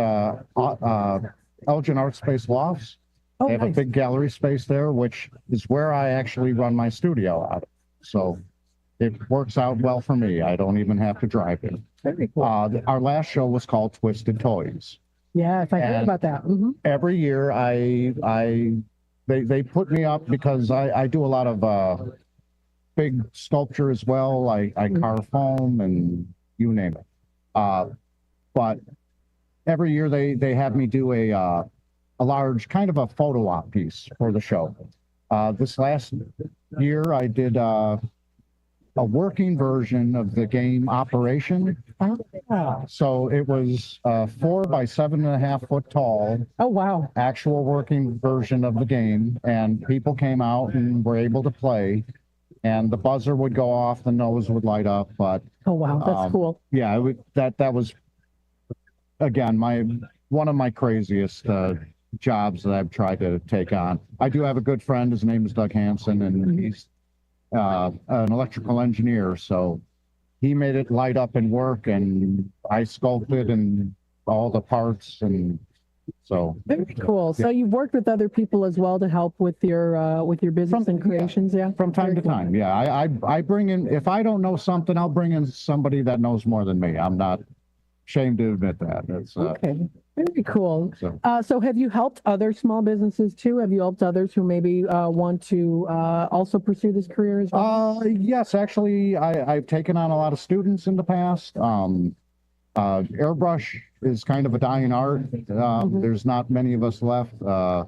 Elgin Art Space Lofts. Oh, they have nice. a big gallery space there, which is where I actually run my studio out of. So it works out well for me. I don't even have to drive it. Very cool. Our last show was called Twisted Toys. Yes, I heard And about that. Every year they put me up because I do a lot of big sculpture as well. I carve foam and you name it. But every year they have me do a large kind of a photo op piece for the show. This last year I did a working version of the game Operation. So it was 4 by 7.5 foot tall. Oh, wow. Actual working version of the game. And people came out and were able to play. And the buzzer would go off, the nose would light up. But oh, wow, that's cool. Yeah, that was, again, one of my craziest jobs that I've tried to take on. I do have a good friend. His name is Doug Hansen, and he's an electrical engineer. So he made it light up and work, and I sculpted and all the parts, and so very cool. So you've worked with other people as well to help with your business and creations, yeah? From time to time, yeah. I bring in, if I don't know something, I'll bring in somebody that knows more than me. I'm not ashamed to admit that. It's okay. Very cool. So have you helped other small businesses too? Have you helped others who maybe want to also pursue this career as well? Yes, actually, I've taken on a lot of students in the past. Airbrush is kind of a dying art. There's not many of us left. I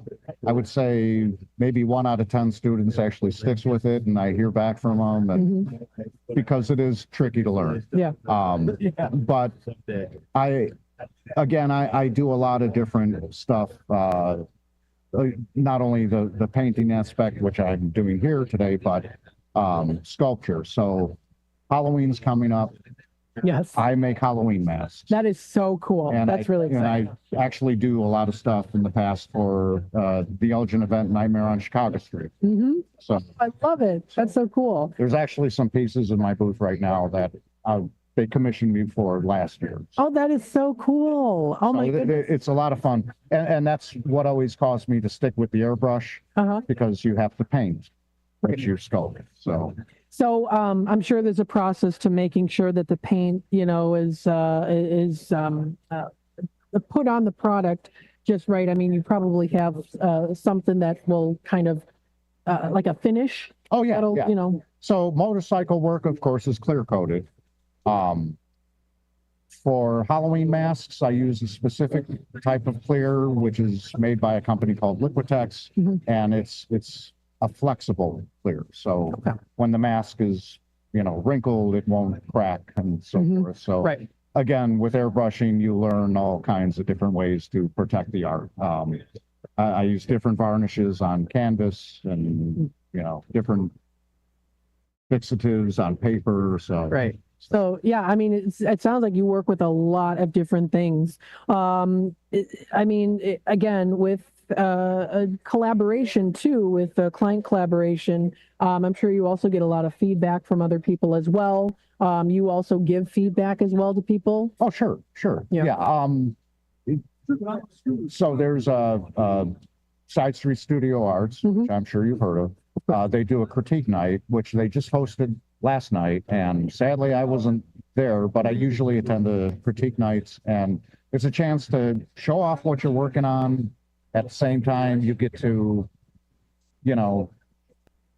would say maybe 1 out of 10 students actually sticks with it, and I hear back from them, and because it is tricky to learn. Yeah. But I do a lot of different stuff. Not only the painting aspect, which I'm doing here today, but sculpture. So Halloween's coming up. Yes. I make Halloween masks. That is so cool. And That's really exciting. And I actually do a lot of stuff in the past for the Elgin event, Nightmare on Chicago Street. So I love it. That's so cool. there's actually some pieces in my booth right now that they commissioned me for last year. Oh, that is so cool. Oh, my goodness. It's a lot of fun. And that's what always caused me to stick with the airbrush, because you have to paint what you sculpt. So I'm sure there's a process to making sure that the paint, is put on the product just right. I mean, you probably have something that will kind of like a finish. Oh, yeah. That'll, Yeah. So motorcycle work, of course, is clear coated. For Halloween masks, I use a specific type of clear, which is made by a company called Liquitex, and it's a flexible clear. So when the mask is, wrinkled, it won't crack and so forth. So again, with airbrushing, you learn all kinds of different ways to protect the art. I use different varnishes on canvas and, different fixatives on paper. So yeah, I mean, it sounds like you work with a lot of different things. Again, with a collaboration too, with client collaboration, I'm sure you also get a lot of feedback from other people as well. You also give feedback as well to people. Oh, sure. Yeah. So there's Side Street Studio Arts, which I'm sure you've heard of. They do a critique night, which they just hosted last night, and sadly I wasn't there, but I usually attend the critique nights, and it's a chance to show off what you're working on. At the same time, you get to,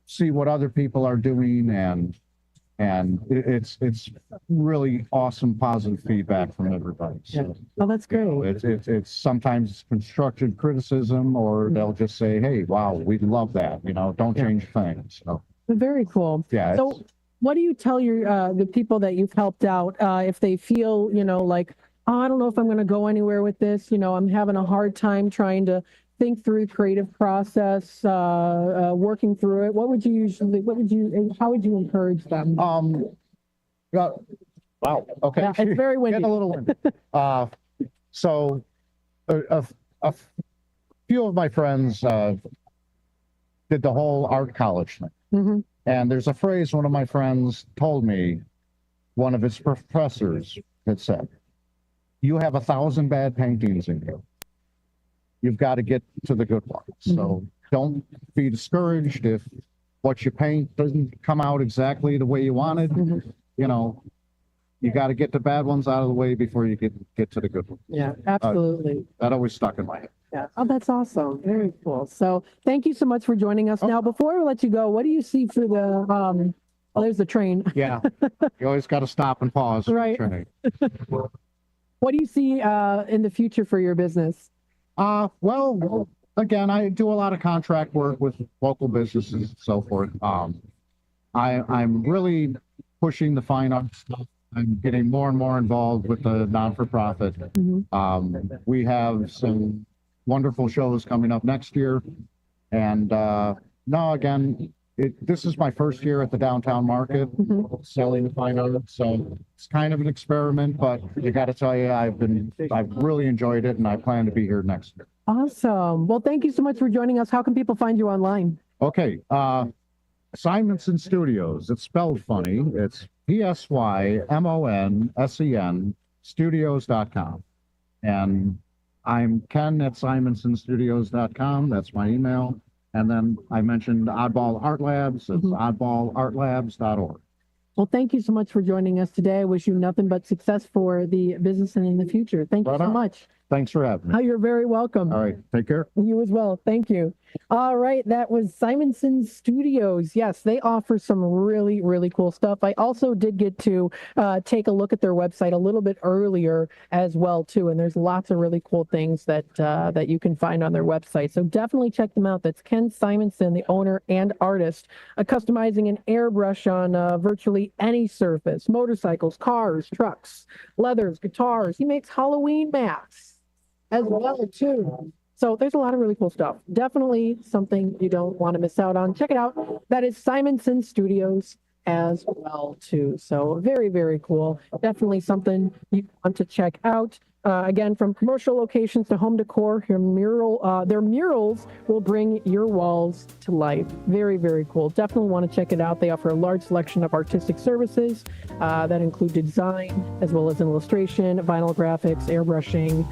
see what other people are doing, and it's really awesome, positive feedback from everybody. So, oh, that's great. It's sometimes constructive criticism, or they'll just say, "Hey, wow, we love that. Don't change things." So very cool. Yeah. So what do you tell the people that you've helped out if they feel, like, oh, I don't know if I'm going to go anywhere with this, I'm having a hard time trying to think through creative process, working through it. How would you encourage them? Wow. Okay. Yeah, it's very windy. Getting a little windy. So a few of my friends did the whole art college thing. And there's a phrase one of my friends told me. One of his professors it said, you have 1,000 bad paintings in you. You've got to get to the good ones. So don't be discouraged if what you paint doesn't come out exactly the way you wanted. You know, you got to get the bad ones out of the way before you get to the good ones. Yeah, absolutely. That always stuck in my head. Yeah. Oh, that's awesome. Very cool. So thank you so much for joining us. Now, before we let you go, what do you see for the, oh, there's the train. Yeah. You always got to stop and pause. Right. What do you see in the future for your business? Well, again, I do a lot of contract work with local businesses and so forth. I'm really pushing the fine art stuff. I'm getting more and more involved with the non-for-profit. We have some wonderful shows coming up next year. And no, again, this is my first year at the downtown market selling the fine art. So it's kind of an experiment, but you got to tell you, I've really enjoyed it, and I plan to be here next year. Awesome. Well, thank you so much for joining us. How can people find you online? Okay. Simonson Studios. It's spelled funny. It's PSYMONSEN studios.com. And I'm Ken at simonsonstudios.com. That's my email. And then I mentioned Oddball Art Labs. It's oddballartlabs.org. Well, thank you so much for joining us today. I wish you nothing but success for the business and in the future. Thank you so much. Thanks for having me. Oh, you're very welcome. All right. Take care. You as well. Thank you. All right. That was Simonson Studios. Yes, they offer some really, really cool stuff. I also did get to take a look at their website a little bit earlier as well, too. And there's lots of really cool things that that you can find on their website. So definitely check them out. That's Ken Simonson, the owner and artist, customizing an airbrush on virtually any surface: motorcycles, cars, trucks, leathers, guitars. He makes Halloween masks as well, too. So there's a lot of really cool stuff. Definitely something you don't want to miss out on. Check it out. That is Simonson Studios as well, too. So very, very cool. Definitely something you want to check out. Again, from commercial locations to home decor, their murals will bring your walls to life. Very, very cool. Definitely want to check it out. They offer a large selection of artistic services that include design as well as illustration, vinyl graphics, airbrushing.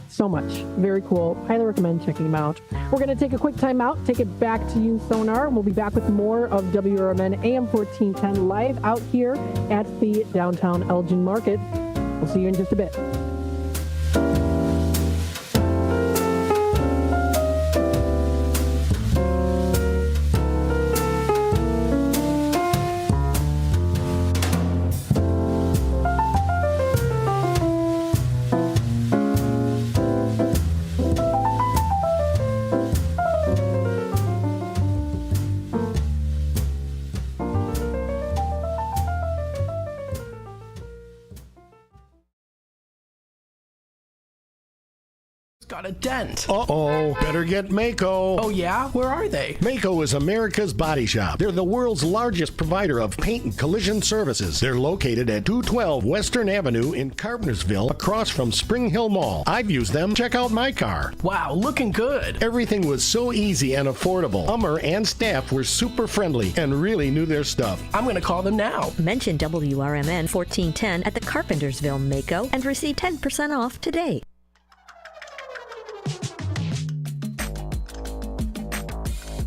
So much. Very cool. Highly recommend checking them out. We're going to take a quick time out, take it back to you, Sonar. We'll be back with more of WRMN AM 1410 live out here at the downtown Elgin Market. We'll see you in just a bit. Got a dent. Uh-oh, better get Mako. Oh yeah? Where are they? Mako is America's body shop. They're the world's largest provider of paint and collision services. They're located at 212 Western Avenue in Carpentersville, across from Spring Hill Mall. I've used them. Check out my car. Wow, looking good. Everything was so easy and affordable. Hummer and staff were super friendly and really knew their stuff. I'm going to call them now. Mention WRMN 1410 at the Carpentersville Mako and receive 10% off today.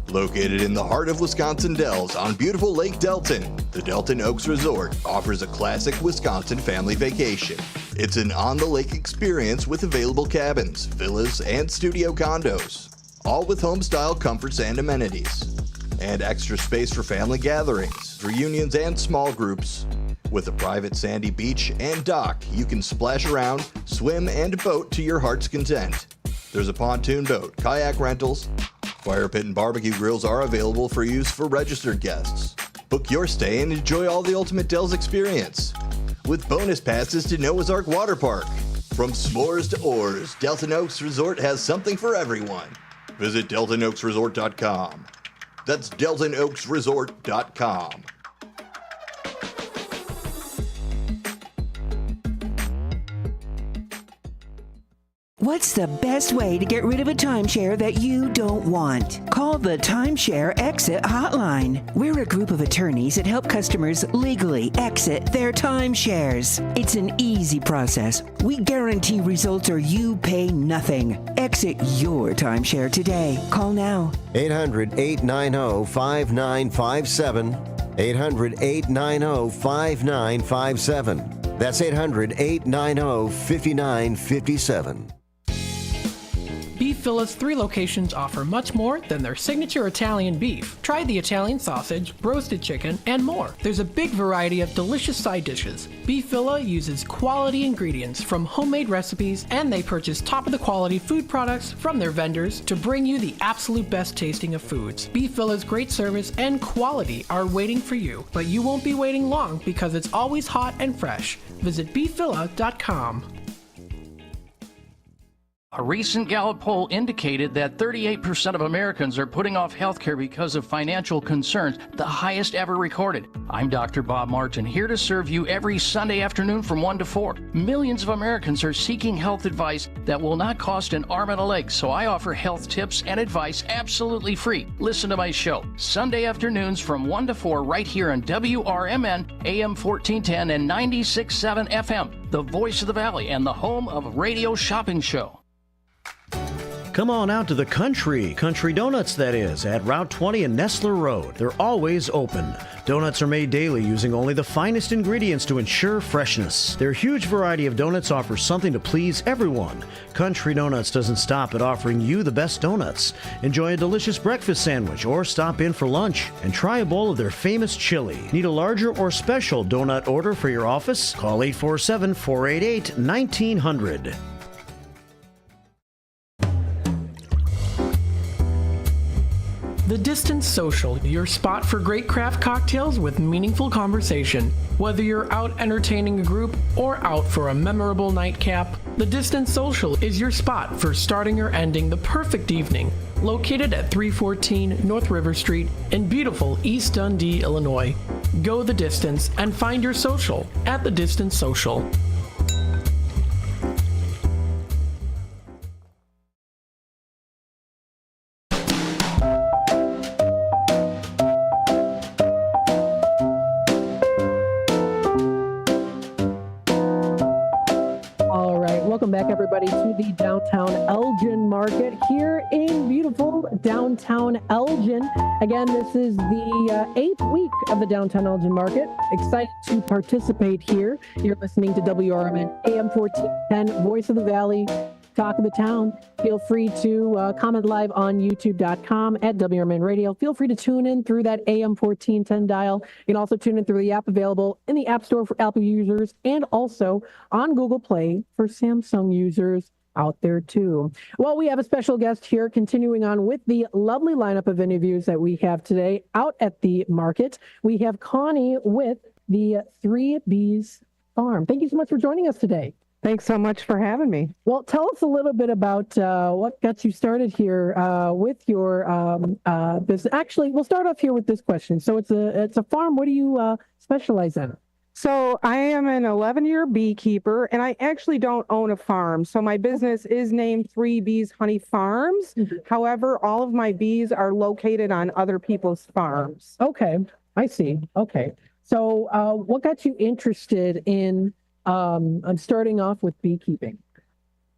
Located in the heart of Wisconsin Dells on beautiful Lake Delton, the Delton Oaks Resort offers a classic Wisconsin family vacation. It's an on-the-lake experience with available cabins, villas, and studio condos, all with home-style comforts and amenities. And extra space for family gatherings, reunions, and small groups. With a private sandy beach and dock, you can splash around, swim, and boat to your heart's content. There's a pontoon boat, kayak rentals, fire pit and barbecue grills are available for use for registered guests. Book your stay and enjoy all the ultimate Dells experience with bonus passes to Noah's Ark Water Park. From s'mores to oars, Delton Oaks Resort has something for everyone. Visit DeltonOaksResort.com. That's DeltonOaksResort.com. What's the best way to get rid of a timeshare that you don't want? Call the Timeshare Exit Hotline. We're a group of attorneys that help customers legally exit their timeshares. It's an easy process. We guarantee results or you pay nothing. Exit your timeshare today. Call now. 800-890-5957. 800-890-5957. That's 800-890-5957. Beef Villa's 3 locations offer much more than their signature Italian beef. Try the Italian sausage, roasted chicken, and more. There's a big variety of delicious side dishes. Beef Villa uses quality ingredients from homemade recipes, and they purchase top-of-the-quality food products from their vendors to bring you the absolute best tasting of foods. Beef Villa's great service and quality are waiting for you, but you won't be waiting long because it's always hot and fresh. Visit beefvilla.com. A recent Gallup poll indicated that 38% of Americans are putting off healthcare because of financial concerns, the highest ever recorded. I'm Dr. Bob Martin, here to serve you every Sunday afternoon from 1 to 4. Millions of Americans are seeking health advice that will not cost an arm and a leg, so I offer health tips and advice absolutely free. Listen to my show, Sunday afternoons from 1 to 4 right here on WRMN, AM 1410 and 96.7 FM, the voice of the Valley and the home of Radio Shopping Show. Come on out to the Country Donuts, that is, at Route 20 and Nestler Road. They're always open. Donuts are made daily using only the finest ingredients to ensure freshness. Their huge variety of donuts offers something to please everyone. Country Donuts doesn't stop at offering you the best donuts. Enjoy a delicious breakfast sandwich or stop in for lunch and try a bowl of their famous chili. Need a larger or special donut order for your office? Call 847-488-1900. The Distance Social, your spot for great craft cocktails with meaningful conversation. Whether you're out entertaining a group or out for a memorable nightcap, The Distance Social is your spot for starting or ending the perfect evening. Located at 314 North River Street in beautiful East Dundee, Illinois. Go the distance and find your social at The Distance Social. Welcome back, everybody, to the downtown Elgin market here in beautiful downtown Elgin. Again, this is the 8th week of the downtown Elgin market. Excited to participate here. You're listening to WRMN AM 1410, Voice of the Valley, Talk of the Town. Feel free to comment live on youtube.com at WRMN Radio. Feel free to tune in through that AM 1410 dial. You can also tune in through the app available in the App Store for Apple users and also on Google Play for Samsung users out there too. Well, we have a special guest here continuing on with the lovely lineup of interviews that we have today out at the market. We have Connie with the 3Bs Farm. Thank you so much for joining us today. Thanks so much for having me. Well, tell us a little bit about what got you started here with your business. Actually, we'll start off here with this question. So it's a farm. What do you specialize in? So I am an 11-year beekeeper, and I actually don't own a farm. So my business is named 3Bs Honey Farms. However, all of my bees are located on other people's farms. Okay, I see. Okay. So what got you interested in I'm starting off with beekeeping?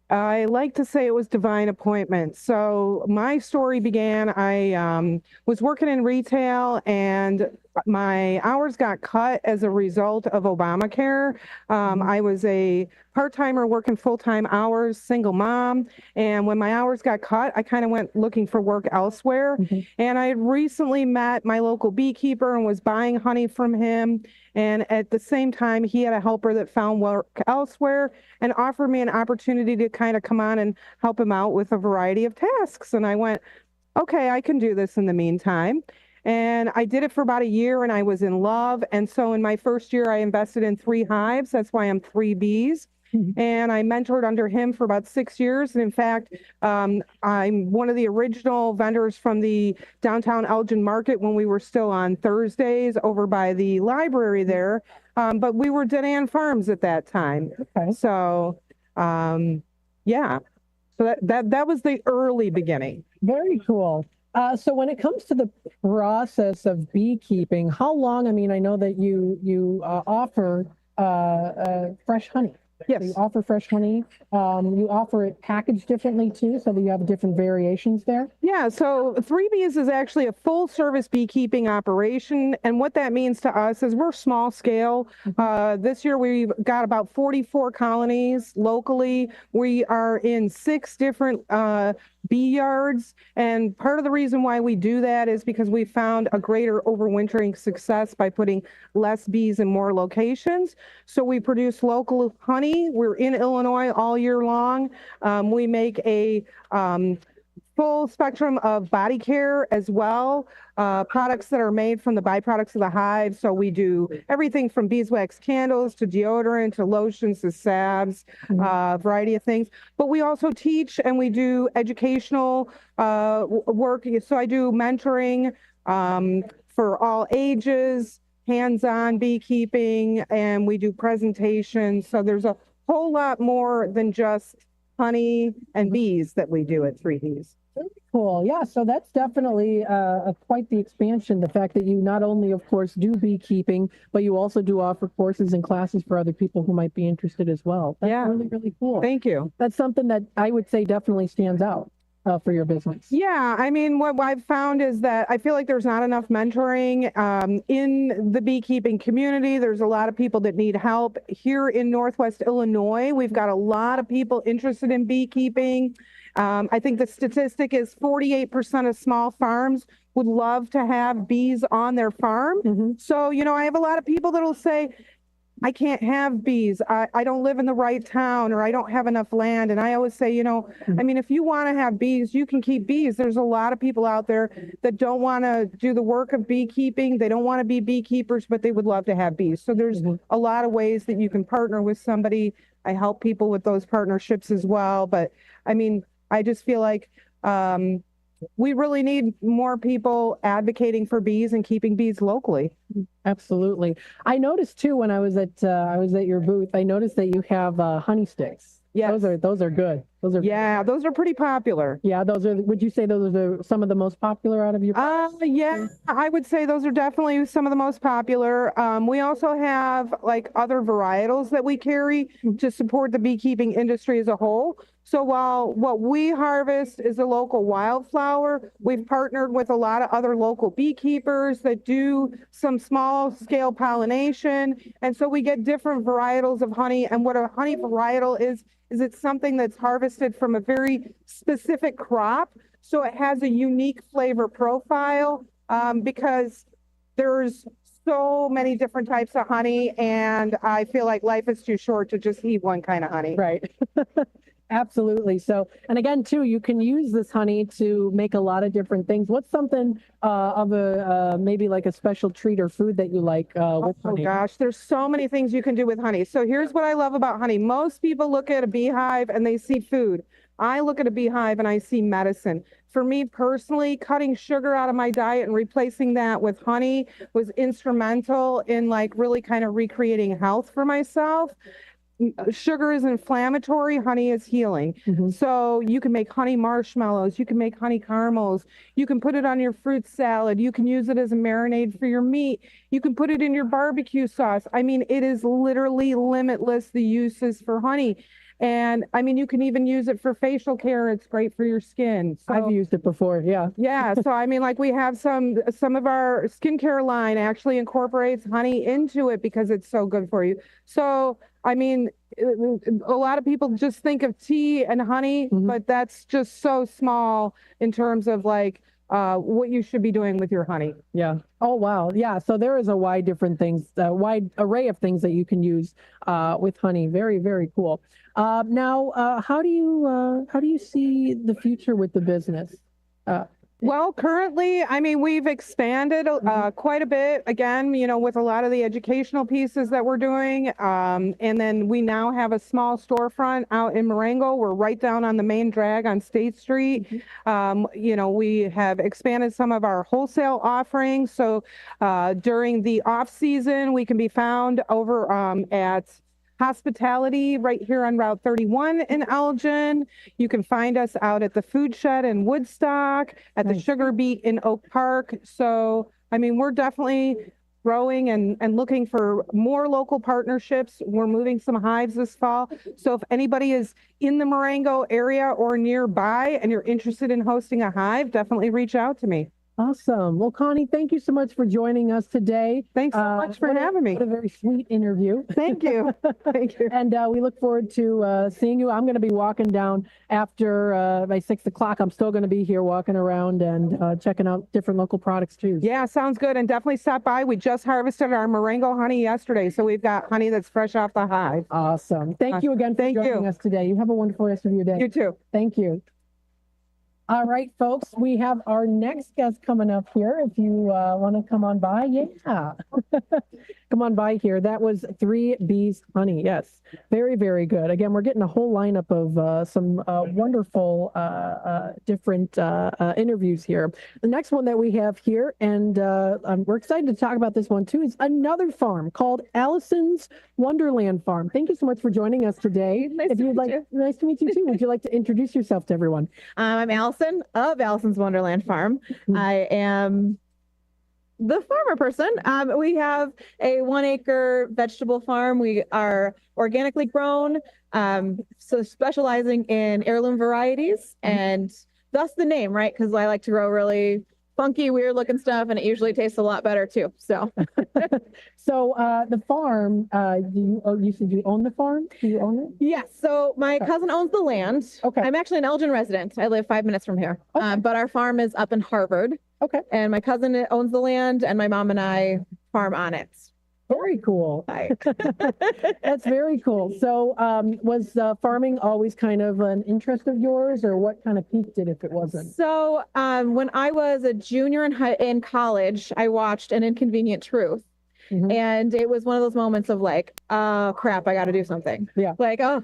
I like to say it was divine appointment. So my story began, I was working in retail and my hours got cut as a result of Obamacare. I was a part-timer working full-time hours, single mom. And when my hours got cut, I kind of went looking for work elsewhere. And I had recently met my local beekeeper and was buying honey from him. And at the same time, he had a helper that found work elsewhere and offered me an opportunity to kind of come on and help him out with a variety of tasks. And I went, okay, I can do this in the meantime. And I did it for about a year and I was in love. And so in my first year, I invested in 3 hives. That's why I'm 3Bs. And I mentored under him for about 6 years. And in fact, I'm one of the original vendors from the downtown Elgin market when we were still on Thursdays over by the library there. But we were Dead End Farms at that time. Okay. So, yeah. So that was the early beginning. Very cool. So when it comes to the process of beekeeping, how long? I mean, I know that you offer fresh honey. Yes. So you offer fresh honey. You offer it packaged differently too, so that you have different variations there. Yeah, so 3 Bees is actually a full service beekeeping operation. And what that means to us is we're small scale. This year we've got about 44 colonies locally. We are in 6 different bee yards. And part of the reason why we do that is because we found a greater overwintering success by putting less bees in more locations. So we produce local honey. We're in Illinois all year long. We make a full spectrum of body care as well, products that are made from the byproducts of the hive. So we do everything from beeswax candles to deodorant to lotions to salves, variety of things. But we also teach and we do educational work. So I do mentoring for all ages, hands-on beekeeping, and we do presentations. So there's a whole lot more than just honey and bees that we do at 3 Bees. Very cool. Yeah, so that's definitely quite the expansion. The fact that you not only, of course, do beekeeping, but you also do offer courses and classes for other people who might be interested as well. That's really, really cool. Thank you. That's something that I would say definitely stands out for your business. Yeah, I mean, what I've found is that I feel like there's not enough mentoring in the beekeeping community. There's a lot of people that need help. Here in Northwest Illinois, we've got a lot of people interested in beekeeping. I think the statistic is 48% of small farms would love to have bees on their farm. So, you know, I have a lot of people that'll say, I can't have bees. I don't live in the right town, or I don't have enough land. And I always say, you know, I mean, if you want to have bees, you can keep bees. There's a lot of people out there that don't want to do the work of beekeeping. They don't want to be beekeepers, but they would love to have bees. So there's a lot of ways that you can partner with somebody. I help people with those partnerships as well. But I mean, I just feel like we really need more people advocating for bees and keeping bees locally. Absolutely. I noticed too when I was at your booth, I noticed that you have honey sticks. Yes. Those are good. Those are those are pretty popular. Yeah, those are. Would you say those are some of the most popular out of your? Yeah, I would say those are definitely some of the most popular. We also have like other varietals that we carry to support the beekeeping industry as a whole. So while what we harvest is a local wildflower, we've partnered with a lot of other local beekeepers that do some small scale pollination. And so we get different varietals of honey. And what a honey varietal is it's something that's harvested from a very specific crop. So it has a unique flavor profile because there's so many different types of honey. And I feel like life is too short to just eat one kind of honey. Right. Absolutely. So, and again, too, you can use this honey to make a lot of different things. What's something of a maybe like a special treat or food that you like with honey? Oh gosh, there's so many things you can do with honey. So here's what I love about honey. Most people look at a beehive and they see food. I look at a beehive and I see medicine. For me personally, cutting sugar out of my diet and replacing that with honey was instrumental in like really kind of recreating health for myself. Sugar is inflammatory, honey is healing. So you can make honey marshmallows, you can make honey caramels, you can put it on your fruit salad, you can use it as a marinade for your meat, you can put it in your barbecue sauce. I mean, it is literally limitless, the uses for honey. And I mean, you can even use it for facial care. It's great for your skin. So, I've used it before. Yeah. Yeah. So, I mean, like we have some of our skincare line actually incorporates honey into it because it's so good for you. So, I mean, a lot of people just think of tea and honey, but that's just so small in terms of like what you should be doing with your honey. Yeah. Oh, wow. Yeah. So there is a wide array of things that you can use with honey. Very, very cool. Now, how do you see the future with the business? Well, currently, I mean, we've expanded quite a bit, again, you know, with a lot of the educational pieces that we're doing. And then we now have a small storefront out in Marengo. We're right down on the main drag on State Street. You know, we have expanded some of our wholesale offerings. So during the off season, we can be found over at hospitality right here on Route 31 in Elgin. You can find us out at the Food Shed in Woodstock, at the Sugar Beet in Oak Park. So, I mean, we're definitely growing and looking for more local partnerships. We're moving some hives this fall. So if anybody is in the Marengo area or nearby and you're interested in hosting a hive, definitely reach out to me. Awesome. Well, Connie, thank you so much for joining us today. Thanks so much for having me. What a very sweet interview. Thank you. Thank you. And we look forward to seeing you. I'm going to be walking down after by 6 o'clock. I'm still going to be here walking around and checking out different local products too. Yeah, sounds good. And definitely stop by. We just harvested our Marengo honey yesterday. So we've got honey that's fresh off the hive. Awesome. Thank you again for joining us today. You have a wonderful rest of your day. You too. Thank you. All right, folks, we have our next guest coming up here. If you want to come on by, yeah. Come on by here. That was 3 Bees Honey. Yes, very, very good. Again, we're getting a whole lineup of some wonderful different interviews here. The next one that we have here, and we're excited to talk about this one too, is another farm called Allison's Wonderland Farm. Thank you so much for joining us today. Nice to meet you too. Would you like to introduce yourself to everyone? I'm Allison of Allison's Wonderland Farm. I am the farmer person. We have a 1-acre vegetable farm. We are organically grown, so specializing in heirloom varieties, and thus the name, right? Because I like to grow really funky, weird looking stuff, and it usually tastes a lot better too. So, so the farm, you said you own the farm? Do you own it? Yes. So my cousin owns the land. Okay. I'm actually an Elgin resident. I live 5 minutes from here. Okay. But our farm is up in Harvard. Okay. And my cousin owns the land, and my mom and I farm on it. Very cool. That's very cool. So was farming always kind of an interest of yours, or what kind of piqued it if it wasn't? So when I was a junior in college, I watched An Inconvenient Truth. And it was one of those moments of like, oh crap, I got to do something. Yeah. Like, oh,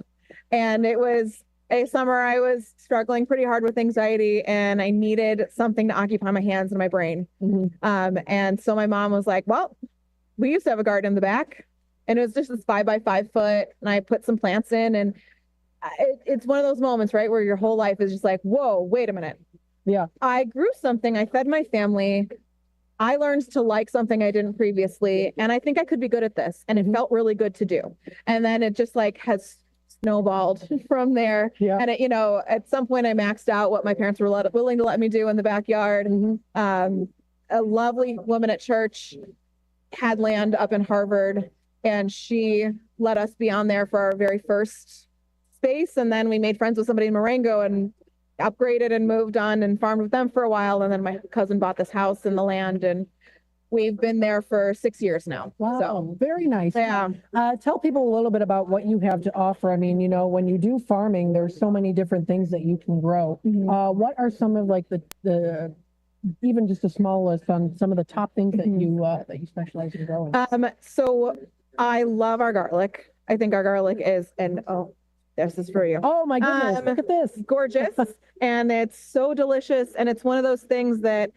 and it was a summer I was struggling pretty hard with anxiety, and I needed something to occupy my hands and my brain. And so my mom was like, well, we used to have a garden in the back, and it was just this 5 by 5 foot, and I put some plants in, and it's one of those moments, right, where your whole life is just like, whoa, wait a minute. Yeah. I grew something. I fed my family. I learned to like something I didn't previously, and I think I could be good at this, and it felt really good to do. And then it just like has snowballed from there. Yeah. And it, at some point I maxed out what my parents were willing to let me do in the backyard. A lovely woman at church had land up in Harvard, and she let us be on there for our very first space. And then we made friends with somebody in Marengo and upgraded and moved on and farmed with them for a while. And then my cousin bought this house in the land, and we've been there for 6 years now. Wow, so very nice. Yeah. Tell people a little bit about what you have to offer. I mean, when you do farming, there's so many different things that you can grow. What are some of like the even just a small list on some of the top things that you specialize in growing? So I love our garlic. I think our garlic is, and oh, this is for you. Oh my goodness, look at this. Gorgeous. And it's so delicious. And it's one of those things that,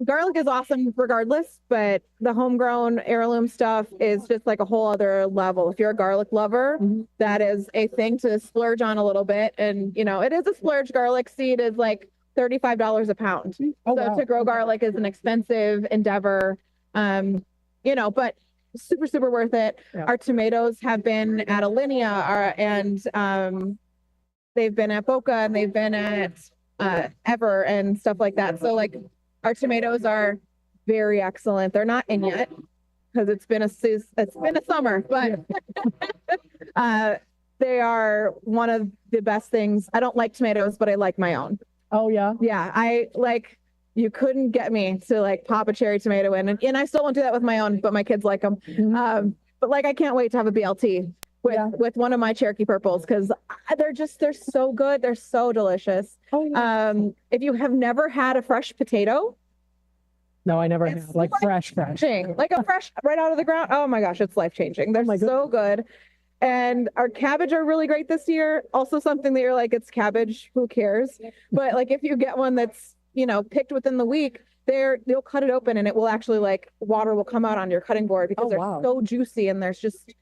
garlic is awesome regardless, but the homegrown heirloom stuff is just like a whole other level. If you're a garlic lover, that is a thing to splurge on a little bit. And, it is a splurge. Garlic seed is like $35 a pound. Oh, so wow. to grow garlic is an expensive endeavor, but super, super worth it. Yeah. Our tomatoes have been at Alinea and they've been at Boca, and they've been at Ever and stuff like that. So like our tomatoes are very excellent. They're not in yet because it's been a summer, but they are one of the best things. I don't like tomatoes, but I like my own. Oh yeah. Yeah. You couldn't get me to like pop a cherry tomato in, and I still won't do that with my own, but my kids like them. But like, I can't wait to have a BLT with one of my Cherokee purples, because they're so good. They're so delicious. Oh, yeah. If you have never had a fresh potato. No, I never have. Like fresh. Like a fresh right out of the ground. Oh my gosh, it's life changing. They're so good. And our cabbage are really great this year. Also something that you're like, it's cabbage, who cares? But like, if you get one that's, picked within the week, they'll cut it open, and it will actually, like, water will come out on your cutting board because they're so juicy, and there's just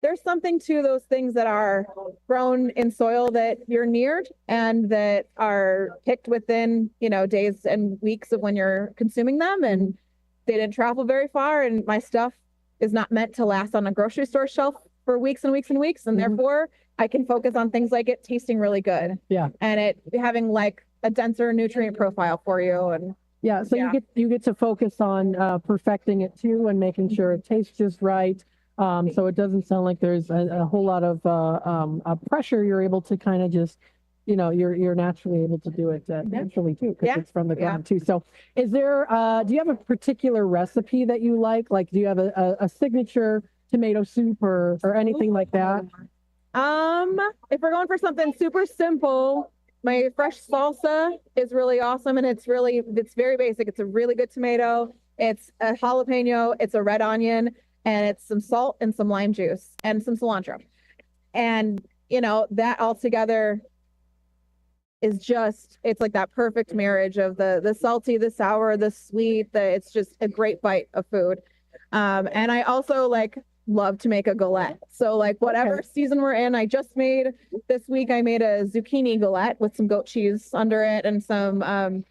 there's something to those things that are grown in soil that you're near and that are picked within, days and weeks of when you're consuming them. And they didn't travel very far. And my stuff is not meant to last on a grocery store shelf for weeks and weeks and weeks. And therefore I can focus on things like it tasting really good. Yeah. And it having like a denser nutrient profile for you. And yeah. So you get to focus on perfecting it too and making sure it tastes just right. So it doesn't sound like there's a whole lot of pressure. You're able to kind of just, you're naturally able to do it naturally too, because it's from the ground too. So is there, do you have a particular recipe that you like? Like, do you have a signature tomato soup or anything like that? If we're going for something super simple, my fresh salsa is really awesome. And it's very basic. It's a really good tomato. It's a jalapeno. It's a red onion. And it's some salt and some lime juice and some cilantro. And, that all together is it's like that perfect marriage of the salty, the sour, the sweet, it's just a great bite of food. And I also love to make a galette. So whatever season we're in, this week I made a zucchini galette with some goat cheese under it and some,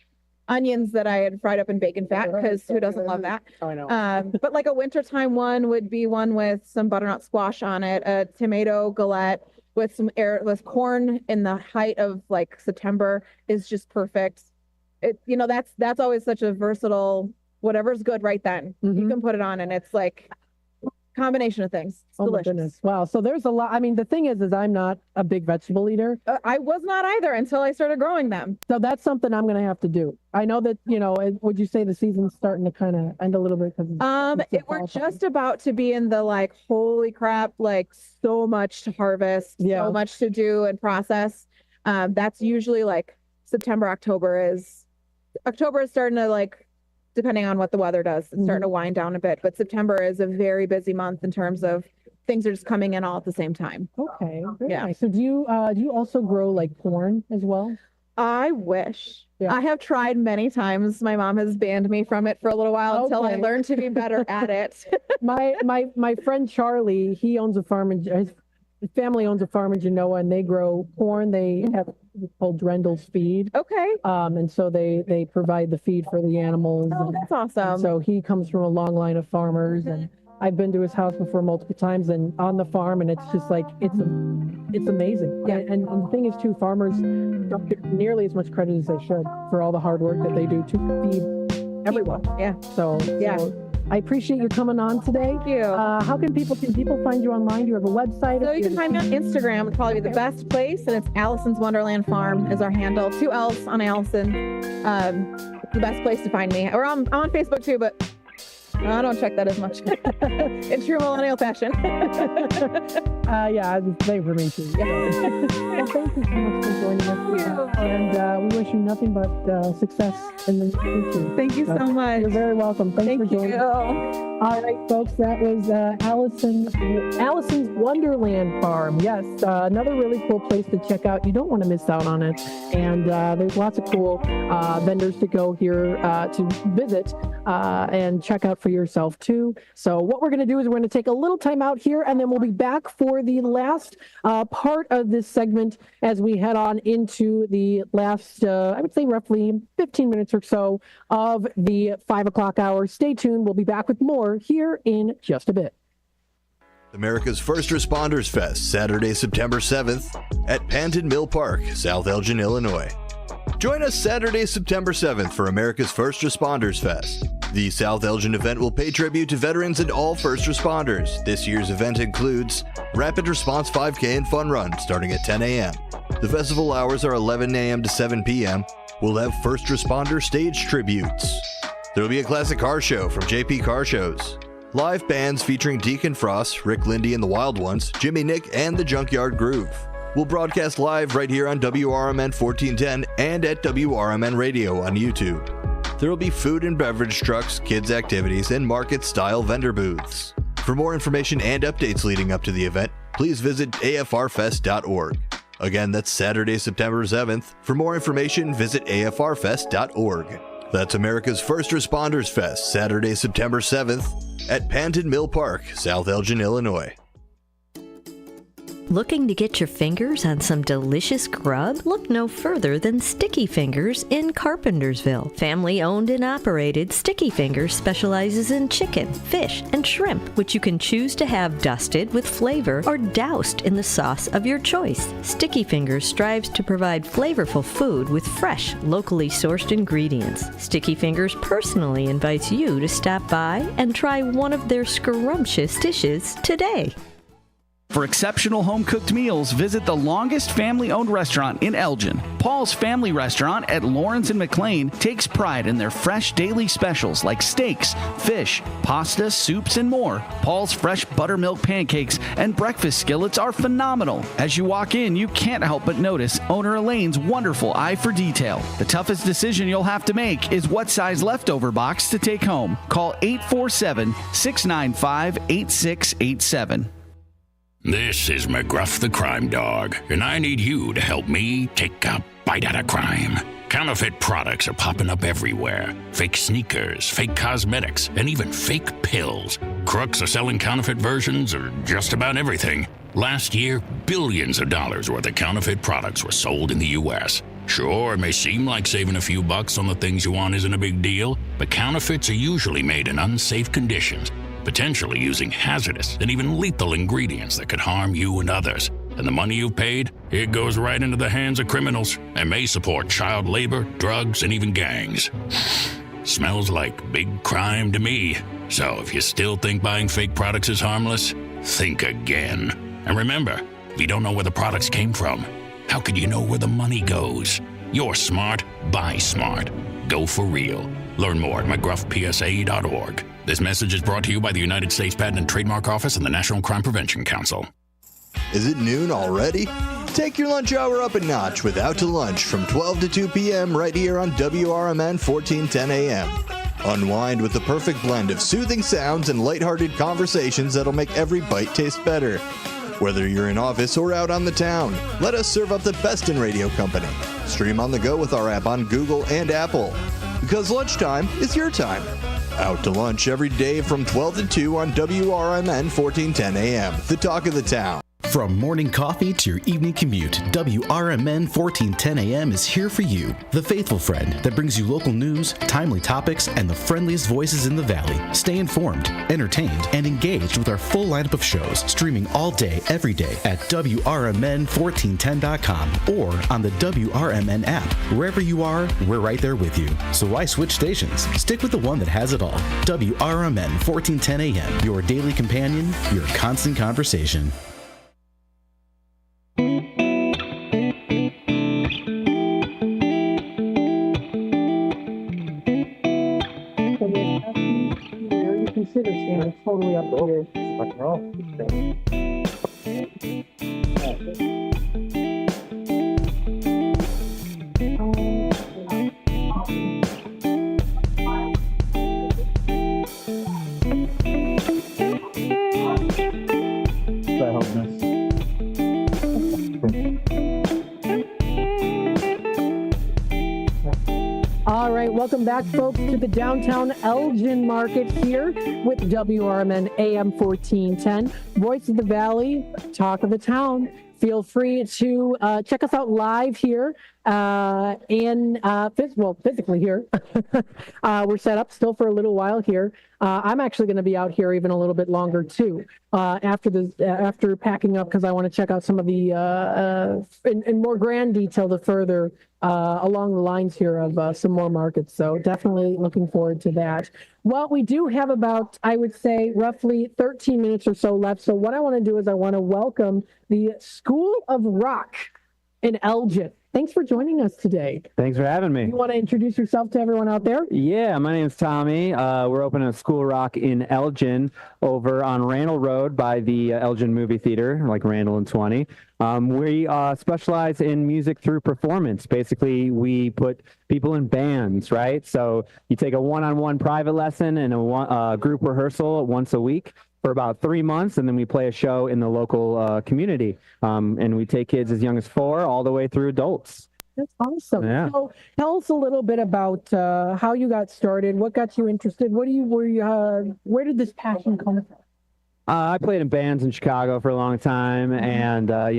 onions that I had fried up in bacon fat, because who doesn't love that? Oh, I know. But like a wintertime one would be one with some butternut squash on it, a tomato galette with with corn in the height of September is just perfect. That's always such a versatile, whatever's good right then. You can put it on and it's combination of things. It's delicious. My goodness. Wow. So there's a lot. I mean, the thing is I'm not a big vegetable eater. I was not either until I started growing them. So that's something I'm going to have to do. I know that, would you say the season's starting to kind of end a little bit? We're just about to be in the holy crap, so much to harvest, so much to do and process. That's usually September, October is starting to depending on what the weather does, it's starting to wind down a bit. But September is a very busy month in terms of things are just coming in all at the same time. Okay. Very nice. So do you also grow corn as well? I wish. Yeah. I have tried many times. My mom has banned me from it for a little while until I learned to be better at it. My friend Charlie, he owns a farm his family owns a farm in Genoa, and they grow corn. They have what's called Drendel's feed. Okay. And so they provide the feed for the animals. Oh, that's awesome. So he comes from a long line of farmers, and I've been to his house before multiple times and on the farm, and it's just it's amazing. Yeah. And the thing is too, farmers don't get nearly as much credit as they should for all the hard work that they do to feed everyone. Yeah. So I appreciate you coming on today. Thank you. How can people find you online? Do you have a website? So you can find me on Instagram. It's probably the best place, and it's Allison's Wonderland Farm is our handle. 2 L's on Allison. The best place to find me. I'm on Facebook too, but I don't check that as much. In true millennial fashion. Yeah, it's the same for me too. Well, thank you so much for joining us. And we wish you nothing but success in the future. Thank you so much. You're very welcome. Thanks for joining us. All right, folks, that was Allison's Wonderland Farm. Yes, another really cool place to check out. You don't want to miss out on it. And there's lots of cool vendors to go here to visit and check out for yourself too. So what we're going to do is we're going to take a little time out here, and then we'll be back for the last part of this segment as we head on into the last, I would say roughly 15 minutes or so of the 5 o'clock hour. Stay tuned. We'll be back with more here in just a bit. America's First Responders Fest, Saturday, September 7th at Panton Mill Park, South Elgin, Illinois. Join us Saturday, September 7th for America's First Responders Fest. The South Elgin event will pay tribute to veterans and all first responders. This year's event includes Rapid Response 5K and Fun Run starting at 10 a.m. The festival hours are 11 a.m. to 7 p.m. We'll have first responder stage tributes. There will be a classic car show from JP Car Shows. Live bands featuring Deacon Frost, Rick Lindy and the Wild Ones, Jimmy Nick, and the Junkyard Groove. We'll broadcast live right here on WRMN 1410 and at WRMN Radio on YouTube. There will be food and beverage trucks, kids' activities, and market-style vendor booths. For more information and updates leading up to the event, please visit afrfest.org. Again, that's Saturday, September 7th. For more information, visit afrfest.org. That's America's First Responders Fest, Saturday, September 7th at Panton Mill Park, South Elgin, Illinois. Looking to get your fingers on some delicious grub? Look no further than Sticky Fingers in Carpentersville. Family owned and operated, Sticky Fingers specializes in chicken, fish, and shrimp, which you can choose to have dusted with flavor or doused in the sauce of your choice. Sticky Fingers strives to provide flavorful food with fresh, locally sourced ingredients. Sticky Fingers personally invites you to stop by and try one of their scrumptious dishes today. For exceptional home-cooked meals, visit the longest family-owned restaurant in Elgin. Paul's Family Restaurant at Lawrence and McLean takes pride in their fresh daily specials like steaks, fish, pasta, soups, and more. Paul's fresh buttermilk pancakes and breakfast skillets are phenomenal. As you walk in, you can't help but notice owner Elaine's wonderful eye for detail. The toughest decision you'll have to make is what size leftover box to take home. Call 847-695-8687. This is McGruff the Crime Dog, and I need you to help me take a bite out of crime. Counterfeit products are popping up everywhere. Fake sneakers, fake cosmetics, and even fake pills. Crooks are selling counterfeit versions of just about everything. Last year, billions of dollars worth of counterfeit products were sold in the U.S. Sure, it may seem like saving a few bucks on the things you want isn't a big deal, but counterfeits are usually made in unsafe conditions, potentially using hazardous and even lethal ingredients that could harm you and others. And the money you've paid, it goes right into the hands of criminals and may support child labor, drugs, and even gangs. Smells like big crime to me. So if you still think buying fake products is harmless, think again. And remember, if you don't know where the products came from, how could you know where the money goes? You're smart, buy smart. Go for real. Learn more at mcgruffpsa.org. This message is brought to you by the United States Patent and Trademark Office and the National Crime Prevention Council. Is it noon already? Take your lunch hour up a notch with Out to Lunch from 12 to 2 p.m. right here on WRMN 1410 AM. Unwind with the perfect blend of soothing sounds and lighthearted conversations that'll make every bite taste better. Whether you're in office or out on the town, let us serve up the best in radio company. Stream on the go with our app on Google and Apple. Because lunchtime is your time. Out to Lunch every day from 12 to 2 on WRMN 1410 AM, the talk of the town. From morning coffee to your evening commute, WRMN 1410 AM is here for you. The faithful friend that brings you local news, timely topics, and the friendliest voices in the Valley. Stay informed, entertained, and engaged with our full lineup of shows, streaming all day, every day at WRMN1410.com or on the WRMN app. Wherever you are, we're right there with you. So why switch stations? Stick with the one that has it all. WRMN 1410 AM, your daily companion, your constant conversation. Consider standing totally up to you. All right, welcome back, folks, to the downtown Elgin market here with WRMN AM 1410, Voice of the Valley, Talk of the Town. Feel free to check us out live here physically here. We're set up still for a little while here. I'm actually going to be out here even a little bit longer too after packing up, because I want to check out some of the in more grand detail the further along the lines here of some more markets. So definitely looking forward to that. Well, we do have about, I would say, roughly 13 minutes or so left. So what I want to do is I want to welcome the School of Rock in Elgin. Thanks for joining us today. Thanks for having me. You want to introduce yourself to everyone out there? Yeah, my name's Tommy. We're opening a School of Rock in Elgin over on Randall Road by the Elgin Movie Theater, like Randall and 20. We specialize in music through performance. Basically, we put people in bands, right? So you take a one-on-one private lesson and a group rehearsal once a week for about 3 months, and then we play a show in the local community. And we take kids as young as 4 all the way through adults. That's awesome. Yeah. So tell us a little bit about how you got started, what got you interested, where did this passion come from? I played in bands in Chicago for a long time, and I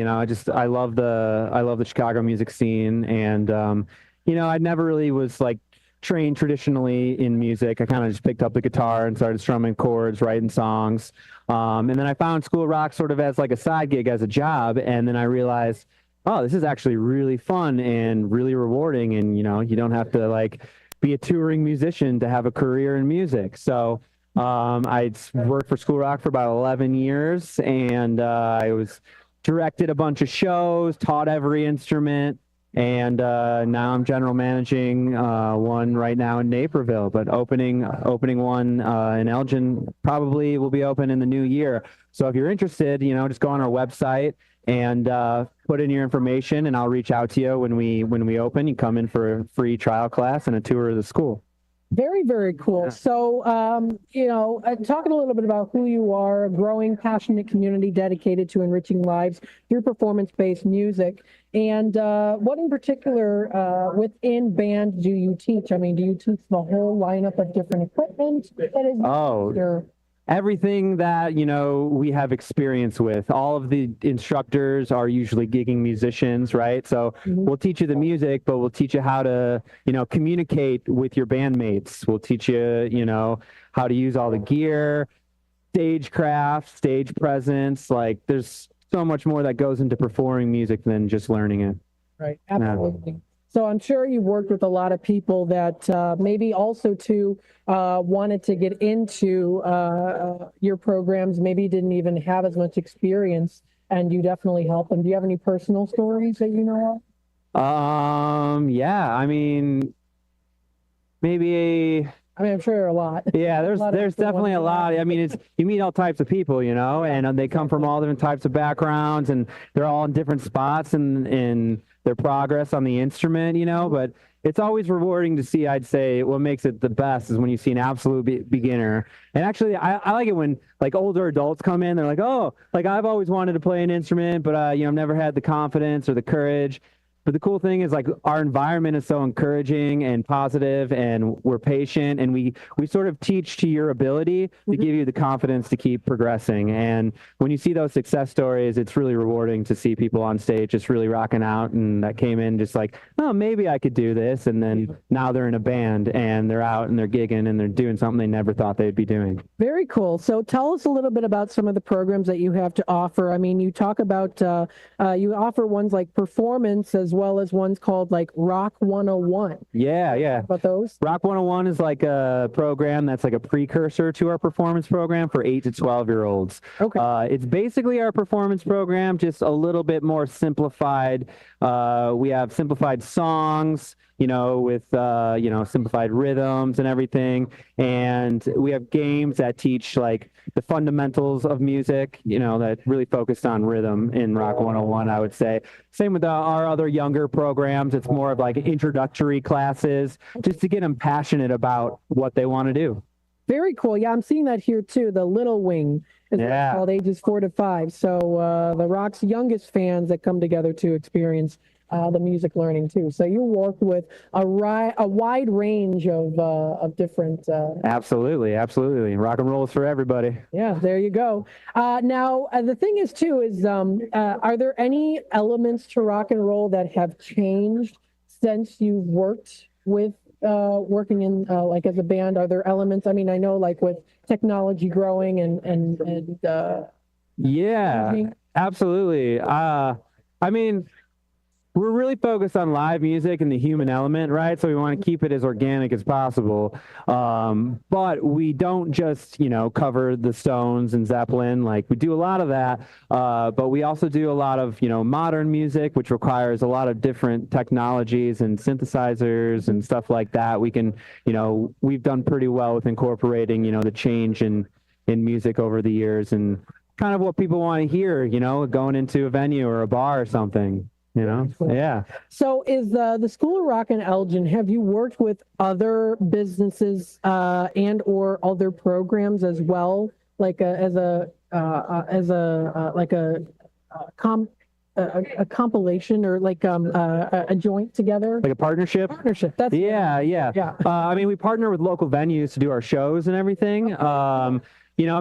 love the Chicago music scene, and I never really was like trained traditionally in music. I kind of just picked up the guitar and started strumming chords, writing songs, and then I found School of Rock sort of as like a side gig, as a job, and then I realized, oh, this is actually really fun and really rewarding, and you don't have to like be a touring musician to have a career in music. So I worked for School Rock for about 11 years, and I was directed a bunch of shows, taught every instrument, and now I'm general managing one right now in Naperville, but opening one in Elgin probably will be open in the new year. So if you're interested, just go on our website and put in your information, and I'll reach out to you when we open. You come in for a free trial class and a tour of the school. Very, very cool. So, talking a little bit about who you are, a growing, passionate community dedicated to enriching lives through performance-based music. And what in particular within band do you teach? I mean, do you teach the whole lineup of different equipment that is everything that, we have experience with. All of the instructors are usually gigging musicians, right? So we'll teach you the music, but we'll teach you how to, communicate with your bandmates. We'll teach you, how to use all the gear, stagecraft, stage presence. Like, there's so much more that goes into performing music than just learning it. Right, absolutely. Yeah. So I'm sure you've worked with a lot of people that maybe also too wanted to get into your programs, maybe didn't even have as much experience, and you definitely help them. Do you have any personal stories that you know of? Yeah, I mean, maybe. I'm sure there are a lot. Yeah, there's definitely a lot. I mean, you meet all types of people, and they come from all different types of backgrounds, and they're all in different spots in their progress on the instrument, but it's always rewarding to see. I'd say what makes it the best is when you see an absolute beginner. And actually, I like it when like older adults come in. They're like, oh, like I've always wanted to play an instrument, but I've never had the confidence or the courage. But the cool thing is, like, our environment is so encouraging and positive, and we're patient, and we sort of teach to your ability to give you the confidence to keep progressing. And when you see those success stories, it's really rewarding to see people on stage just really rocking out, and that came in just like, oh, maybe I could do this. And then now they're in a band, and they're out, and they're gigging, and they're doing something they never thought they'd be doing. Very cool. So tell us a little bit about some of the programs that you have to offer. I mean, you talk about, you offer ones like performance, as well as ones called like Rock 101. Yeah. About those? Rock 101 is like a program that's like a precursor to our performance program for 8 to 12-year-olds. Okay. It's basically our performance program, just a little bit more simplified. We have simplified songs, with, simplified rhythms and everything. And we have games that teach like the fundamentals of music, that really focused on rhythm in Rock 101, I would say. Same with our other younger programs. It's more of like introductory classes, just to get them passionate about what they want to do. Very cool. Yeah, I'm seeing that here too. The Little Wing is called, ages 4 to 5. So the Rock's youngest fans that come together to experience the music learning too. So you work with a wide range of different. Absolutely. Rock and roll is for everybody. Yeah, there you go. Now the thing is too is, are there any elements to rock and roll that have changed since you've worked with working in like as a band? Are there elements? I mean, I know like with technology growing and yeah, absolutely. I mean, we're really focused on live music and the human element, right? So we want to keep it as organic as possible. But we don't just, cover the Stones and Zeppelin. Like, we do a lot of that. But we also do a lot of, modern music, which requires a lot of different technologies and synthesizers and stuff like that. We can, we've done pretty well with incorporating, the change in music over the years and kind of what people want to hear, going into a venue or a bar or something. Yeah. So is the School of Rock in Elgin, have you worked with other businesses and or other programs as well, like a compilation or like a joint together? Like a partnership? Partnership. That's Yeah. I mean, we partner with local venues to do our shows and everything. I'm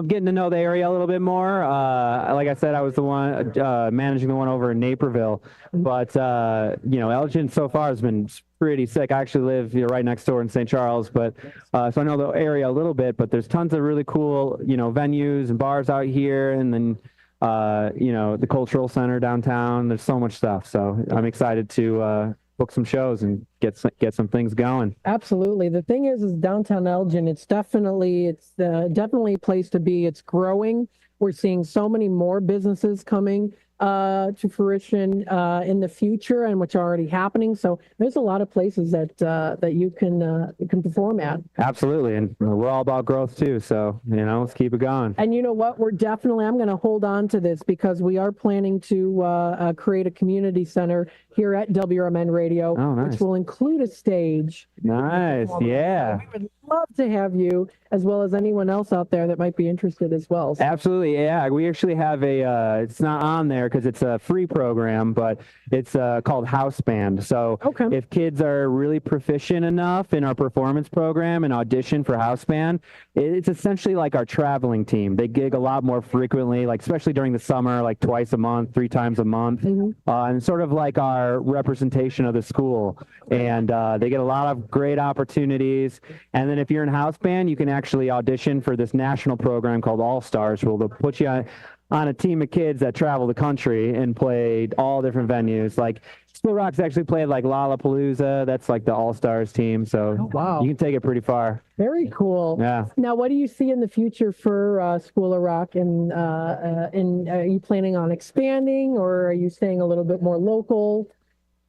getting to know the area a little bit more. Like I said, I was the one managing the one over in Naperville, but Elgin so far has been pretty sick. I actually live right next door in St. Charles, but so I know the area a little bit. But there's tons of really cool venues and bars out here, and then the cultural center downtown. There's so much stuff. So I'm excited to book some shows and get some things going. Absolutely. The thing is downtown Elgin, it's definitely a place to be. It's growing. We're seeing so many more businesses coming to fruition in the future, and which are already happening. So there's a lot of places that you can perform at. Absolutely, and we're all about growth too. So let's keep it going. And you know what? I'm going to hold on to this because we are planning to create a community center here at WRMN Radio, which will include a stage. Nice, yeah. We would love to have you, as well as anyone else out there that might be interested as well. So. Absolutely, yeah. We actually have it's not on there because it's a free program, but it's called House Band. So if kids are really proficient enough in our performance program and audition for House Band, it's essentially like our traveling team. They gig a lot more frequently, like especially during the summer, like twice a month, 3 times a month, and sort of like our representation of the school. And they get a lot of great opportunities. And then if you're in House Band, you can actually audition for this national program called All Stars, where they'll put you on a team of kids that travel the country and play all different venues. Like School Rock's actually played like Lollapalooza. That's like the All Stars team. So you can take it pretty far. Very cool. Yeah. Now, what do you see in the future for School of Rock? And are you planning on expanding, or are you staying a little bit more local?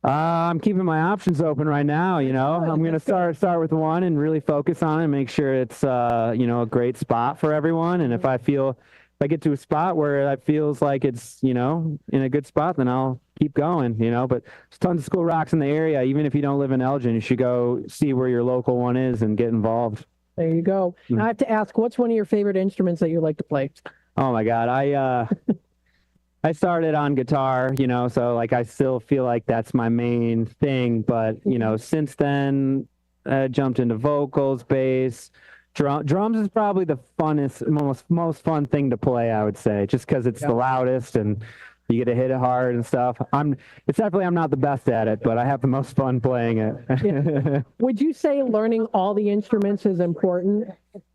I'm keeping my options open right now. I'm going to start with one and really focus on it and make sure it's a great spot for everyone. And if I get to a spot where that feels like it's in a good spot, then I'll keep going. But there's tons of School Rocks in the area. Even if you don't live in Elgin, you should go see where your local one is and get involved. There you go. Now I have to ask, what's one of your favorite instruments that you like to play? Oh my God, I started on guitar, so like I still feel like that's my main thing. But since then, I jumped into vocals, bass. Drums is probably the funnest, most fun thing to play, I would say, just because it's the loudest and you get to hit it hard and stuff. I'm not the best at it, but I have the most fun playing it. Would you say learning all the instruments is important?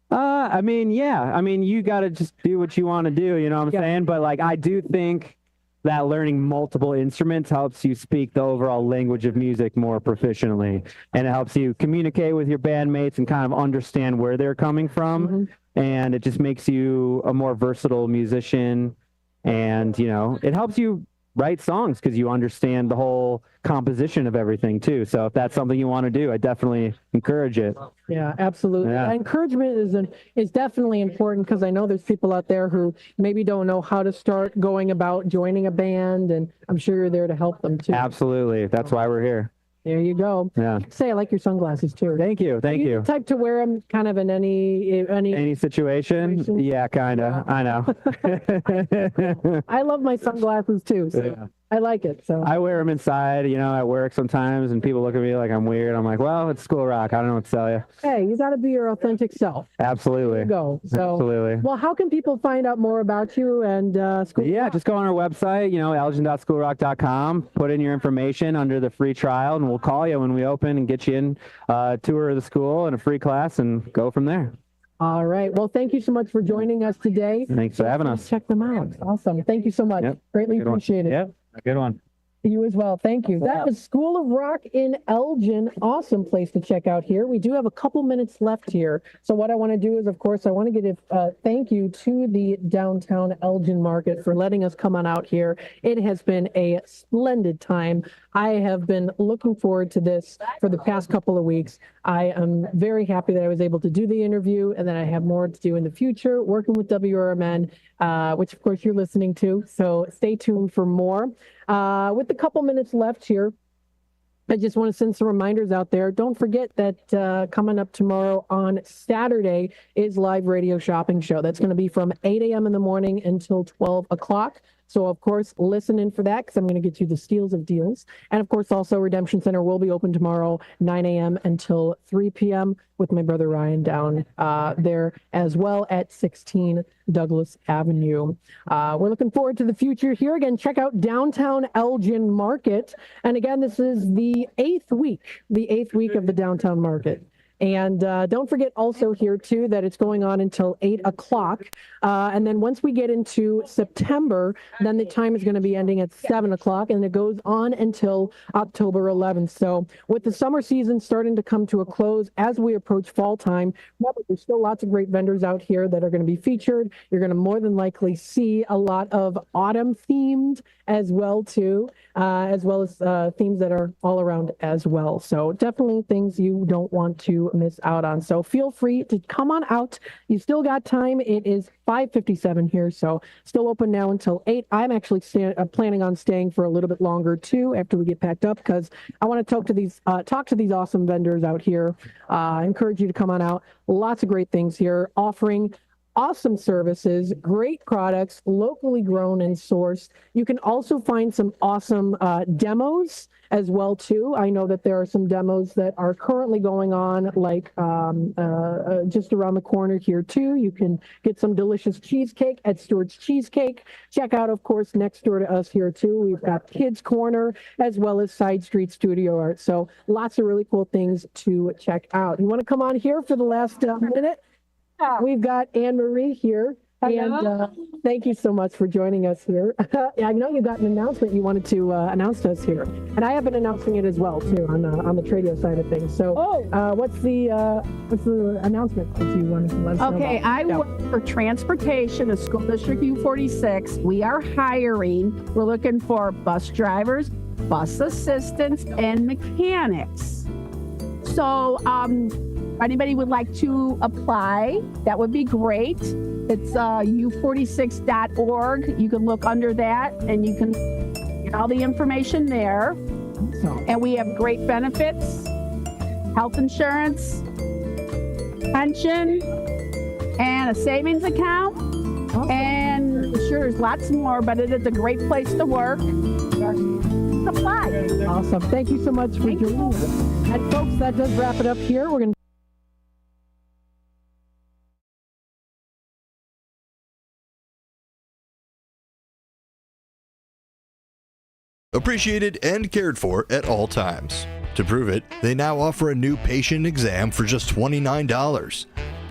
You got to just do what you want to do, you know what I'm saying? But like, I do think that learning multiple instruments helps you speak the overall language of music more proficiently, and it helps you communicate with your bandmates and kind of understand where they're coming from. And it just makes you a more versatile musician, and it helps you write songs because you understand the whole composition of everything too. So if that's something you want to do, I definitely encourage it. Yeah, absolutely. Yeah. Encouragement is definitely important, because I know there's people out there who maybe don't know how to start going about joining a band, and I'm sure you're there to help them too. Absolutely. That's why we're here. There you go. Yeah. Say, I like your sunglasses too. Thank you. Thank you. The type to wear them kind of in any situation. Yeah, kind of. I know. I love my sunglasses too. So I like it. So I wear them inside, at work sometimes, and people look at me like I'm weird. I'm like, well, it's School Rock. I don't know what to tell you. Hey, you got to be your authentic self. Absolutely. There you go. So, absolutely. Well, how can people find out more about you and School Rock? Just go on our website, elgin.schoolrock.com, put in your information under the free trial, and we'll call you when we open and get you in a tour of the school and a free class and go from there. All right. Well, thank you so much for joining us today. Thanks for having us. Check them out. Awesome. Thank you so much. Yep. Greatly appreciate it. Yep. Good one. You as well. Thank you. That was School of Rock in Elgin. Awesome place to check out here. We do have a couple minutes left here. So what I want to do is, of course, I want to give a thank you to the downtown Elgin market for letting us come on out here. It has been a splendid time. I have been looking forward to this for the past couple of weeks. I am very happy that I was able to do the interview, and that I have more to do in the future, working with WRMN, which of course you're listening to. So stay tuned for more. With a couple minutes left here, I just want to send some reminders out there. Don't forget that coming up tomorrow on Saturday is Live Radio Shopping Show. That's going to be from 8 a.m. in the morning until 12 o'clock. So, of course, listen in for that because I'm going to get you the steals of deals. And, of course, also Redemption Center will be open tomorrow, 9 a.m. until 3 p.m. with my brother Ryan down there as well at 16 Douglas Avenue. We're looking forward to the future here. Again, check out Downtown Elgin Market. And again, this is the eighth week of the Downtown Market. And don't forget also here, too, that it's going on until 8 o'clock. And then once we get into September, then the time is going to be ending at 7 o'clock, and it goes on until October 11th. So with the summer season starting to come to a close as we approach fall time, there's still lots of great vendors out here that are going to be featured. You're going to more than likely see a lot of autumn-themed as well, too, as well as themes that are all around as well. So definitely things you don't want to miss out on. So feel free to come on out. You still got time. It is 5:57 here, so still open now until 8. I'm actually planning on staying for a little bit longer too after we get packed up because I want to talk to these awesome vendors out here. I encourage you to come on out. Lots of great things here, offering awesome services, great products, locally grown and sourced. You can also find some awesome demos as well too. I know that there are some demos that are currently going on, like just around the corner here too. You can get some delicious cheesecake at Stewart's Cheesecake. Check out, of course, next door to us here too. We've got Kids Corner as well as Side Street Studio Art. So lots of really cool things to check out. You want to come on here for the last minute? We've got Anne Marie here. And thank you so much for joining us here. I know you got an announcement you wanted to announce to us here, and I have been announcing it as well too on the Tradio side of things. So, what's the announcement that you wanted to let us know about? I work for transportation of School District U46. We are hiring. We're looking for bus drivers, bus assistants, and mechanics. So, anybody would like to apply, that would be great. It's u46.org. You can look under that and you can get all the information there. And we have great benefits, health insurance, pension, and a savings account. And sure, there's lots more, but it is a great place to work. Apply. Awesome. Thank you so much for joining us. And folks, that does wrap it up here. We're going to appreciated and cared for at all times. To prove it, they now offer a new patient exam for just $29.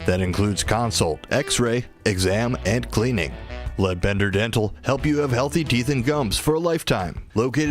That includes consult, x-ray, exam, and cleaning. Let Bender Dental help you have healthy teeth and gums for a lifetime. Located